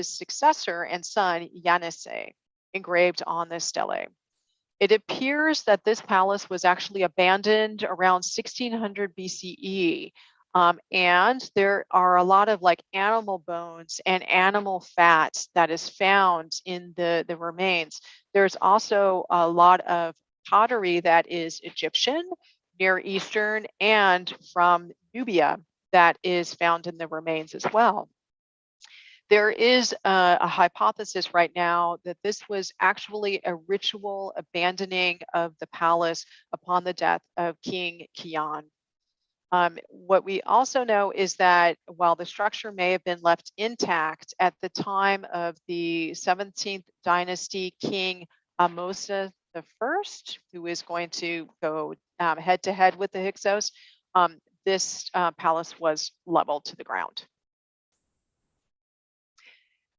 Speaker 2: successor and son Yanise engraved on this stele. It appears that this palace was actually abandoned around 1600 BCE. And there are a lot of like animal bones and animal fat that is found in the remains. There's also a lot of pottery that is Egyptian, Near Eastern, and from Nubia that is found in the remains as well. There is a hypothesis right now that this was actually a ritual abandoning of the palace upon the death of King Kian. What we also know is that while the structure may have been left intact at the time of the 17th dynasty king Amosa the First, who is going to go head to head with the Hyksos, this palace was leveled to the ground.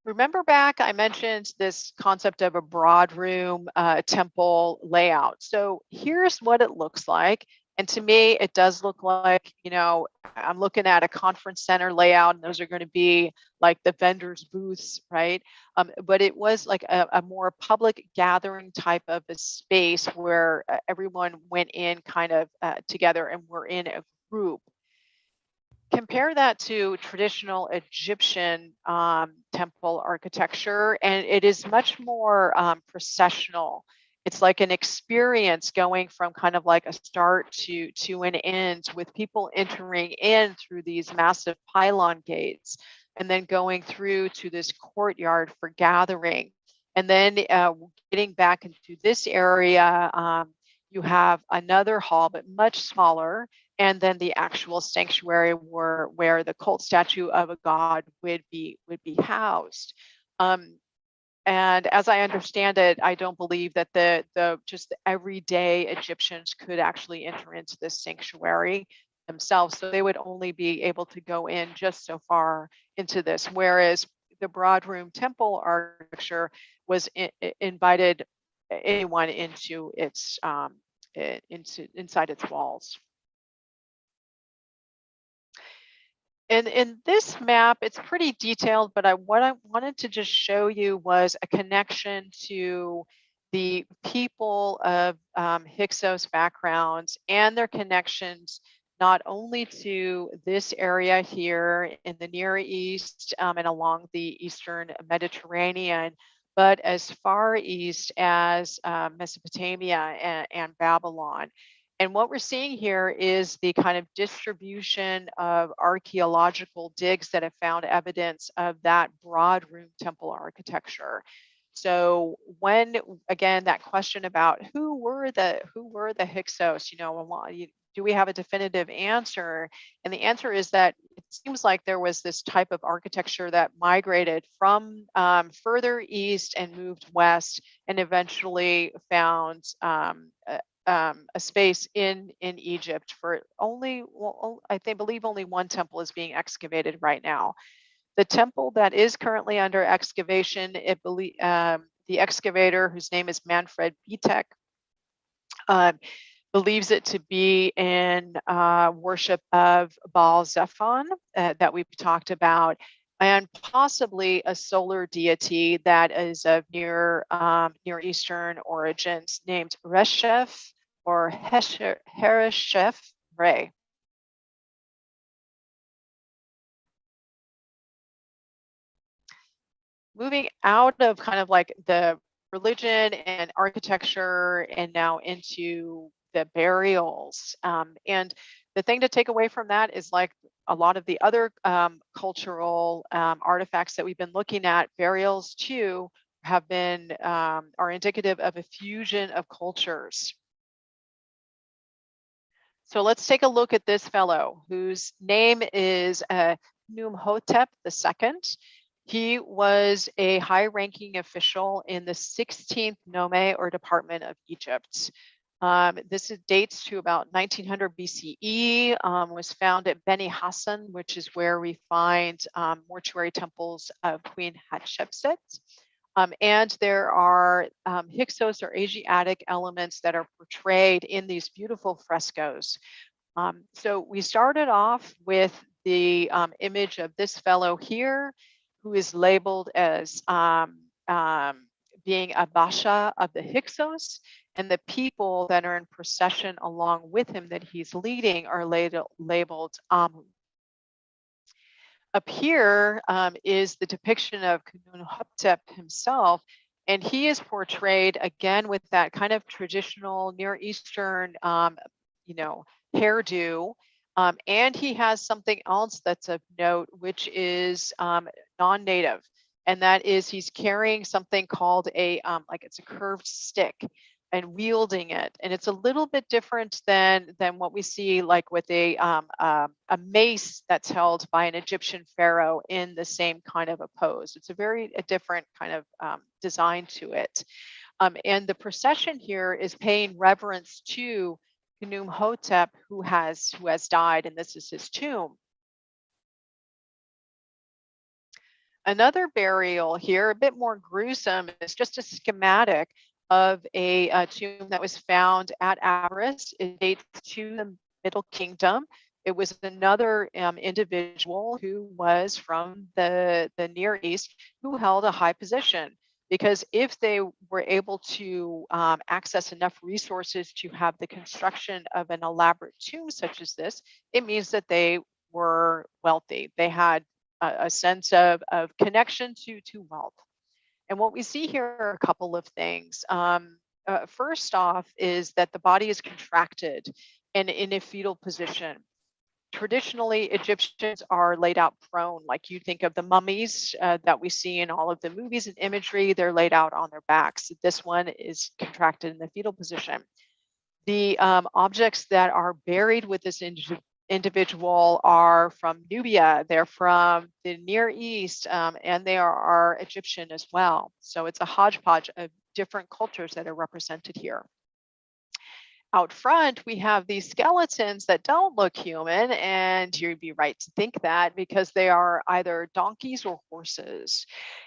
Speaker 2: Remember back, I mentioned this concept of a broad room temple layout. So here's what it looks like. And to me, it does look like, you know, I'm looking at a conference center layout, and those are going to be like the vendors' booths, right? But it was like a more public gathering type of a space where everyone went in kind of together and were in a group. Compare that to traditional Egyptian temple architecture, and it is much more processional. It's like an experience going from kind of like a start to an end, with people entering in through these massive pylon gates and then going through to this courtyard for gathering. And then getting back into this area, you have another hall, but much smaller, and then the actual sanctuary where the cult statue of a god would be housed. And as I understand it, I don't believe that the just the everyday Egyptians could actually enter into this sanctuary themselves. So they would only be able to go in just so far into this, whereas the broad room temple architecture was invited anyone into its inside its walls. And in this map, it's pretty detailed, but what I wanted to just show you was a connection to the people of Hyksos backgrounds and their connections not only to this area here in the Near East and along the Eastern Mediterranean, but as far east as Mesopotamia and Babylon. And what we're seeing here is the kind of distribution of archaeological digs that have found evidence of that broad room temple architecture. So when, again, that question about who were the Hyksos, you know, do we have a definitive answer? And the answer is that it seems like there was this type of architecture that migrated from further east and moved west, and eventually found a space in Egypt for only, well, believe only one temple is being excavated right now. The temple that is currently under excavation, the excavator, whose name is Manfred Bitek, believes it to be in worship of Baal Zephon that we've talked about, and possibly a solar deity that is of Near Eastern origins, named Reshef or Hereshef Re. Moving out of kind of like the religion and architecture and now into the burials. And the thing to take away from that is, like a lot of the other cultural artifacts that we've been looking at, burials too have been are indicative of a fusion of cultures. So let's take a look at this fellow whose name is Numhotep II. He was a high-ranking official in the 16th nome or department of Egypt. This dates to about 1900 BCE, was found at Beni Hassan, which is where we find mortuary temples of Queen Hatshepsut. And there are Hyksos or Asiatic elements that are portrayed in these beautiful frescoes. So we started off with the image of this fellow here, who is labeled as being a Basha of the Hyksos, and the people that are in procession along with him that he's leading are labeled Amu. Up here is the depiction of Khnumhotep himself, and he is portrayed again with that kind of traditional Near Eastern, hairdo. And he has something else that's of note, which is non-native, and that is he's carrying something called a like it's a curved stick and wielding it, and it's a little bit different than what we see like with a mace that's held by an Egyptian pharaoh in the same kind of a pose. It's a different kind of design to it, and the procession here is paying reverence to Khnumhotep, who has died, and this is his tomb. Another burial here, a bit more gruesome, is just a schematic of a tomb that was found at Avaris. It dates to the Middle Kingdom. It was another individual who was from the Near East who held a high position, because if they were able to access enough resources to have the construction of an elaborate tomb such as this, it means that they were wealthy. They had a sense of connection to wealth. And what we see here are a couple of things. First off is that the body is contracted and in a fetal position. Traditionally, Egyptians are laid out prone, like you think of the mummies that we see in all of the movies and imagery. They're laid out on their backs. This one is contracted in the fetal position. The objects that are buried with this individual are from Nubia, they're from the Near East, and they are Egyptian as well. So it's a hodgepodge of different cultures that are represented here. Out front, we have these skeletons that don't look human, and you'd be right to think that because they are either donkeys or horses.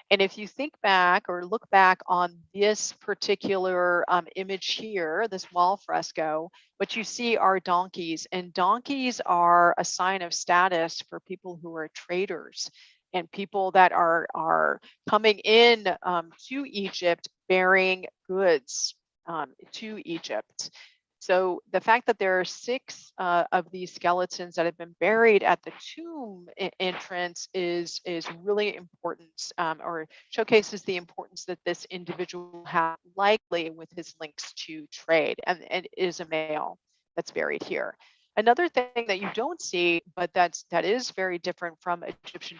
Speaker 2: And if you think back or look back on this particular image here, this wall fresco, what you see are donkeys, and donkeys are a sign of status for people who are traders and people that are coming in to Egypt bearing goods to Egypt. So the fact that there are 6 of these skeletons that have been buried at the tomb entrance is really important, or showcases the importance that this individual had, likely with his links to trade, and is a male that's buried here. Another thing that you don't see, but that is very different from Egyptian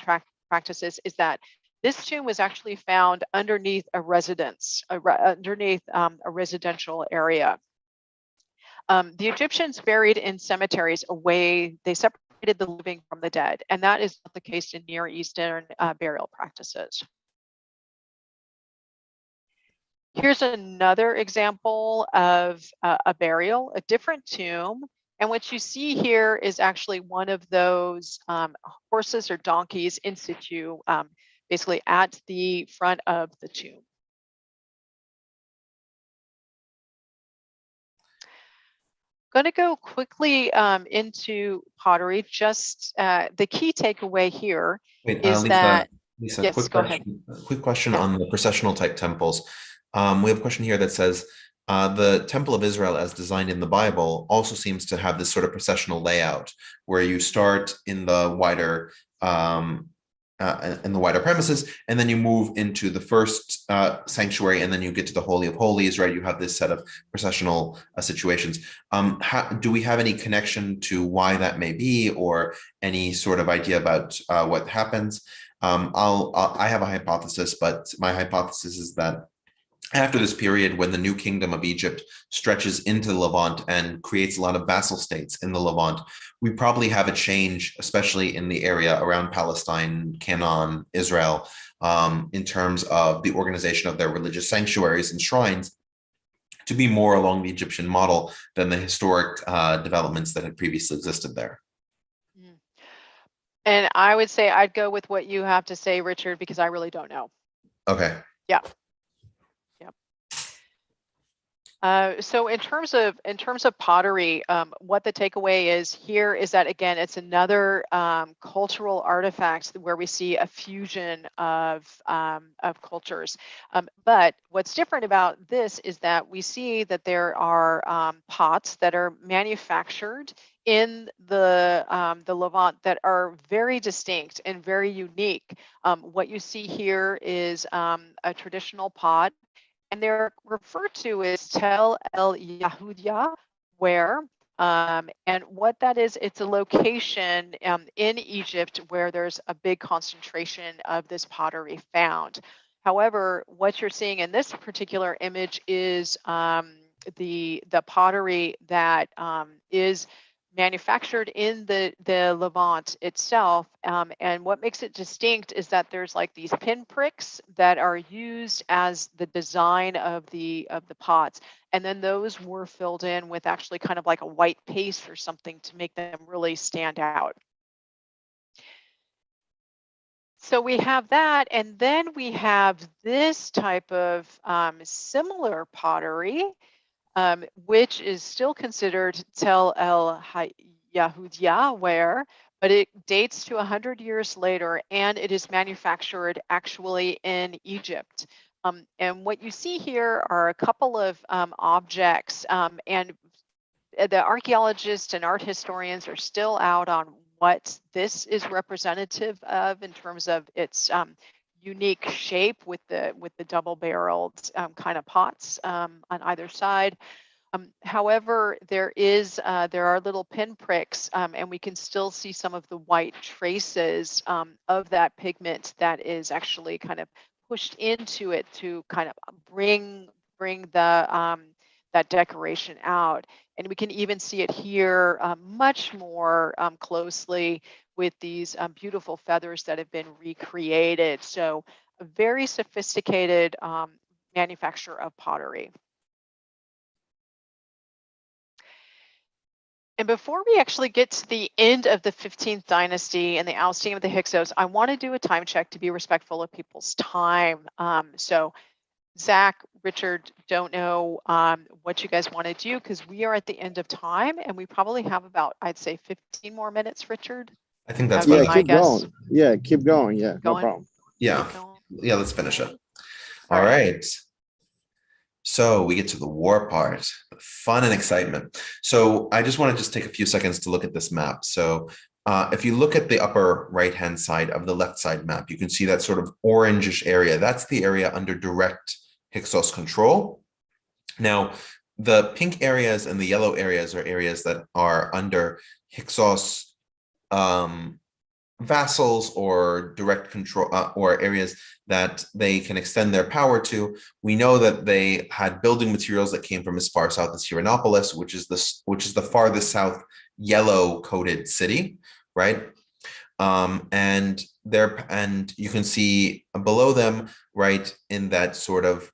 Speaker 2: practices, is that this tomb was actually found underneath a residence, underneath a residential area. The Egyptians buried in cemeteries away, they separated the living from the dead, and that is not the case in Near Eastern burial practices. Here's another example of a burial, a different tomb, and what you see here is actually one of those horses or donkeys in situ, basically at the front of the tomb. Going to go quickly into pottery. Just the key takeaway here is
Speaker 1: Lisa,
Speaker 2: that,
Speaker 1: Lisa,
Speaker 2: yes, go ahead.
Speaker 1: quick question
Speaker 2: Yeah.
Speaker 1: on the processional type temples. We have a question here that says, the Temple of Israel as designed in the Bible also seems to have this sort of processional layout where you start in the wider premises, and then you move into the first sanctuary, and then you get to the Holy of Holies, right? You have this set of processional situations. Do we have any connection to why that may be, or any sort of idea about what happens? I have a hypothesis, but my hypothesis is that after this period, when the new kingdom of Egypt stretches into the Levant and creates a lot of vassal states in the Levant, we probably have a change, especially in the area around Palestine, Canaan, Israel, in terms of the organization of their religious sanctuaries and shrines, to be more along the Egyptian model than the historic developments that had previously existed there.
Speaker 2: And I would say I'd go with what you have to say, Richard, because I really don't know.
Speaker 1: Okay.
Speaker 2: Yeah. So in terms of pottery, what the takeaway is here is that again, it's another cultural artifact where we see a fusion of cultures. But what's different about this is that we see that there are pots that are manufactured in the Levant that are very distinct and very unique. What you see here is a traditional pot, and they're referred to as Tel El Yahudia, where and what that is, it's a location in Egypt where there's a big concentration of this pottery found. However, what you're seeing in this particular image is the pottery that is manufactured in the Levant itself. And what makes it distinct is that there's like these pinpricks that are used as the design of the pots. And then those were filled in with actually kind of like a white paste or something to make them really stand out. So we have that, and then we have this type of similar pottery, which is still considered Tel El Yahudia ware, but it dates to 100 years later, and it is manufactured actually in Egypt. And what you see here are a couple of objects, and the archaeologists and art historians are still out on what this is representative of in terms of its unique shape with the double-barreled kind of pots on either side. However, there are little pinpricks, and we can still see some of the white traces of that pigment that is actually kind of pushed into it to kind of bring the that decoration out. And we can even see it here much more closely with these beautiful feathers that have been recreated. So a very sophisticated manufacture of pottery. And before we actually get to the end of the 15th dynasty and the ousting of the Hyksos, I want to do a time check to be respectful of people's time. So Zach, Richard, don't know what you guys want to do because we are at the end of time and we probably have about, I'd say 15 more minutes, Richard.
Speaker 1: I think that's
Speaker 3: Yeah,
Speaker 1: what
Speaker 3: keep going. Yeah, keep going. Yeah, no problem.
Speaker 1: Yeah. Yeah, let's finish it. All right. So we get to the war part, fun and excitement. So I just want to take a few seconds to look at this map. So if you look at the upper right-hand side of the left side map, you can see that sort of orangish area. That's the area under direct Hyksos control. Now, the pink areas and the yellow areas are areas that are under Hyksos vassals or direct control, or areas that they can extend their power to. We know that they had building materials that came from as far south as Hierapolis, which is the farthest south yellow coated city, right? And you can see below them, right, in that sort of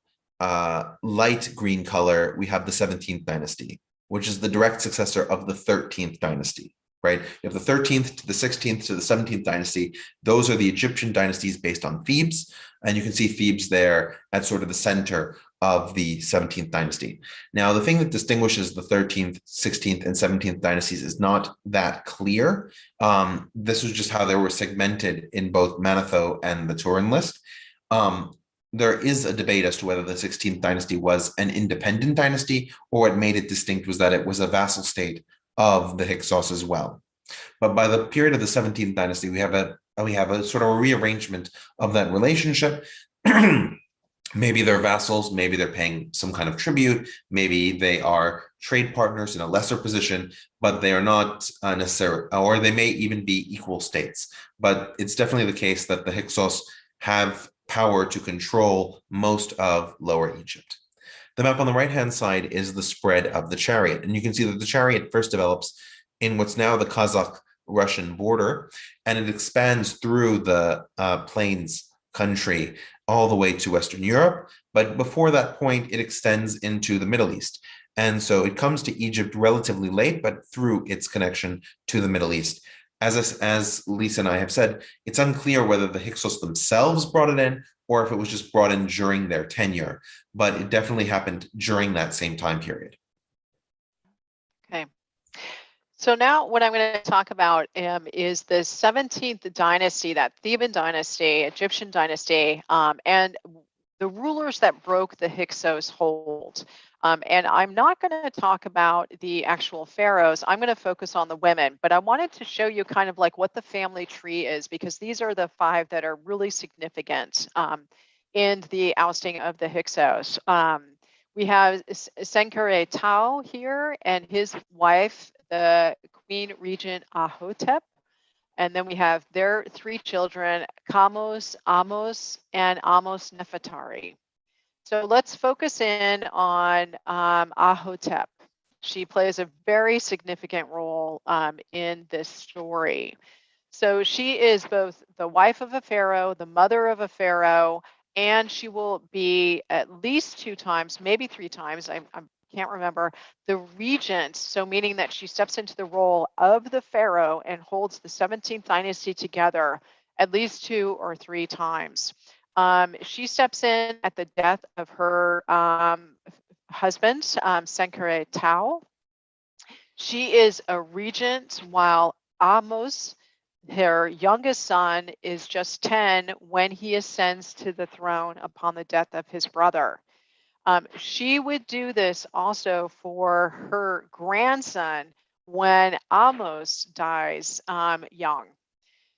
Speaker 1: light green color, we have the 17th dynasty, which is the direct successor of the 13th dynasty. Right? You have the 13th to the 16th to the 17th dynasty. Those are the Egyptian dynasties based on Thebes. And you can see Thebes there at sort of the center of the 17th dynasty. Now, the thing that distinguishes the 13th, 16th, and 17th dynasties is not that clear. This was just how they were segmented in both Manetho and the Turin list. There is a debate as to whether the 16th dynasty was an independent dynasty or what made it distinct was that it was a vassal state of the Hyksos as well. But by the period of the 17th dynasty, we have a sort of a rearrangement of that relationship. Maybe they're vassals, maybe they're paying some kind of tribute, maybe they are trade partners in a lesser position, but they are not necessarily, or they may even be equal states. But it's definitely the case that the Hyksos have power to control most of Lower Egypt. The map on the right-hand side is the spread of the chariot. And you can see that the chariot first develops in what's now the Kazakh-Russian border, and it expands through the plains country all the way to Western Europe. But before that point, it extends into the Middle East. And so it comes to Egypt relatively late, but through its connection to the Middle East. As Lisa and I have said, it's unclear whether the Hyksos themselves brought it in or if it was just brought in during their tenure, but it definitely happened during that same time period.
Speaker 2: Okay. So now what I'm going to talk about is the 17th dynasty, that Theban dynasty, Egyptian dynasty, and the rulers that broke the Hyksos hold. And I'm not going to talk about the actual pharaohs. I'm going to focus on the women, but I wanted to show you kind of like what the family tree is, because these are the 5 that are really significant in the ousting of the Hyksos. We have Senkeré here and his wife, the Queen Regent Ahotep. And then we have their 3 children, Kamos, Amos, and Amos Nefertari. So let's focus in on Ahotep. She plays a very significant role in this story. So she is both the wife of a pharaoh, the mother of a pharaoh, and she will be at least 2 times, maybe 3 times, I can't remember, the regent. So meaning that she steps into the role of the pharaoh and holds the 17th dynasty together at least 2 or 3 times. She steps in at the death of her husband, Senkeré Tau. She is a regent while Amos, her youngest son, is just 10 when he ascends to the throne upon the death of his brother. She would do this also for her grandson when Amos dies young.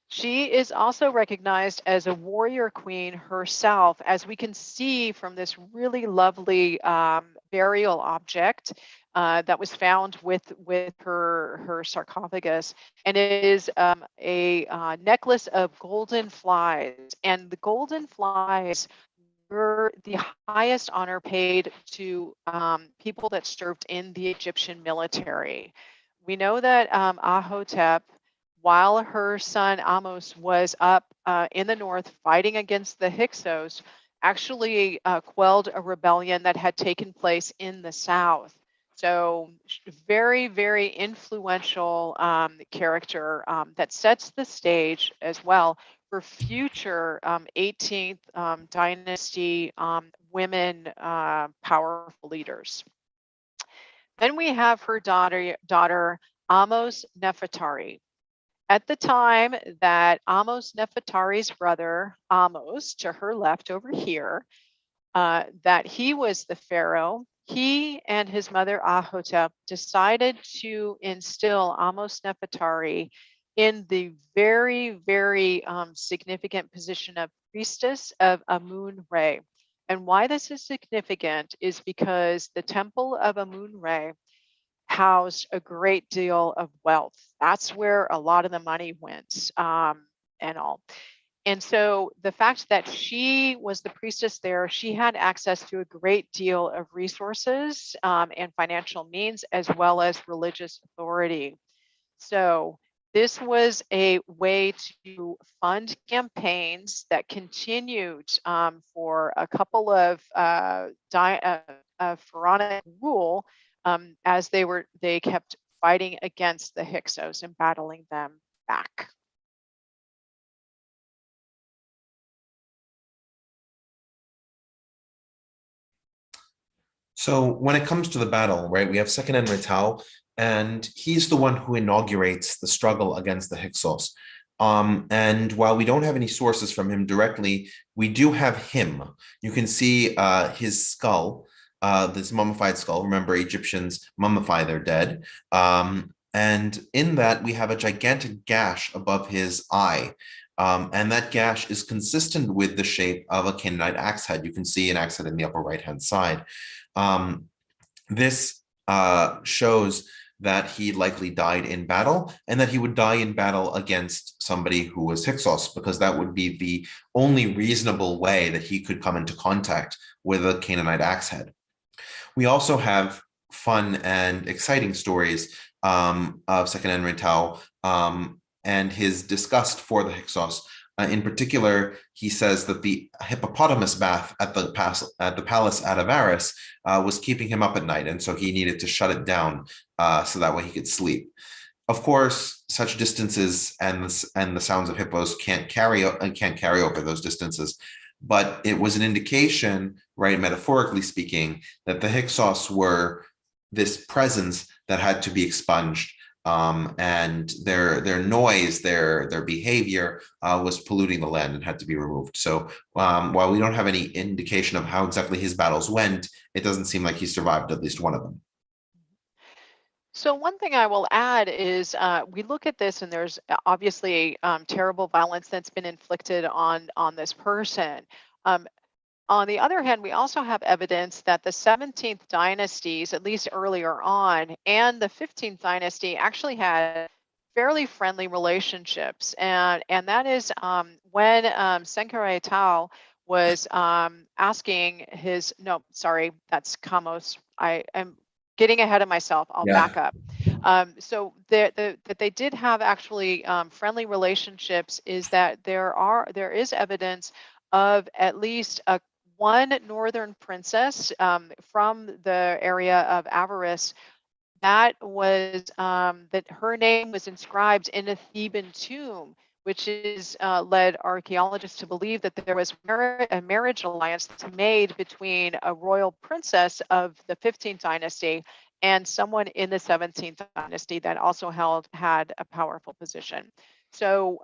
Speaker 2: She is also recognized as a warrior queen herself, as we can see from this really lovely burial object that was found with her sarcophagus. And it is a necklace of golden flies. And the golden flies were the highest honor paid to people that served in the Egyptian military. We know that Ahotep, while her son Amos was up in the north fighting against the Hyksos, actually quelled a rebellion that had taken place in the south. So very, very influential character that sets the stage as well for future 18th dynasty women powerful leaders. Then we have her daughter Amos Nefertari. At the time that Amos Nefertari's brother, Amos, to her left over here, that he was the pharaoh, he and his mother Ahotep decided to instill Amos Nefertari in the very, very significant position of priestess of Amun-Re. And why this is significant is because the temple of Amun-Re housed a great deal of wealth. That's where a lot of the money went and all. And so the fact that she was the priestess there, she had access to a great deal of resources and financial means, as well as religious authority. So this was a way to fund campaigns that continued for a couple of pharaonic rule as they kept fighting against the Hyksos and battling them back.
Speaker 1: So when it comes to the battle, right, we have Seqenen-Retau, and he's the one who inaugurates the struggle against the Hyksos. And while we don't have any sources from him directly, we do have him. You can see his skull, this mummified skull. Remember, Egyptians mummify their dead. And in that, we have a gigantic gash above his eye. And that gash is consistent with the shape of a Canaanite axe head. You can see an axe head in the upper right-hand side. This shows that he likely died in battle, and that he would die in battle against somebody who was Hyksos, because that would be the only reasonable way that he could come into contact with a Canaanite axe head. We also have fun and exciting stories of Seqenen-Retau and his disgust for the Hyksos. In particular, he says that the hippopotamus bath at the palace at Avaris was keeping him up at night, and so he needed to shut it down so that way he could sleep. Of course, such distances and the sounds of hippos can't carry over those distances. but it was an indication, right, metaphorically speaking, that the Hyksos were this presence that had to be expunged. And their noise, their behavior was polluting the land and had to be removed. So while we don't have any indication of how exactly his battles went, it doesn't seem like he survived at least one of them.
Speaker 2: So one thing I will add is we look at this, and there's obviously terrible violence that's been inflicted on this person. On the other hand, we also have evidence that the 17th dynasties, at least earlier on, and the 15th dynasty actually had fairly friendly relationships. And that is when Senkerei Tao was asking his, no, sorry, that's Kamos. I am getting ahead of myself. I'll back up. So that they did have actually friendly relationships is that there is evidence of at least one northern princess from the area of Avaris that was that her name was inscribed in a Theban tomb, which is led archaeologists to believe that there was a marriage alliance made between a royal princess of the 15th dynasty and someone in the 17th dynasty that also had a powerful position. So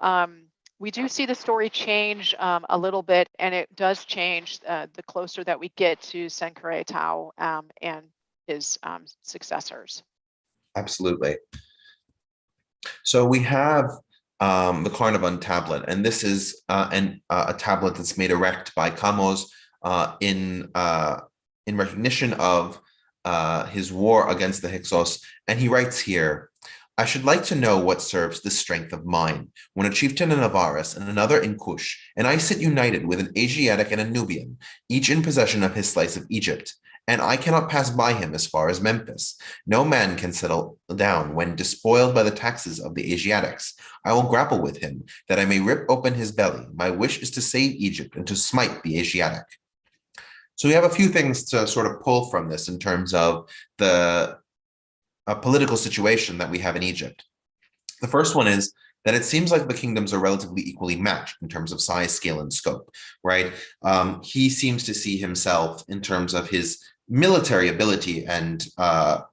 Speaker 2: we do see the story change a little bit, and it does change the closer that we get to Senkerei Tao and his successors.
Speaker 1: Absolutely. So we have the Carnarvon tablet, and this is a tablet that's made erect by Kamos in recognition of his war against the Hyksos. And he writes here, "I should like to know what serves this strength of mine, when a chieftain in Avaris and another in Kush, and I sit united with an Asiatic and a Nubian, each in possession of his slice of Egypt, and I cannot pass by him as far as Memphis. No man can settle down when despoiled by the taxes of the Asiatics. I will grapple with him, that I may rip open his belly. My wish is to save Egypt and to smite the Asiatic." So we have a few things to sort of pull from this in terms of the political situation that we have in Egypt. The first one is that it seems like the kingdoms are relatively equally matched in terms of size, scale, and scope, right? He seems to see himself in terms of his military ability and a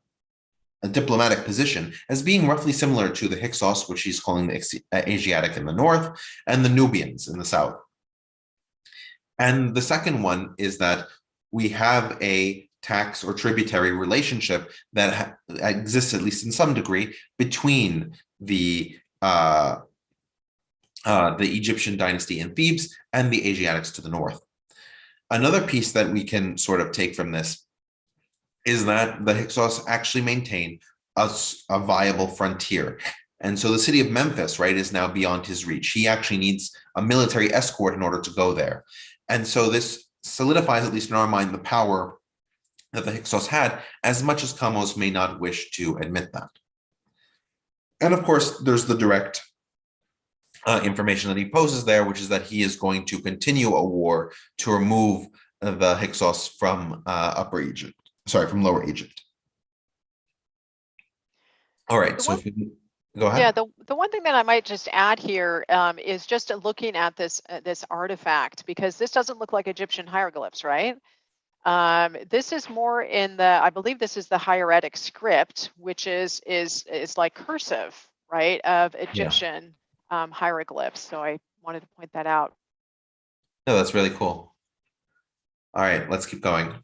Speaker 1: diplomatic position as being roughly similar to the Hyksos, which he's calling the Asiatic in the north, and the Nubians in the south. And the second one is that we have a tax or tributary relationship that exists, at least in some degree, between the Egyptian dynasty in Thebes and the Asiatics to the north. Another piece that we can sort of take from this is that the Hyksos actually maintain a viable frontier. And so the city of Memphis, right, is now beyond his reach. He actually needs a military escort in order to go there. And so this solidifies, at least in our mind, the power that the Hyksos had, as much as Kamos may not wish to admit that. And of course, there's the direct information that he poses there, which is that he is going to continue a war to remove the Hyksos from from Lower Egypt. All right, so go ahead.
Speaker 2: Yeah, the one thing that I might just add here is just looking at this artifact, because this doesn't look like Egyptian hieroglyphs, right? This is more in the, I believe this is the hieratic script, which is like cursive, right, of Egyptian hieroglyphs. So I wanted to point that out.
Speaker 1: No, that's really cool. All right, let's keep going.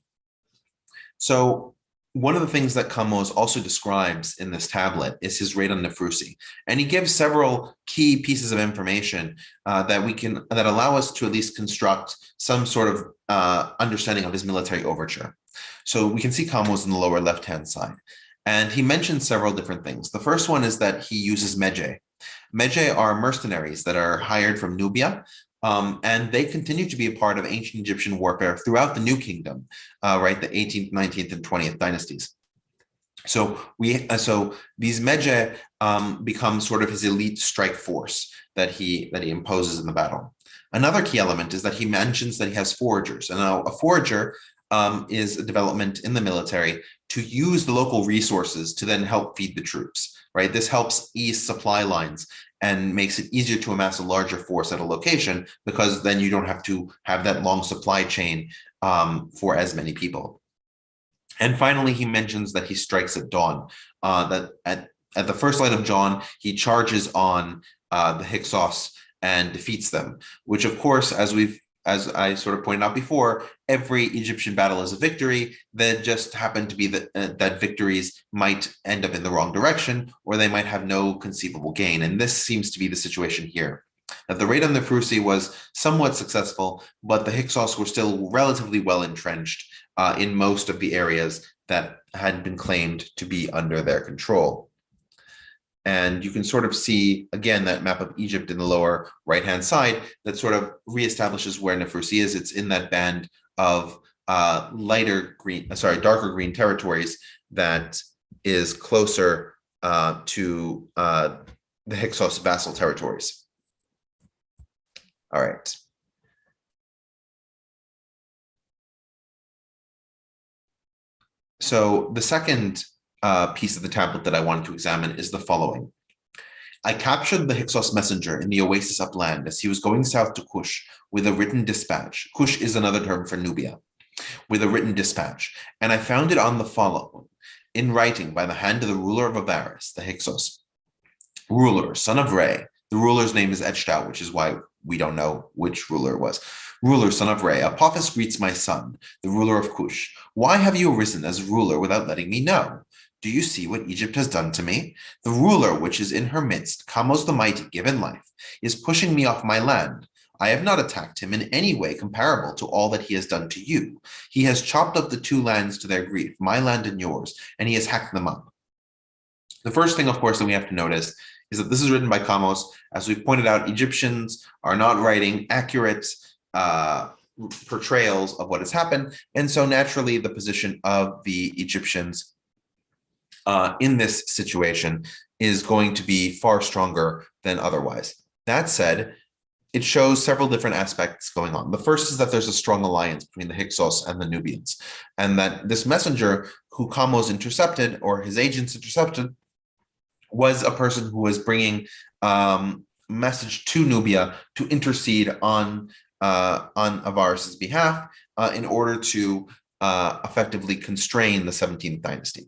Speaker 1: So one of the things that Kamos also describes in this tablet is his raid on Nefrusi, and he gives several key pieces of information that allow us to at least construct some sort of understanding of his military overture. So we can see Kamos in the lower left-hand side, and he mentions several different things. The first one is that he uses Medjay. Medjay are mercenaries that are hired from Nubia. And they continue to be a part of ancient Egyptian warfare throughout the New Kingdom, right? The 18th, 19th, and 20th dynasties. So these Medjay become sort of his elite strike force that he imposes in the battle. Another key element is that he mentions that he has foragers, and a forager is a development in the military to use the local resources to then help feed the troops, right? This helps ease supply lines and makes it easier to amass a larger force at a location, because then you don't have to have that long supply chain for as many people. And finally, he mentions that he strikes at dawn, that at the first light of dawn, he charges on the Hyksos and defeats them, which of course, as I sort of pointed out before, every Egyptian battle is a victory. That just happened to be that victories might end up in the wrong direction, or they might have no conceivable gain. And this seems to be the situation here. That the raid on the Frusi was somewhat successful, but the Hyksos were still relatively well entrenched in most of the areas that had been claimed to be under their control. And you can sort of see, again, that map of Egypt in the lower right-hand side that sort of reestablishes where Neferusi is. It's in that band of darker green territories that is closer to the Hyksos vassal territories. All right. So the second piece of the tablet that I wanted to examine is the following. I captured the Hyksos messenger in the oasis upland as he was going south to Kush with a written dispatch. Kush is another term for Nubia. With a written dispatch, and I found it on the following, in writing by the hand of the ruler of Avaris, the Hyksos. Ruler, son of Re. The ruler's name is etched out, which is why we don't know which ruler it was. Ruler, son of Re, Apophis greets my son, the ruler of Kush. Why have you arisen as ruler without letting me know? Do you see what Egypt has done to me? The ruler which is in her midst, Kamos the mighty, given life, is pushing me off my land. I have not attacked him in any way comparable to all that he has done to you. He has chopped up the two lands to their grief, my land and yours, and he has hacked them up. The first thing, of course, that we have to notice is that this is written by Kamos. As we've pointed out, Egyptians are not writing accurate portrayals of what has happened. And so naturally, the position of the Egyptians in this situation is going to be far stronger than otherwise. That said, it shows several different aspects going on. The first is that there's a strong alliance between the Hyksos and the Nubians, and that this messenger who Kamos intercepted, or his agents intercepted, was a person who was bringing message to Nubia to intercede on Avaris's behalf in order to effectively constrain the 17th dynasty.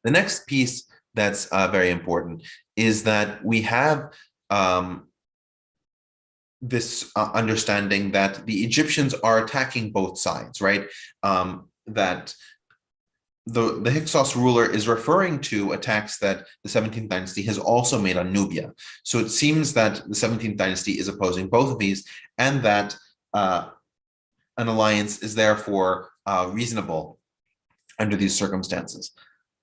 Speaker 1: The next piece that's very important is that we have this understanding that the Egyptians are attacking both sides, right? That the Hyksos ruler is referring to attacks that the 17th dynasty has also made on Nubia. So it seems that the 17th dynasty is opposing both of these, and that an alliance is therefore reasonable under these circumstances.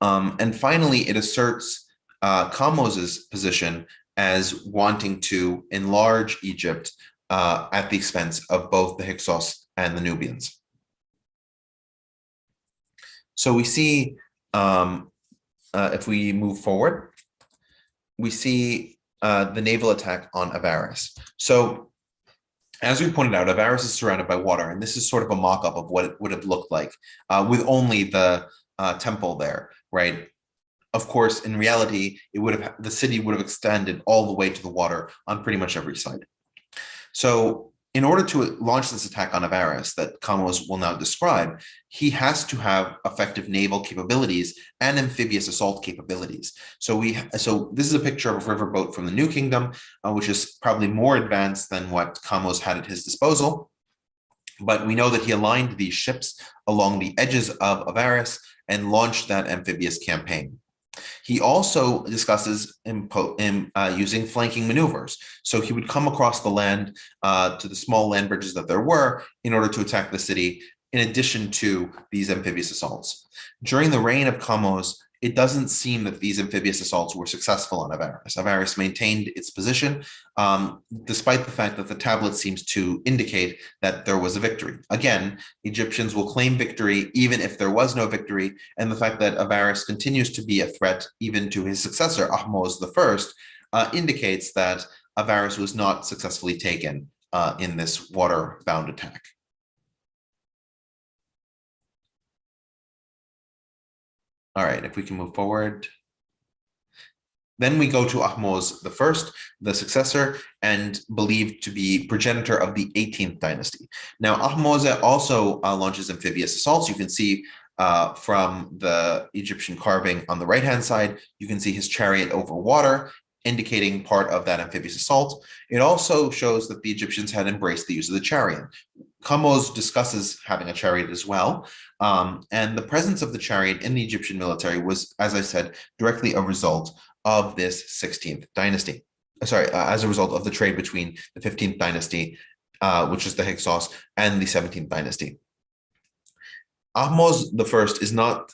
Speaker 1: And finally, it asserts Kamos's position as wanting to enlarge Egypt at the expense of both the Hyksos and the Nubians. So we see, if we move forward, we see the naval attack on Avaris. So as we pointed out, Avaris is surrounded by water, and this is sort of a mock-up of what it would have looked like with only the temple there, right? Of course, in reality, the city would have extended all the way to the water on pretty much every side. So in order to launch this attack on Avaris that Kamos will now describe, he has to have effective naval capabilities and amphibious assault capabilities. So this is a picture of a riverboat from the New Kingdom, which is probably more advanced than what Kamos had at his disposal. But we know that he aligned these ships along the edges of Avaris and launched that amphibious campaign. He also discusses using flanking maneuvers. So he would come across the land to the small land bridges that there were in order to attack the city, in addition to these amphibious assaults. During the reign of Kamos, it doesn't seem that these amphibious assaults were successful on Avaris. Avaris maintained its position, despite the fact that the tablet seems to indicate that there was a victory. Again, Egyptians will claim victory even if there was no victory, and the fact that Avaris continues to be a threat even to his successor, Ahmose I, indicates that Avaris was not successfully taken in this water-bound attack. All right, if we can move forward. Then we go to Ahmose the First, the successor, and believed to be progenitor of the 18th dynasty. Now, Ahmose also launches amphibious assaults. You can see from the Egyptian carving on the right-hand side, you can see his chariot over water, indicating part of that amphibious assault. It also shows that the Egyptians had embraced the use of the chariot. Ahmose discusses having a chariot as well. And the presence of the chariot in the Egyptian military was, as I said, directly a result of this 16th dynasty. As a result of the trade between the 15th dynasty, which is the Hyksos, and the 17th dynasty. Ahmose the First is not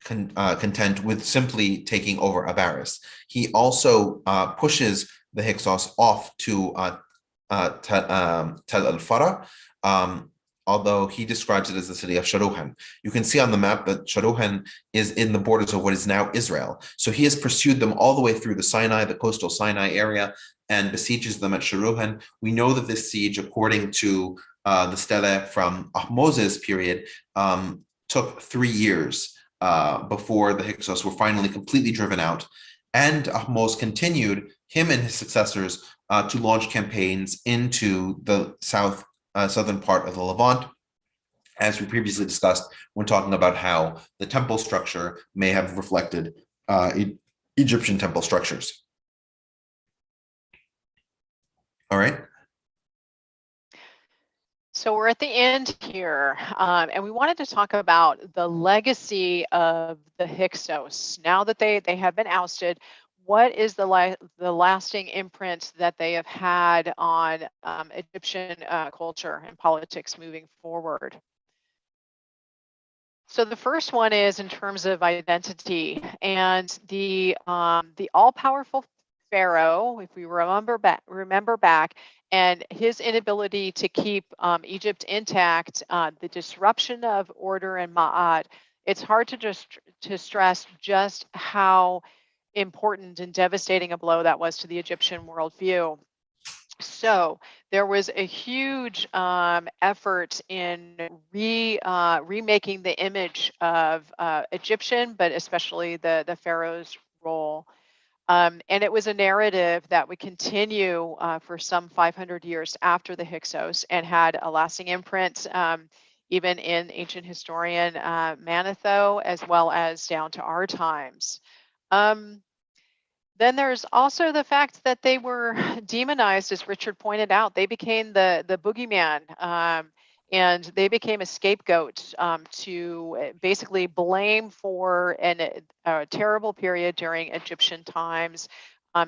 Speaker 1: content with simply taking over Avaris. He also pushes the Hyksos off to Tel el-Farah, although he describes it as the city of Sharuhan. You can see on the map that Sharuhan is in the borders of what is now Israel. So he has pursued them all the way through the Sinai, the coastal Sinai area, and besieges them at Sharuhan. We know that this siege, according to the stele from Ahmose's period, took 3 years before the Hyksos were finally completely driven out. And Ahmose continued, him and his successors, to launch campaigns into the southern part of the Levant, as we previously discussed when talking about how the temple structure may have reflected Egyptian temple structures. All right.
Speaker 2: So we're at the end here, and we wanted to talk about the legacy of the Hyksos. Now that they have been ousted, what is the lasting imprint that they have had on Egyptian culture and politics moving forward? So the first one is in terms of identity, and the all-powerful pharaoh, if we remember back, and his inability to keep Egypt intact, the disruption of order and ma'at. It's hard to stress just how important and devastating a blow that was to the Egyptian worldview. So there was a huge effort in remaking the image of Egyptian, but especially the pharaoh's role. And it was a narrative that would continue for some 500 years after the Hyksos and had a lasting imprint, even in ancient historian Manetho, as well as down to our times. Then there's also the fact that they were demonized, as Richard pointed out. They became the boogeyman, and they became a scapegoat to basically blame for a terrible period during Egyptian times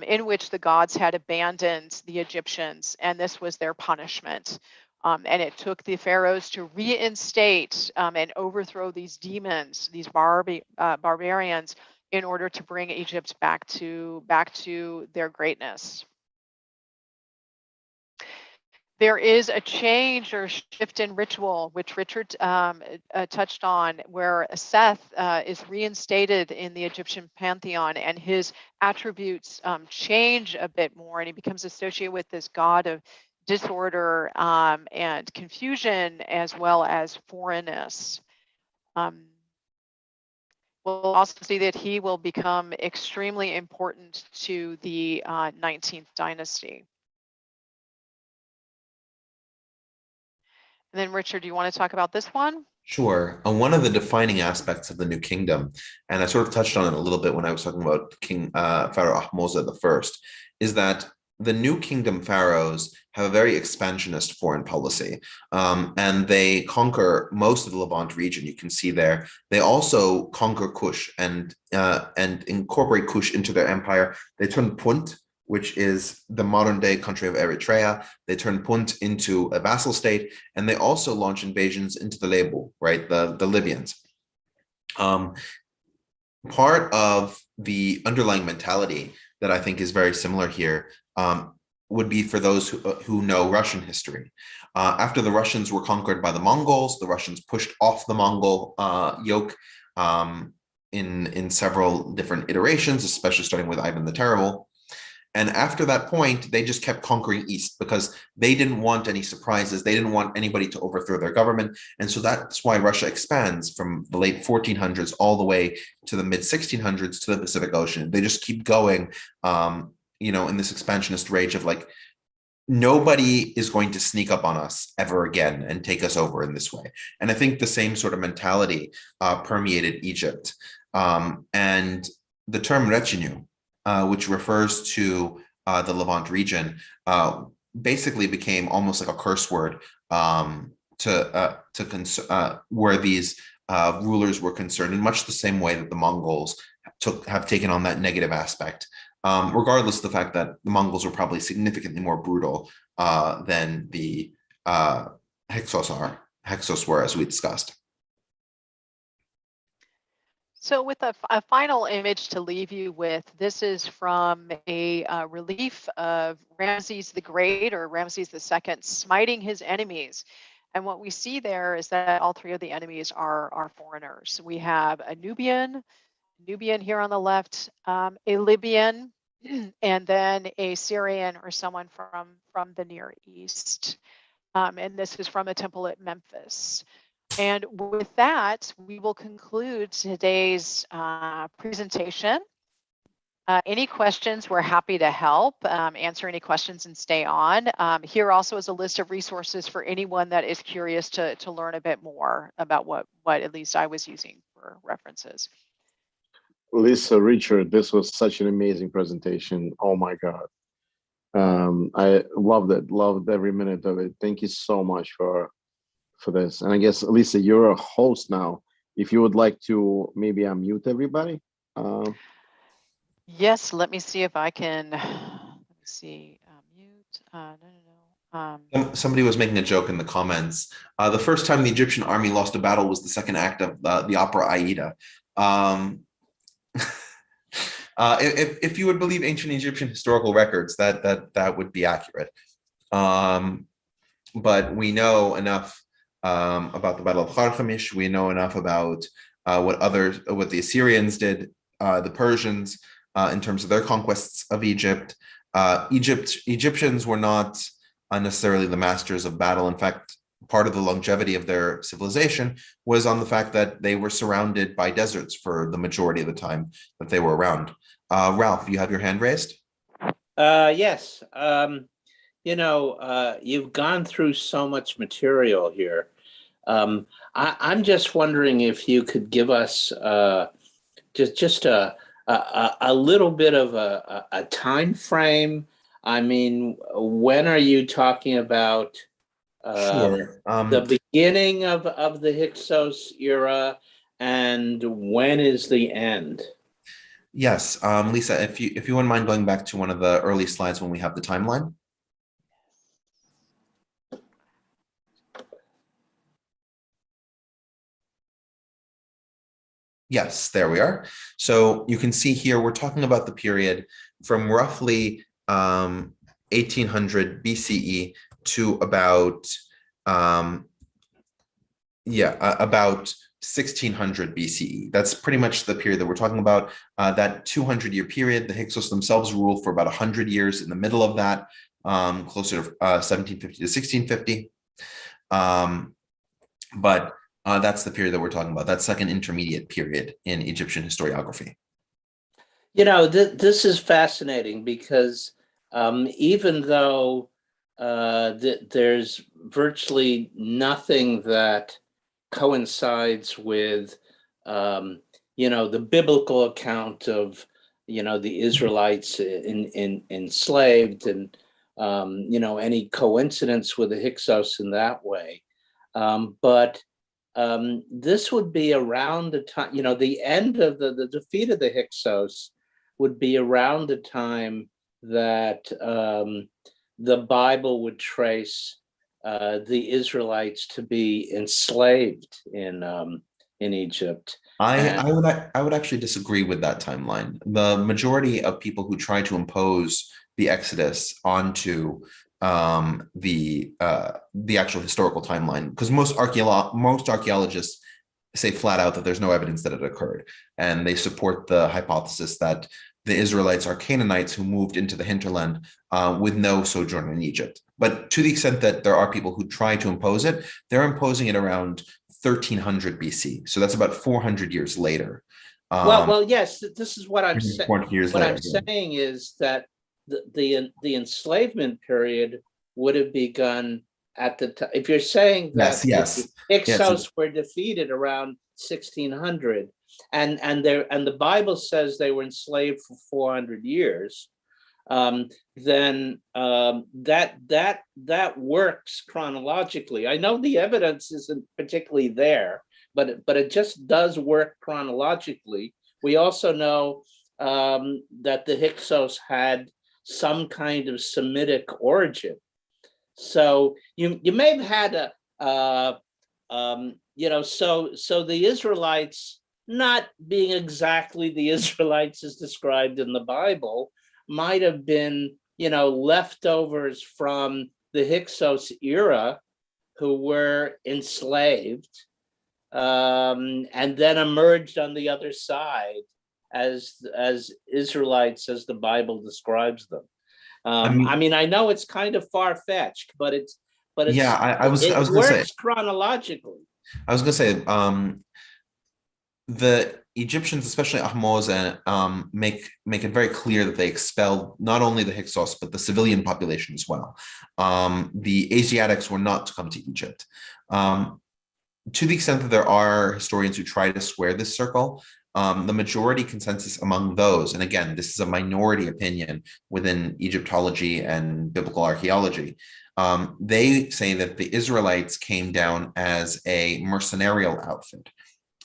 Speaker 2: in which the gods had abandoned the Egyptians, and this was their punishment. And it took the pharaohs to reinstate and overthrow these demons, these barbarians, in order to bring Egypt back to their greatness. There is a change or shift in ritual, which Richard touched on, where Seth is reinstated in the Egyptian pantheon, and his attributes change a bit more, and he becomes associated with this god of disorder and confusion, as well as foreignness. We'll also see that he will become extremely important to the 19th dynasty. And then Richard, do you want to talk about this one?
Speaker 1: Sure. One of the defining aspects of the New Kingdom, and I sort of touched on it a little bit when I was talking about King Pharaoh Ahmose the First, is that the New Kingdom pharaohs have a very expansionist foreign policy, and they conquer most of the Levant region. You can see there. They also conquer Kush and incorporate Kush into their empire. They turn Punt, which is the modern-day country of Eritrea. They turn Punt into a vassal state, and they also launch invasions into the Lebu, right, the Libyans. Part of the underlying mentality that I think is very similar here would be for those who know Russian history. After the Russians were conquered by the Mongols, the Russians pushed off the Mongol yoke in several different iterations, especially starting with Ivan the Terrible. And after that point, they just kept conquering east because they didn't want any surprises. They didn't want anybody to overthrow their government. And so that's why Russia expands from the late 1400s all the way to the mid 1600s to the Pacific Ocean. They just keep going, in this expansionist rage of like, nobody is going to sneak up on us ever again and take us over in this way. And I think the same sort of mentality permeated Egypt. And the term retinue, which refers to the Levant region, basically became almost like a curse word where these rulers were concerned in much the same way that the Mongols have taken on that negative aspect. Regardless of the fact that the Mongols were probably significantly more brutal than the Hyksos were, as we discussed.
Speaker 2: So with a final image to leave you with, this is from a relief of Ramses the Great, or Ramses II, smiting his enemies. And what we see there is that all three of the enemies are foreigners. We have a Nubian here on the left, a Libyan, and then a Syrian, or someone from the Near East. And this is from a temple at Memphis. And with that, we will conclude today's presentation. Any questions, we're happy to help answer any questions and stay on. Here also is a list of resources for anyone that is curious to learn a bit more about what at least I was using for references.
Speaker 3: Lisa, Richard, this was such an amazing presentation. Oh my God. I loved it, loved every minute of it. Thank you so much for this. And I guess, Lisa, you're a host now. If you would like to maybe unmute everybody.
Speaker 2: Yes, let me see if I can, mute. No.
Speaker 1: Somebody was making a joke in the comments. The first time the Egyptian army lost a battle was the second act of the opera Aida. If you would believe ancient Egyptian historical records, that would be accurate. But we know enough about the Battle of Carchemish. We know enough about what the Assyrians did, the Persians, in terms of their conquests of Egypt. Egyptians were not necessarily the masters of battle. In fact, part of the longevity of their civilization was on the fact that they were surrounded by deserts for the majority of the time that they were around. Ralph, you have your hand raised?
Speaker 4: Yes. You've gone through so much material here. I'm just wondering if you could give us just a little bit of a time frame. I mean, when are you talking about
Speaker 1: Sure.
Speaker 4: the beginning of the Hyksos era, and when is the end?
Speaker 1: Yes, Lisa, if you wouldn't mind going back to one of the early slides when we have the timeline. Yes, there we are. So you can see here, we're talking about the period from roughly 1800 BCE to about, about 1600 BCE. That's pretty much the period that we're talking about. That 200-year period, the Hyksos themselves ruled for about 100 years in the middle of that, closer to 1750 to 1650. But that's the period that we're talking about, that second intermediate period in Egyptian historiography.
Speaker 4: This is fascinating because even though there's virtually nothing that coincides with, the biblical account of, the Israelites enslaved and, any coincidence with the Hyksos in that way. But this would be around the time, the end of the defeat of the Hyksos would be around the time that the Bible would trace the Israelites to be enslaved in Egypt.
Speaker 1: I would actually disagree with that timeline. The majority of people who try to impose the Exodus onto the actual historical timeline, because most archaeologists say flat out that there's no evidence that it occurred, and they support the hypothesis that the Israelites are Canaanites who moved into the hinterland with no sojourn in Egypt. But to the extent that there are people who try to impose it, they're imposing it around 1300 BC. So that's about 400 years later.
Speaker 4: Well, yes. This is what I'm saying.
Speaker 1: 400 years
Speaker 4: What
Speaker 1: later,
Speaker 4: I'm saying is that the enslavement period would have begun at the time. If you're saying that
Speaker 1: yes.
Speaker 4: the Hyksos were defeated around 1600, and the Bible says they were enslaved for 400 years, then that works chronologically. I know the evidence isn't particularly there, but it just does work chronologically. We also know that the Hyksos had some kind of Semitic origin. So you may have had so the Israelites, not being exactly the Israelites as described in the Bible, might have been, leftovers from the Hyksos era who were enslaved, and then emerged on the other side as Israelites as the Bible describes them. I know it's kind of far-fetched, but it works chronologically.
Speaker 1: I was going to say, the Egyptians, especially Ahmose, make it very clear that they expelled not only the Hyksos, but the civilian population as well. The Asiatics were not to come to Egypt. To the extent that there are historians who try to square this circle, the majority consensus among those, and again, this is a minority opinion within Egyptology and biblical archaeology, they say that the Israelites came down as a mercenarial outfit,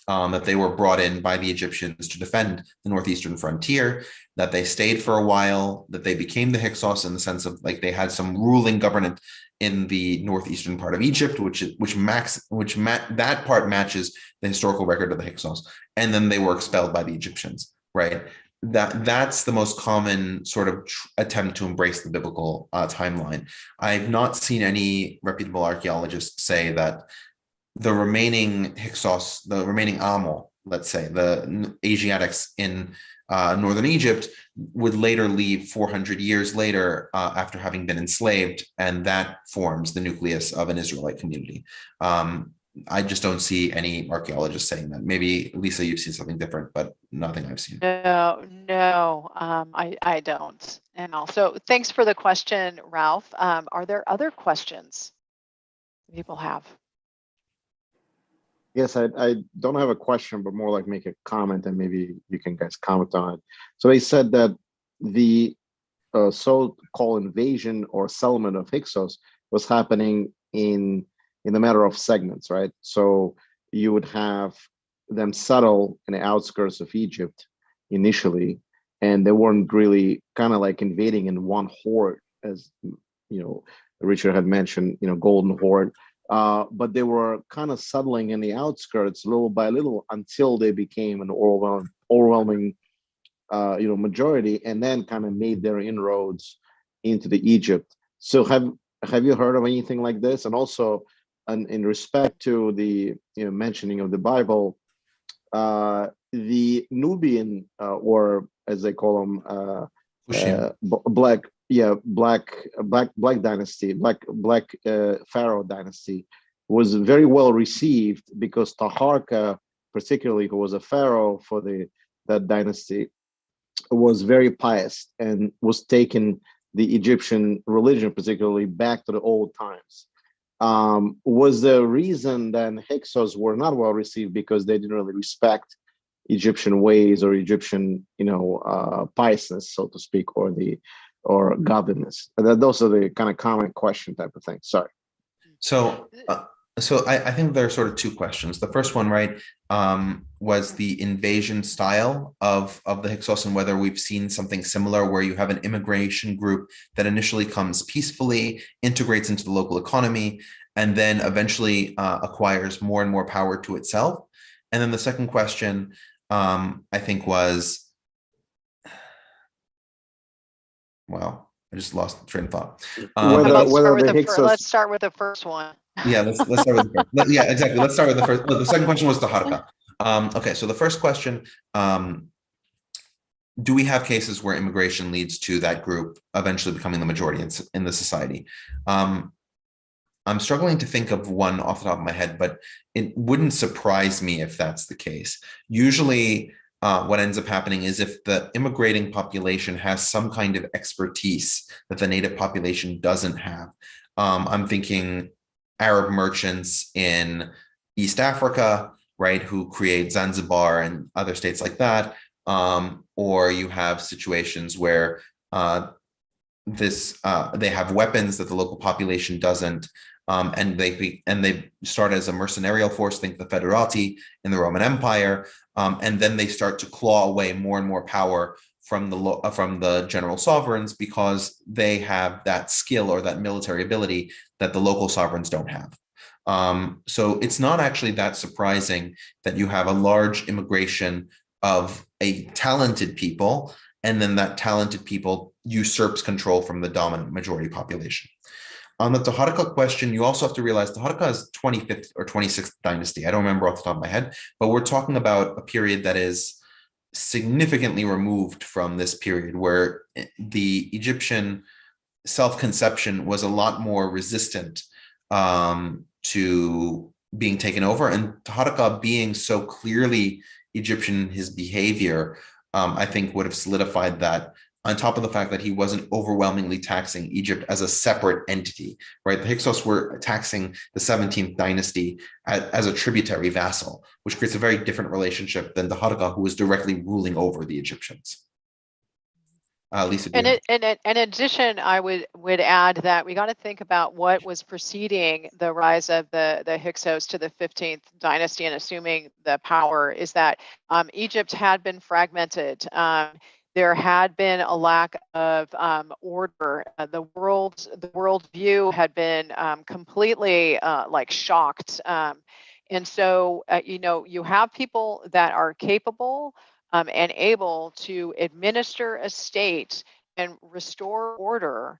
Speaker 1: that they were brought in by the Egyptians to defend the northeastern frontier, that they stayed for a while, that they became the Hyksos in the sense of like they had some ruling government in the northeastern part of Egypt, that part matches the historical record of the Hyksos, and then they were expelled by the Egyptians, right? That's the most common sort of attempt to embrace the biblical timeline. I've not seen any reputable archaeologists say that the remaining Hyksos, the remaining Amel, let's say, the Asiatics in northern Egypt, would later leave 400 years later after having been enslaved, and that forms the nucleus of an Israelite community. I just don't see any archaeologists saying that. Maybe, Lisa, you've seen something different, but nothing I've seen.
Speaker 2: No, I don't. And also, thanks for the question, Ralph. Are there other questions people have?
Speaker 3: Yes, I don't have a question, but more like make a comment, and maybe you can guys comment on it. So they said that the so-called invasion or settlement of Hyksos was happening in the matter of segments, right? So you would have them settle in the outskirts of Egypt initially, and they weren't really kind of like invading in one horde, as Richard had mentioned, Golden Horde. But they were kind of settling in the outskirts little by little until they became an overwhelming majority, and then kind of made their inroads into the Egypt. So have you heard of anything like this? And also, in respect to the mentioning of the Bible, the Nubian or as they call them, black dynasty, black pharaoh dynasty, was very well received because Taharka, particularly, who was a pharaoh for that dynasty, was very pious and was taking the Egyptian religion, particularly, back to the old times. Was the reason then Hyksos were not well received because they didn't really respect Egyptian ways or Egyptian, piousness, so to speak, or godliness? Those are the kind of common question type of thing. Sorry.
Speaker 1: So I think there are sort of two questions. The first one, right, was the invasion style of the Hyksos, and whether we've seen something similar where you have an immigration group that initially comes peacefully, integrates into the local economy, and then eventually acquires more and more power to itself. And then the second question, I think, was, well, I just lost the train of thought.
Speaker 2: Let's start with the first one.
Speaker 1: Yeah, let's start with the first. Yeah, exactly. Let's start with the first. The second question was Taharka. Okay, so the first question, do we have cases where immigration leads to that group eventually becoming the majority in the society? I'm struggling to think of one off the top of my head, but it wouldn't surprise me if that's the case. Usually, what ends up happening is if the immigrating population has some kind of expertise that the native population doesn't have. I'm thinking Arab merchants in East Africa, right, who create Zanzibar and other states like that. Or you have situations where they have weapons that the local population doesn't, and they start as a mercenarial force, think the Federati in the Roman Empire, and then they start to claw away more and more power from the general sovereigns because they have that skill or that military ability that the local sovereigns don't have. So it's not actually that surprising that you have a large immigration of a talented people, and then that talented people usurps control from the dominant majority population. On the Taharqa question, you also have to realize Taharqa is 25th or 26th dynasty. I don't remember off the top of my head, but we're talking about a period that is significantly removed from this period where the Egyptian self-conception was a lot more resistant to being taken over. And Taharqa being so clearly Egyptian in his behavior, I think would have solidified that, on top of the fact that he wasn't overwhelmingly taxing Egypt as a separate entity, right? The Hyksos were taxing the 17th dynasty as a tributary vassal, which creates a very different relationship than the Taharqa, who was directly ruling over the Egyptians. Lisa,
Speaker 2: and in addition, I would add that we got to think about what was preceding the rise of the Hyksos to the 15th dynasty, and assuming the power is that Egypt had been fragmented. There had been a lack of order. The world view had been completely like shocked. And so, you have people that are capable and able to administer a state and restore order.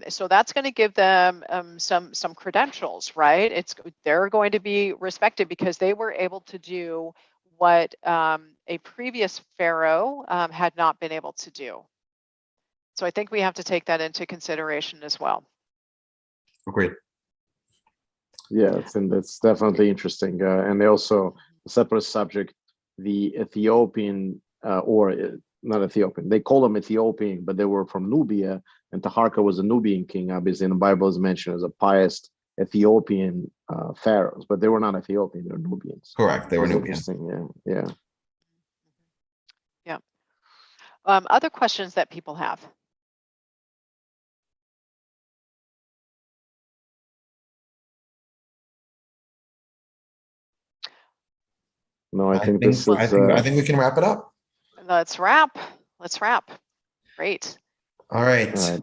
Speaker 2: So that's going to give them some credentials, right? They're going to be respected because they were able to do what a previous pharaoh had not been able to do. So I think we have to take that into consideration as well.
Speaker 1: Agreed.
Speaker 3: Yeah, and that's definitely interesting. And also, a separate subject, the Ethiopian, or not Ethiopian, they call them Ethiopian, but they were from Nubia, and Taharqa was a Nubian king. Obviously, in the Bible is mentioned as a pious Ethiopian pharaohs, but they were not Ethiopian, they were Nubians.
Speaker 1: Correct, they were Nubian.
Speaker 3: Interesting, yeah.
Speaker 2: Yeah. Other questions that people have?
Speaker 3: No, I think this is.
Speaker 1: I think we can wrap it up.
Speaker 2: Let's wrap. Great.
Speaker 1: All right.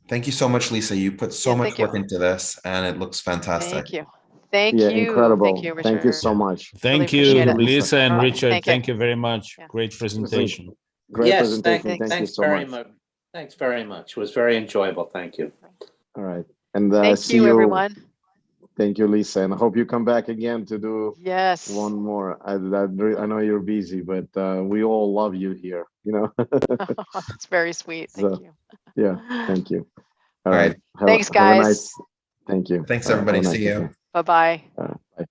Speaker 1: Thank you so much, Lisa. You put so much work into this, and it looks fantastic.
Speaker 2: Thank you. Thank you.
Speaker 3: Incredible.
Speaker 2: Thank you, Richard.
Speaker 3: Thank you so much.
Speaker 5: Thank
Speaker 2: really
Speaker 5: you, Lisa and Richard.
Speaker 2: Thank
Speaker 5: you very much.
Speaker 2: Yeah.
Speaker 5: Great presentation.
Speaker 3: Great presentation. Thank you so much.
Speaker 4: Thanks very much. It was very enjoyable. Thank you.
Speaker 3: All right. And
Speaker 2: thank you, everyone.
Speaker 3: Thank you, Lisa. And I hope you come back again to do one more. I know you're busy, but we all love you here,
Speaker 2: It's very sweet. Thank you.
Speaker 3: Yeah, thank you.
Speaker 2: All right. Thanks, guys.
Speaker 3: Thank you.
Speaker 1: Thanks, everybody. See you.
Speaker 2: Bye-bye.
Speaker 3: Bye.